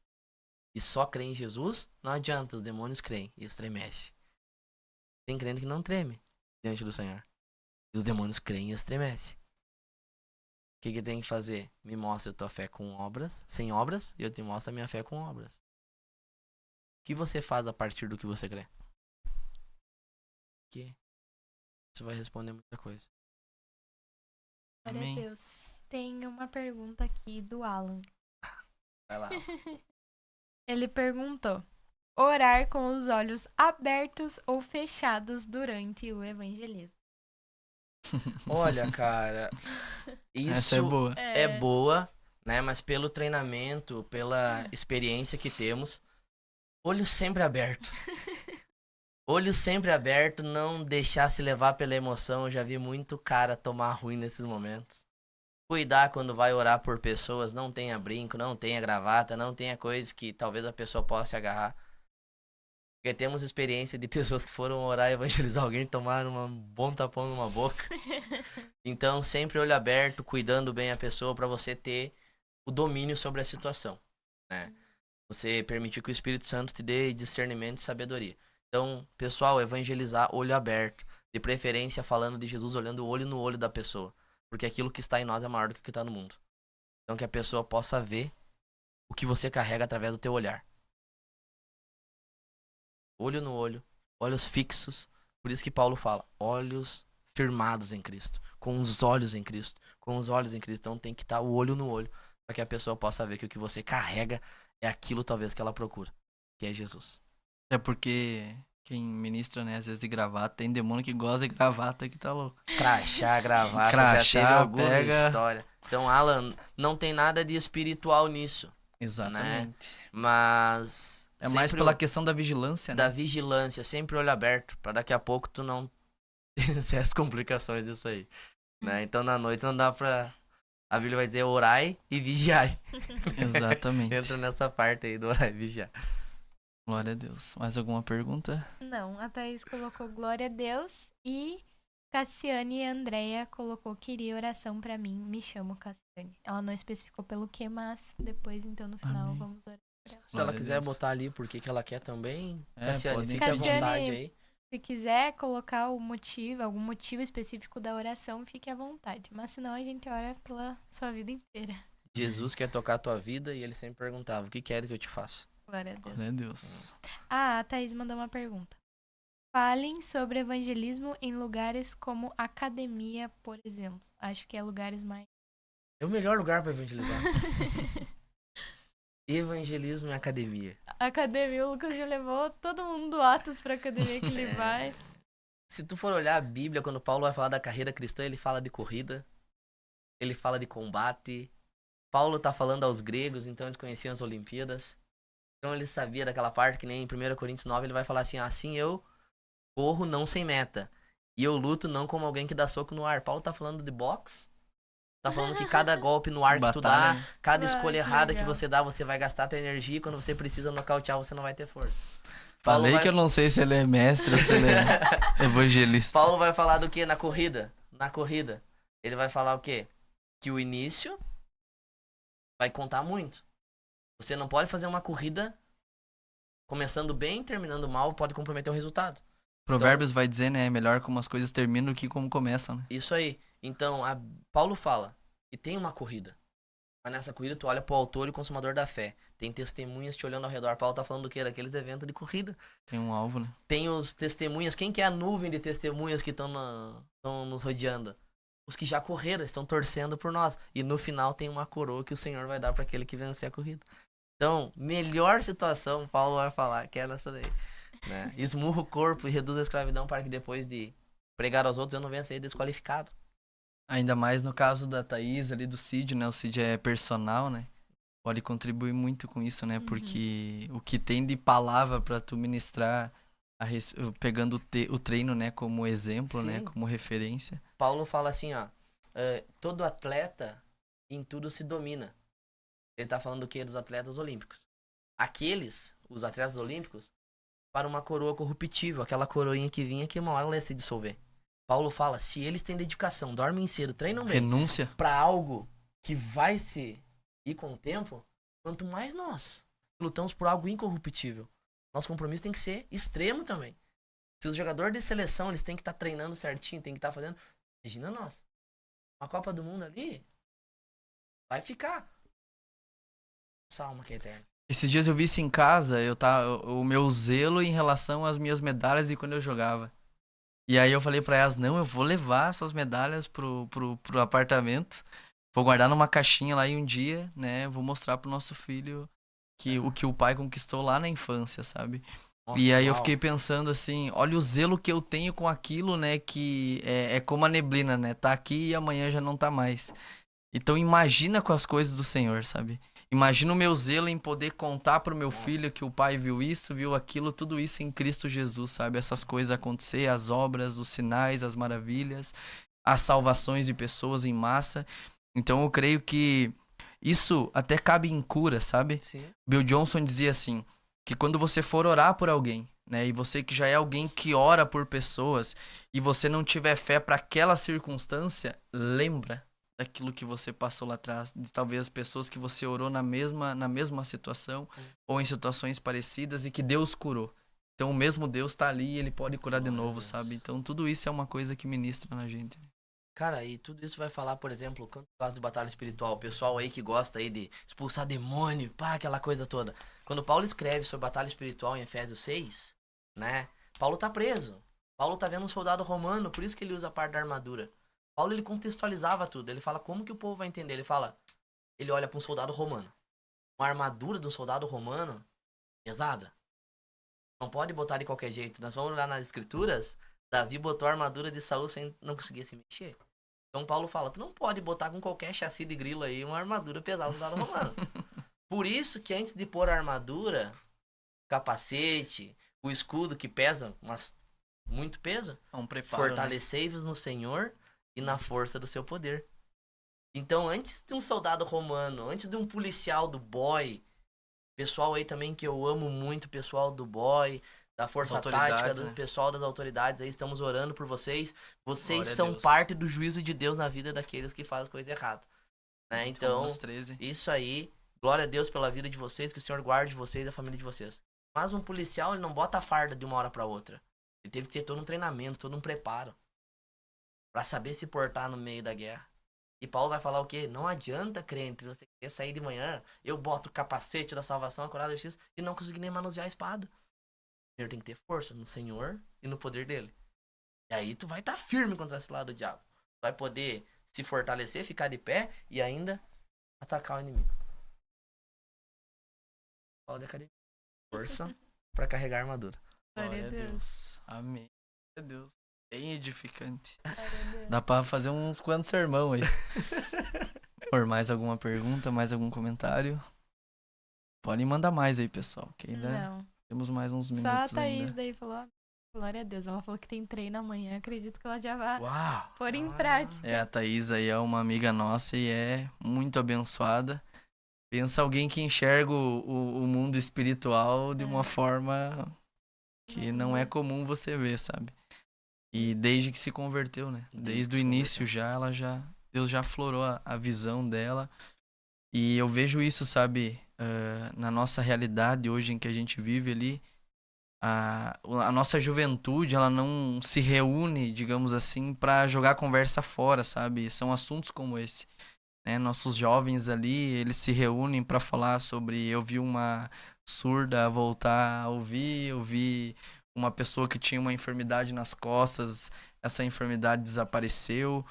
E só crê em Jesus, não adianta, os demônios creem e estremecem. Tem crente que não treme diante do Senhor. E os demônios creem e estremecem. O que tem que fazer? Me mostra a tua fé com obras, sem obras, e eu te mostro a minha fé com obras. O que você faz a partir do que você crê? Que isso vai responder muita coisa. Glória Amém. a Deus. Tem uma pergunta aqui do Alan. Vai lá. Ele perguntou: orar com os olhos abertos ou fechados durante o evangelismo? Olha, cara, isso Essa é boa. é boa, né? Mas pelo treinamento, pela experiência que temos, olho sempre aberto. Olho sempre aberto, não deixar se levar pela emoção. Eu já vi muito cara tomar ruim nesses momentos. Cuidar quando vai orar por pessoas, não tenha brinco, não tenha gravata, não tenha coisas que talvez a pessoa possa se agarrar. Porque temos experiência de pessoas que foram orar e evangelizar alguém e tomaram um bom tapão numa boca. Então, sempre olho aberto, cuidando bem a pessoa para você ter o domínio sobre a situação, né? Você permitir que o Espírito Santo te dê discernimento e sabedoria. Então, pessoal, evangelizar olho aberto. De preferência, falando de Jesus, olhando o olho no olho da pessoa. Porque aquilo que está em nós é maior do que o que está no mundo. Então, que a pessoa possa ver o que você carrega através do teu olhar. Olho no olho, olhos fixos. Por isso que Paulo fala, olhos firmados em Cristo. Com os olhos em Cristo. Com os olhos em Cristo. Então, tem que estar o olho no olho. Para que a pessoa possa ver que o que você carrega é aquilo talvez que ela procura. Que é Jesus. É porque quem ministra, né, às vezes de gravata, tem demônio que gosta de gravata que tá louco. Crachá, gravata, Crachá, já teve alguma pega. história. Então, Alan, não tem nada de espiritual nisso. Exatamente. Mas... É mais sempre pela questão da vigilância, né? da vigilância, sempre olho aberto. Pra daqui a pouco tu não ter certas complicações disso aí. Né? Então, na noite não dá pra... A Bíblia vai dizer orai e vigiai. Exatamente. Entra nessa parte aí do orar e vigiar. Glória a Deus. Mais alguma pergunta? Não, a Thaís colocou glória a Deus e Cassiane e Andréia colocou queria oração pra mim, me chamo Cassiane. Ela não especificou pelo que, mas depois então no final Amém. vamos orar. Se Glória ela a quiser Deus. botar ali porque que ela quer também, É, Cassiane, pode. fique à Cassiane, vontade aí. Se quiser colocar o motivo, algum motivo específico da oração, fique à vontade. Mas senão a gente ora pela sua vida inteira. Jesus quer tocar a tua vida e ele sempre perguntava, o que quer que eu te faça? Glória a Deus. Glória a Deus. Ah, a Thaís mandou uma pergunta. Falem sobre evangelismo em lugares como academia, por exemplo. Acho que é lugares mais... É o melhor lugar pra evangelizar. Evangelismo em academia. Academia, o Lucas já levou todo mundo do Atos pra academia que ele vai. Se tu for olhar a Bíblia, quando Paulo vai falar da carreira cristã, ele fala de corrida, ele fala de combate. Paulo tá falando aos gregos, então eles conheciam as Olimpíadas. Então ele sabia daquela parte que nem em 1 Coríntios 9 ele vai falar assim, assim eu corro não sem meta. E eu luto não como alguém que dá soco no ar. Paulo tá falando de boxe. Tá falando que cada golpe no ar que tu dá, Batalha, né? cada Ah, escolha que errada que legal. você dá, você vai gastar tua energia. E quando você precisa nocautear, você não vai ter força. Falei vai- que eu não sei se ele é mestre ou se ele é evangelista. Paulo vai falar do que na corrida? Na corrida. Ele vai falar o quê? Que o início vai contar muito. Você não pode fazer uma corrida começando bem, terminando mal, pode comprometer o resultado. Provérbios vai dizer, né? É melhor como as coisas terminam do que como começam, né? Isso aí. Então, Paulo fala que tem uma corrida. Mas nessa corrida tu olha pro autor e consumador da fé. Tem testemunhas te olhando ao redor. Paulo tá falando do quê? Daqueles eventos de corrida. Tem um alvo, né? Tem os testemunhas. Quem que é a nuvem de testemunhas que estão nos rodeando? Os que já correram, estão torcendo por nós. E no final tem uma coroa que o Senhor vai dar para aquele que vencer a corrida. Então, melhor situação, Paulo vai falar, que é nessa daí. Né? Esmurra o corpo e reduz a escravidão para que depois de pregar aos outros eu não venha ser desqualificado. Ainda mais no caso da Thaís ali, do Cid, né? O Cid é personal, né? Pode contribuir muito com isso, né? Porque o que tem de palavra pra tu ministrar, pegando o treino, né? Como exemplo, né? Sim. Como referência. Paulo fala assim, ó. Todo atleta em tudo se domina. Ele tá falando do quê? Dos atletas olímpicos. Os atletas olímpicos, para uma coroa corruptível, aquela coroinha que vinha que uma hora ela ia se dissolver. Paulo fala, se eles têm dedicação, dormem cedo, treinam bem, Renúncia. para algo que vai se ir com o tempo, quanto mais nós lutamos por algo incorruptível. Nosso compromisso tem que ser extremo também. Se os jogadores de seleção, eles têm que estar treinando certinho, tem que estar fazendo... Imagina nós. Uma Copa do Mundo ali, vai ficar. Essa alma que é eterna. Esses dias eu vi isso em casa, o meu zelo em relação às minhas medalhas de quando eu jogava. E aí eu falei pra elas, não, eu vou levar essas medalhas pro apartamento, vou guardar numa caixinha lá e um dia, né, vou mostrar pro nosso filho o que o pai conquistou lá na infância, sabe? Nossa, E aí eu uau. fiquei pensando assim, olha o zelo que eu tenho com aquilo, né, que é como a neblina, né, tá aqui e amanhã já não tá mais. Então imagina com as coisas do Senhor, sabe? Imagina o meu zelo em poder contar pro meu filho que o pai viu isso, viu aquilo, tudo isso em Cristo Jesus, sabe? Essas coisas acontecer, as obras, os sinais, as maravilhas, as salvações de pessoas em massa. Então eu creio que isso até cabe em cura, sabe? Sim. Bill Johnson dizia assim, que quando você for orar por alguém, né, e você que já é alguém que ora por pessoas, e você não tiver fé para aquela circunstância, lembra daquilo que você passou lá atrás, de talvez pessoas que você orou na mesma situação, ou em situações parecidas, e que Deus curou. Então o mesmo Deus tá ali e ele pode curar de Glória a novo, Deus. sabe? Então tudo isso é uma coisa que ministra na gente. Cara, e tudo isso vai falar, por exemplo, quanto caso de batalha espiritual, o pessoal aí que gosta aí de expulsar demônio, pá, aquela coisa toda. Quando Paulo escreve sobre batalha espiritual em Efésios 6, né, Paulo tá preso. Paulo tá vendo um soldado romano, por isso que ele usa a parte da armadura. Paulo, ele contextualizava tudo, ele fala como que o povo vai entender, ele olha pra um soldado romano. Uma armadura de um soldado romano, pesada. Não pode botar de qualquer jeito. Nós vamos olhar nas escrituras, Davi botou a armadura de Saul sem não conseguir se mexer. Então Paulo fala, tu não pode botar com qualquer chassi de grilo aí uma armadura pesada do soldado romano. Por isso que antes de pôr a armadura, capacete, o escudo que pesa muito peso, É um preparo, né? fortalecei-vos no Senhor e na força do seu poder. Então, antes de um soldado romano, antes de um policial do BOI, pessoal aí também que eu amo muito, pessoal do BOI, da Força Tática, do né? pessoal das autoridades aí, estamos orando por vocês. Vocês Glória a são Deus. parte do juízo de Deus na vida daqueles que fazem coisa errada. Né? Então, Romanos 13. isso aí, glória a Deus pela vida de vocês, que o Senhor guarde vocês e a família de vocês. Mas um policial, ele não bota a farda de uma hora pra outra. Ele teve que ter todo um treinamento, todo um preparo pra saber se portar no meio da guerra. E Paulo vai falar o quê? Não adianta, crente, você quer sair de manhã, eu boto o capacete da salvação, a coroa da justiça, e não conseguir nem manusear a espada. Primeiro tem que ter força no Senhor e no poder dele. E aí tu vai estar firme contra esse lado do diabo. Vai poder se fortalecer, ficar de pé e ainda atacar o inimigo. Paulo de academia. Força pra carregar a armadura. Glória a Deus. Amém. Glória a Deus. Bem edificante. Glória a Deus. Dá pra fazer uns quantos sermão aí. Por mais alguma pergunta, mais algum comentário? Podem mandar mais aí, pessoal. Que ainda Não. temos mais uns Só a minutos Thaís ainda. daí falou, glória a Deus. Ela falou que tem treino amanhã. Acredito que ela já vai Uau! pôr em prática. É, a Thaís aí é uma amiga nossa e é muito abençoada. Pensa alguém que enxerga o mundo espiritual de uma forma que não é comum você ver, sabe? E desde que se converteu, né? Desde o início Deus já aflorou a visão dela. E eu vejo isso, sabe, na nossa realidade hoje em que a gente vive ali. A nossa juventude, ela não se reúne, digamos assim, pra jogar a conversa fora, sabe? São assuntos como esse, né? Nossos jovens ali, eles se reúnem pra falar sobre eu vi uma surda voltar a ouvir, eu vi uma pessoa que tinha uma enfermidade nas costas, essa enfermidade desapareceu,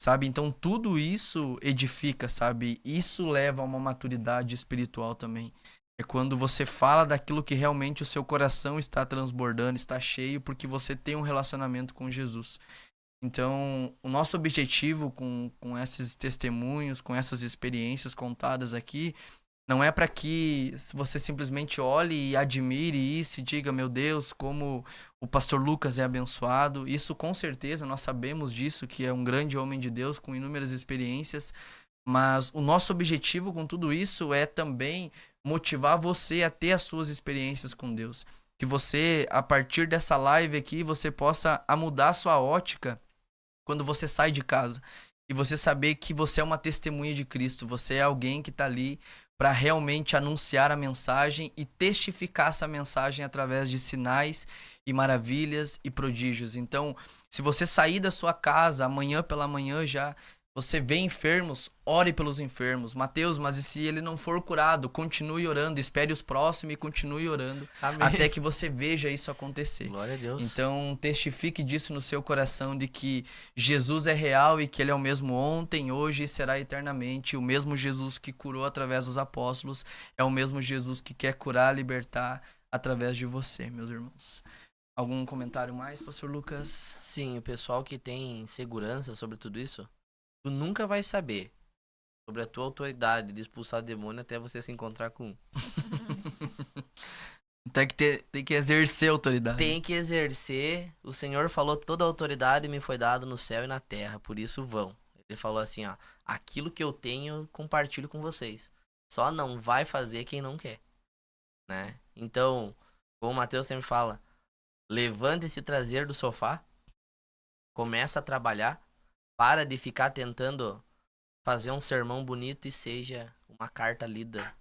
sabe? Então tudo isso edifica, sabe? Isso leva a uma maturidade espiritual também. É quando você fala daquilo que realmente o seu coração está transbordando, está cheio, porque você tem um relacionamento com Jesus. Então, o nosso objetivo com esses testemunhos, com essas experiências contadas aqui, não é para que você simplesmente olhe e admire isso e diga, meu Deus, como o pastor Lucas é abençoado. Isso com certeza, nós sabemos disso, que é um grande homem de Deus com inúmeras experiências. Mas o nosso objetivo com tudo isso é também motivar você a ter as suas experiências com Deus. Que você, a partir dessa live aqui, você possa mudar a sua ótica quando você sai de casa. E você saber que você é uma testemunha de Cristo. Você é alguém que está ali para realmente anunciar a mensagem e testificar essa mensagem através de sinais e maravilhas e prodígios. Então, se você sair da sua casa amanhã pela manhã já, você vê enfermos, ore pelos enfermos. Mateus, mas e se ele não for curado? Continue orando, espere os próximos e continue orando. Amém. Até que você veja isso acontecer. Glória a Deus. Então, testifique disso no seu coração, de que Jesus é real e que ele é o mesmo ontem, hoje e será eternamente. O mesmo Jesus que curou através dos apóstolos é o mesmo Jesus que quer curar, libertar através de você, meus irmãos. Algum comentário mais, pastor Lucas? Sim, o pessoal que tem segurança sobre tudo isso, tu nunca vai saber sobre a tua autoridade de expulsar demônio até você se encontrar com um. Tem que exercer autoridade. Tem que exercer. O Senhor falou, toda a autoridade me foi dada no céu e na terra, por isso vão. Ele falou assim, ó, aquilo que eu tenho, compartilho com vocês. Só não vai fazer quem não quer, né? Então, como o Mateus sempre fala, levante-se trazer do sofá, começa a trabalhar, para de ficar tentando fazer um sermão bonito e seja uma carta lida,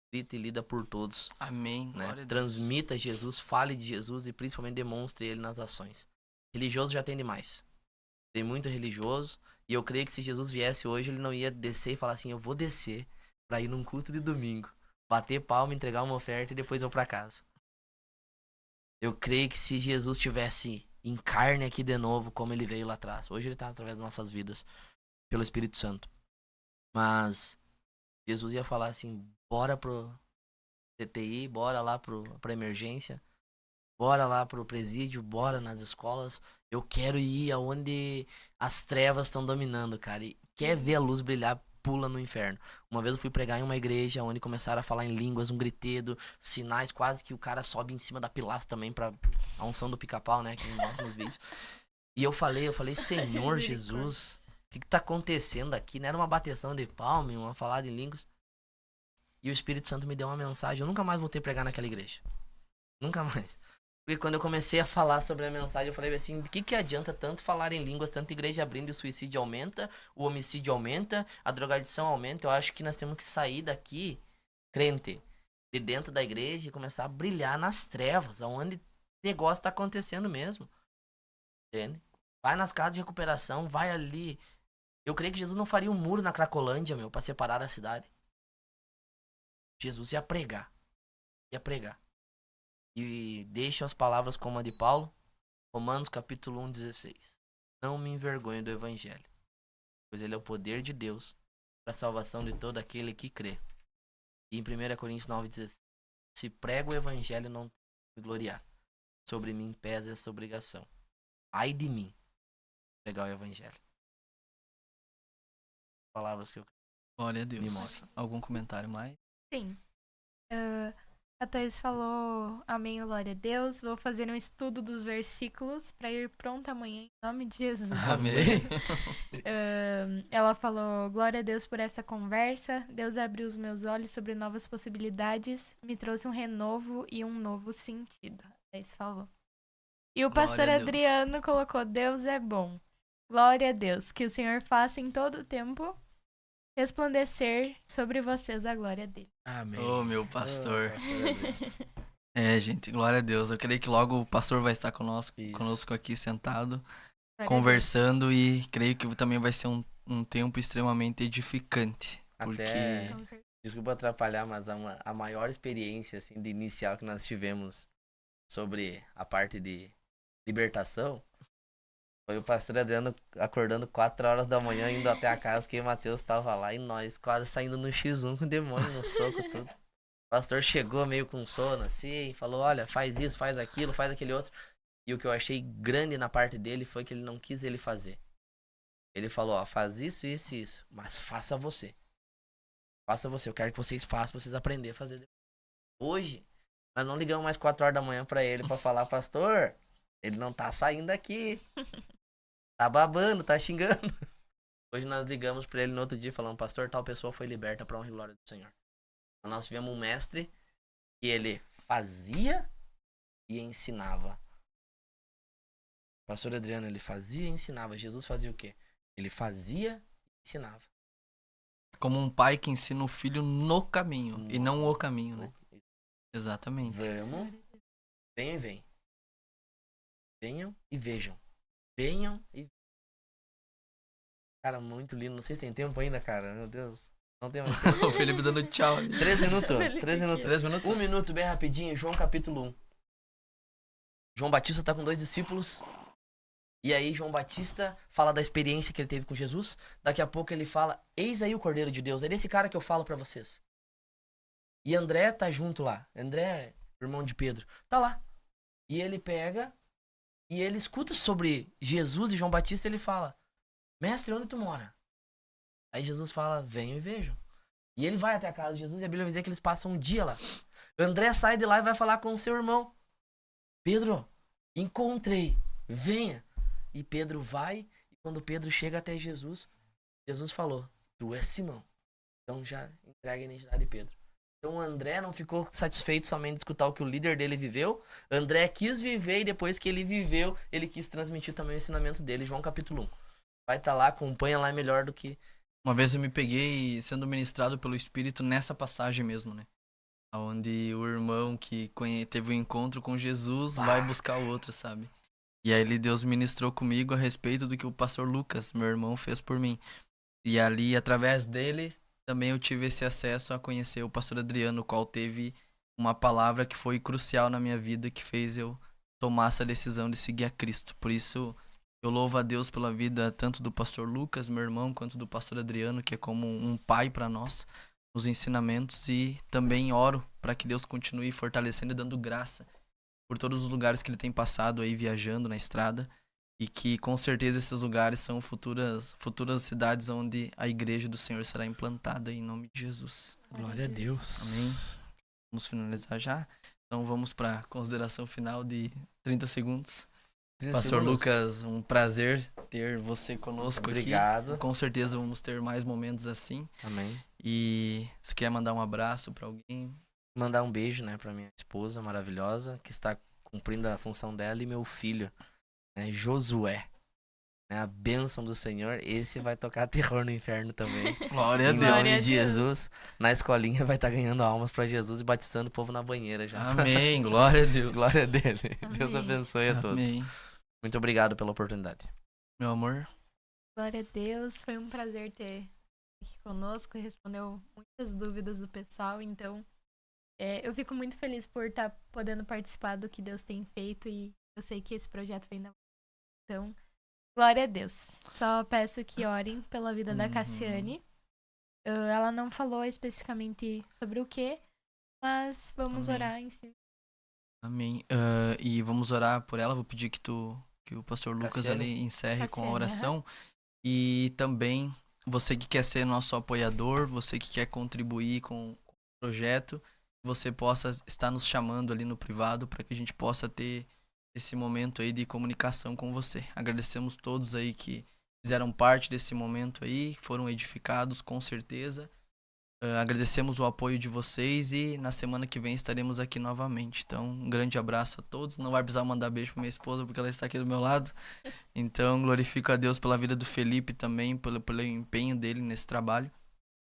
escrita e lida por todos. Amém. Né? Glória a Deus. Transmita Jesus, fale de Jesus e principalmente demonstre ele nas ações. Religioso já tem demais. Tem muito religioso e eu creio que se Jesus viesse hoje, ele não ia descer e falar assim, eu vou descer pra ir num culto de domingo, bater palma, entregar uma oferta e depois eu pra casa. Eu creio que se Jesus tivesse em carne aqui de novo, como ele veio lá atrás. Hoje ele tá através das nossas vidas, pelo Espírito Santo. Mas Jesus ia falar assim, bora pro CTI, bora lá pra emergência, bora lá pro presídio, bora nas escolas. Eu quero ir aonde as trevas estão dominando, cara. E quer ver a luz brilhar, pula no inferno. Uma vez eu fui pregar em uma igreja onde começaram a falar em línguas, um gritedo, sinais, quase que o cara sobe em cima da pilastra também pra a unção do pica-pau, né, que mostra nos vídeos. E eu falei, Senhor Jesus, o que tá acontecendo aqui? Não era uma bateção de palma, uma falada em línguas. E o Espírito Santo me deu uma mensagem, eu nunca mais voltei a pregar naquela igreja. Nunca mais. Porque quando eu comecei a falar sobre a mensagem, eu falei assim, de que adianta tanto falar em línguas, tanta igreja abrindo, o suicídio aumenta, o homicídio aumenta, a drogadição aumenta. Eu acho que nós temos que sair daqui, crente, de dentro da igreja e começar a brilhar nas trevas, onde o negócio tá acontecendo mesmo. Entende? Vai nas casas de recuperação, vai ali. Eu creio que Jesus não faria um muro na Cracolândia, meu, pra separar a cidade. Jesus ia pregar. Ia pregar. E deixa as palavras como a de Paulo, Romanos capítulo 1, 16. Não me envergonho do evangelho, pois ele é o poder de Deus para a salvação de todo aquele que crê. E em 1 Coríntios 9, 16. Se prego o evangelho, não me gloriar. Sobre mim pesa essa obrigação. Ai de mim, pregar o evangelho. Palavras que eu Glória a Me Deus. mostra. Algum comentário mais? Sim. A Thaís falou, amém, glória a Deus. Vou fazer um estudo dos versículos para ir pronta amanhã, em nome de Jesus. Amém. Ela falou, glória a Deus por essa conversa. Deus abriu os meus olhos sobre novas possibilidades, me trouxe um renovo e um novo sentido. A Thaís falou. E o Glória pastor a Deus. Adriano colocou, Deus é bom. Glória a Deus, que o Senhor faça em todo o tempo resplandecer sobre vocês a glória dele. Amém. Ô, meu pastor. Adriano. É, gente, glória a Deus. Eu creio que logo o pastor vai estar conosco, Isso. conosco aqui sentado, Glória a conversando, e creio que também vai ser um tempo extremamente edificante. Porque Até- Deus. Com certeza. Desculpa atrapalhar, mas a maior experiência assim, de inicial que nós tivemos sobre a parte de libertação foi o pastor Adriano acordando 4 horas da manhã, indo até a casa que o Matheus tava lá e nós quase saindo no X1 com o demônio no soco, tudo. O pastor chegou meio com sono assim, falou, olha, faz isso, faz aquilo, faz aquele outro. E o que eu achei grande na parte dele foi que ele não quis ele fazer. Ele falou, ó, faz isso, isso e isso, mas faça você. Faça você, eu quero que vocês façam pra vocês aprenderem a fazer. Hoje, nós não ligamos mais 4 horas da manhã pra ele pra falar, pastor, ele não tá saindo daqui. Tá babando, tá xingando. Hoje nós ligamos pra ele no outro dia falando, pastor, tal pessoa foi liberta pra honra e glória do Senhor. Então, nós tivemos um mestre que ele fazia e ensinava. O pastor Adriano, ele fazia e ensinava. Jesus fazia o quê? Ele fazia e ensinava. como um pai que ensina o filho no caminho e não o caminho, né? Exatamente. Vamos, venham e vem. Venham e vejam. Venham e... Cara, muito lindo. Não sei se tem tempo ainda, cara. Meu Deus. Não tem mais tempo. O Felipe dando tchau. 3 minutos. 3 minutos. 3 minutos? 1 minuto, bem rapidinho. João capítulo 1. João Batista tá com 2 discípulos. E aí João Batista fala da experiência que ele teve com Jesus. Daqui a pouco ele fala, eis aí o Cordeiro de Deus. É desse cara que eu falo pra vocês. E André tá junto lá. André, irmão de Pedro, tá lá. E ele pega e ele escuta sobre Jesus e João Batista e ele fala, mestre, onde tu mora? Aí Jesus fala, venham e vejam. E ele vai até a casa de Jesus e a Bíblia vai dizer que eles passam um dia lá. André sai de lá e vai falar com o seu irmão. Pedro, encontrei, venha. E Pedro vai, e quando Pedro chega até Jesus, Jesus falou, tu és Simão. Então já entrega a identidade de Pedro. Então André não ficou satisfeito somente de escutar o que o líder dele viveu. André quis viver e depois que ele viveu, ele quis transmitir também o ensinamento dele. João capítulo 1. Vai estar lá, acompanha lá, é melhor do que... Uma vez eu me peguei sendo ministrado pelo Espírito nessa passagem mesmo, né? Onde o irmão que teve um encontro com Jesus vai buscar o outro, sabe? E aí Deus ministrou comigo a respeito do que o pastor Lucas, meu irmão, fez por mim. E ali, através dele, também eu tive esse acesso a conhecer o pastor Adriano, o qual teve uma palavra que foi crucial na minha vida, que fez eu tomar essa decisão de seguir a Cristo. Por isso, eu louvo a Deus pela vida tanto do pastor Lucas, meu irmão, quanto do pastor Adriano, que é como um pai para nós, nos ensinamentos, e também oro para que Deus continue fortalecendo e dando graça por todos os lugares que ele tem passado aí viajando na estrada, e que com certeza esses lugares são futuras cidades onde a igreja do Senhor será implantada em nome de Jesus. Glória a Deus. Amém. Vamos finalizar já? Então vamos para a consideração final de 30 segundos. 30 Pastor segundos. Lucas, um prazer ter você conosco Obrigado. aqui. Com certeza vamos ter mais momentos assim. Amém. E se quer mandar um abraço para alguém? Mandar um beijo, né, pra minha esposa maravilhosa, que está cumprindo a função dela, e meu filho, né, Josué. Né, a bênção do Senhor, esse vai tocar terror no inferno também. Glória a Em Deus. nome Glória a de Jesus. Na escolinha vai estar ganhando almas pra Jesus e batizando o povo na banheira já. Amém. Glória a Deus. Glória a dele. Amém. Deus abençoe a todos. Amém. Muito obrigado pela oportunidade. Meu amor. Glória a Deus, foi um prazer ter aqui conosco, respondeu muitas dúvidas do pessoal, então eu fico muito feliz por estar podendo participar do que Deus tem feito e eu sei que esse projeto vem da então, glória a Deus. Só peço que orem pela vida da Cassiane. Ela não falou especificamente sobre o que, mas vamos Amém. orar em si. Amém. E vamos orar por ela. Vou pedir que o pastor Lucas Cassiane. ali encerre com a Cassiane, oração. E também você que quer ser nosso apoiador, você que quer contribuir com o projeto, você possa estar nos chamando ali no privado para que a gente possa ter esse momento aí de comunicação com você. Agradecemos todos aí que fizeram parte desse momento aí, que foram edificados com certeza. Agradecemos o apoio de vocês e na semana que vem estaremos aqui novamente. Então, um grande abraço a todos. Não vai precisar mandar beijo pra minha esposa porque ela está aqui do meu lado. Então, glorifico a Deus pela vida do Felipe também, pelo empenho dele nesse trabalho.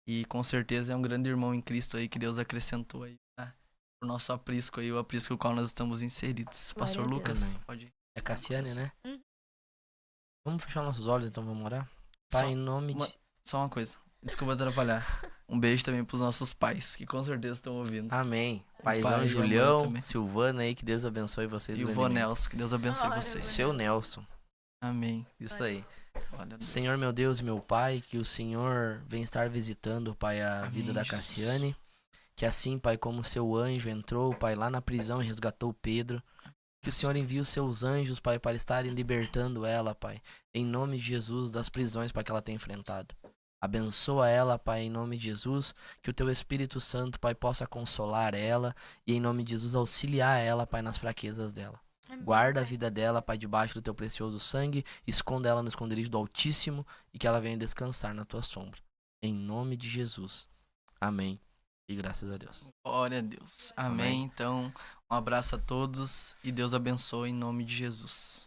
E com certeza é um grande irmão em Cristo aí que Deus acrescentou aí, né? O nosso aprisco aí, o aprisco no qual nós estamos inseridos. Glória Pastor a Deus. Lucas, Amém. pode ir. É Cassiane, né? Uhum. Vamos fechar nossos olhos, então vamos orar? Pai, Só em nome uma- de... Só uma coisa, desculpa atrapalhar. Um beijo também pros nossos pais, que com certeza estão ouvindo. Amém. pai Paizão, e a mãe Julião, também. Silvana aí, que Deus abençoe vocês. E o vô grandemente. Nelson, que Deus abençoe Glória a vocês. Deus. Seu Nelson. Amém. Isso aí. Glória a Deus. Senhor, meu Deus e meu Pai, que o Senhor venha estar visitando, Pai, a Amém, vida da Jesus. Cassiane. Que assim, Pai, como o seu anjo entrou, Pai, lá na prisão e resgatou Pedro. Que o Senhor envie os seus anjos, Pai, para estarem libertando ela, Pai. Em nome de Jesus, das prisões, Pai, que ela tem enfrentado. Abençoa ela, Pai, em nome de Jesus. Que o teu Espírito Santo, Pai, possa consolar ela. E em nome de Jesus, auxiliar ela, Pai, nas fraquezas dela. Amém, Guarda a Pai. vida dela, Pai, debaixo do teu precioso sangue. Esconda ela no esconderijo do Altíssimo. E que ela venha descansar na tua sombra. Em nome de Jesus. Amém. E graças a Deus. Glória a Deus. Amém. Amém. Então, um abraço a todos e Deus abençoe em nome de Jesus.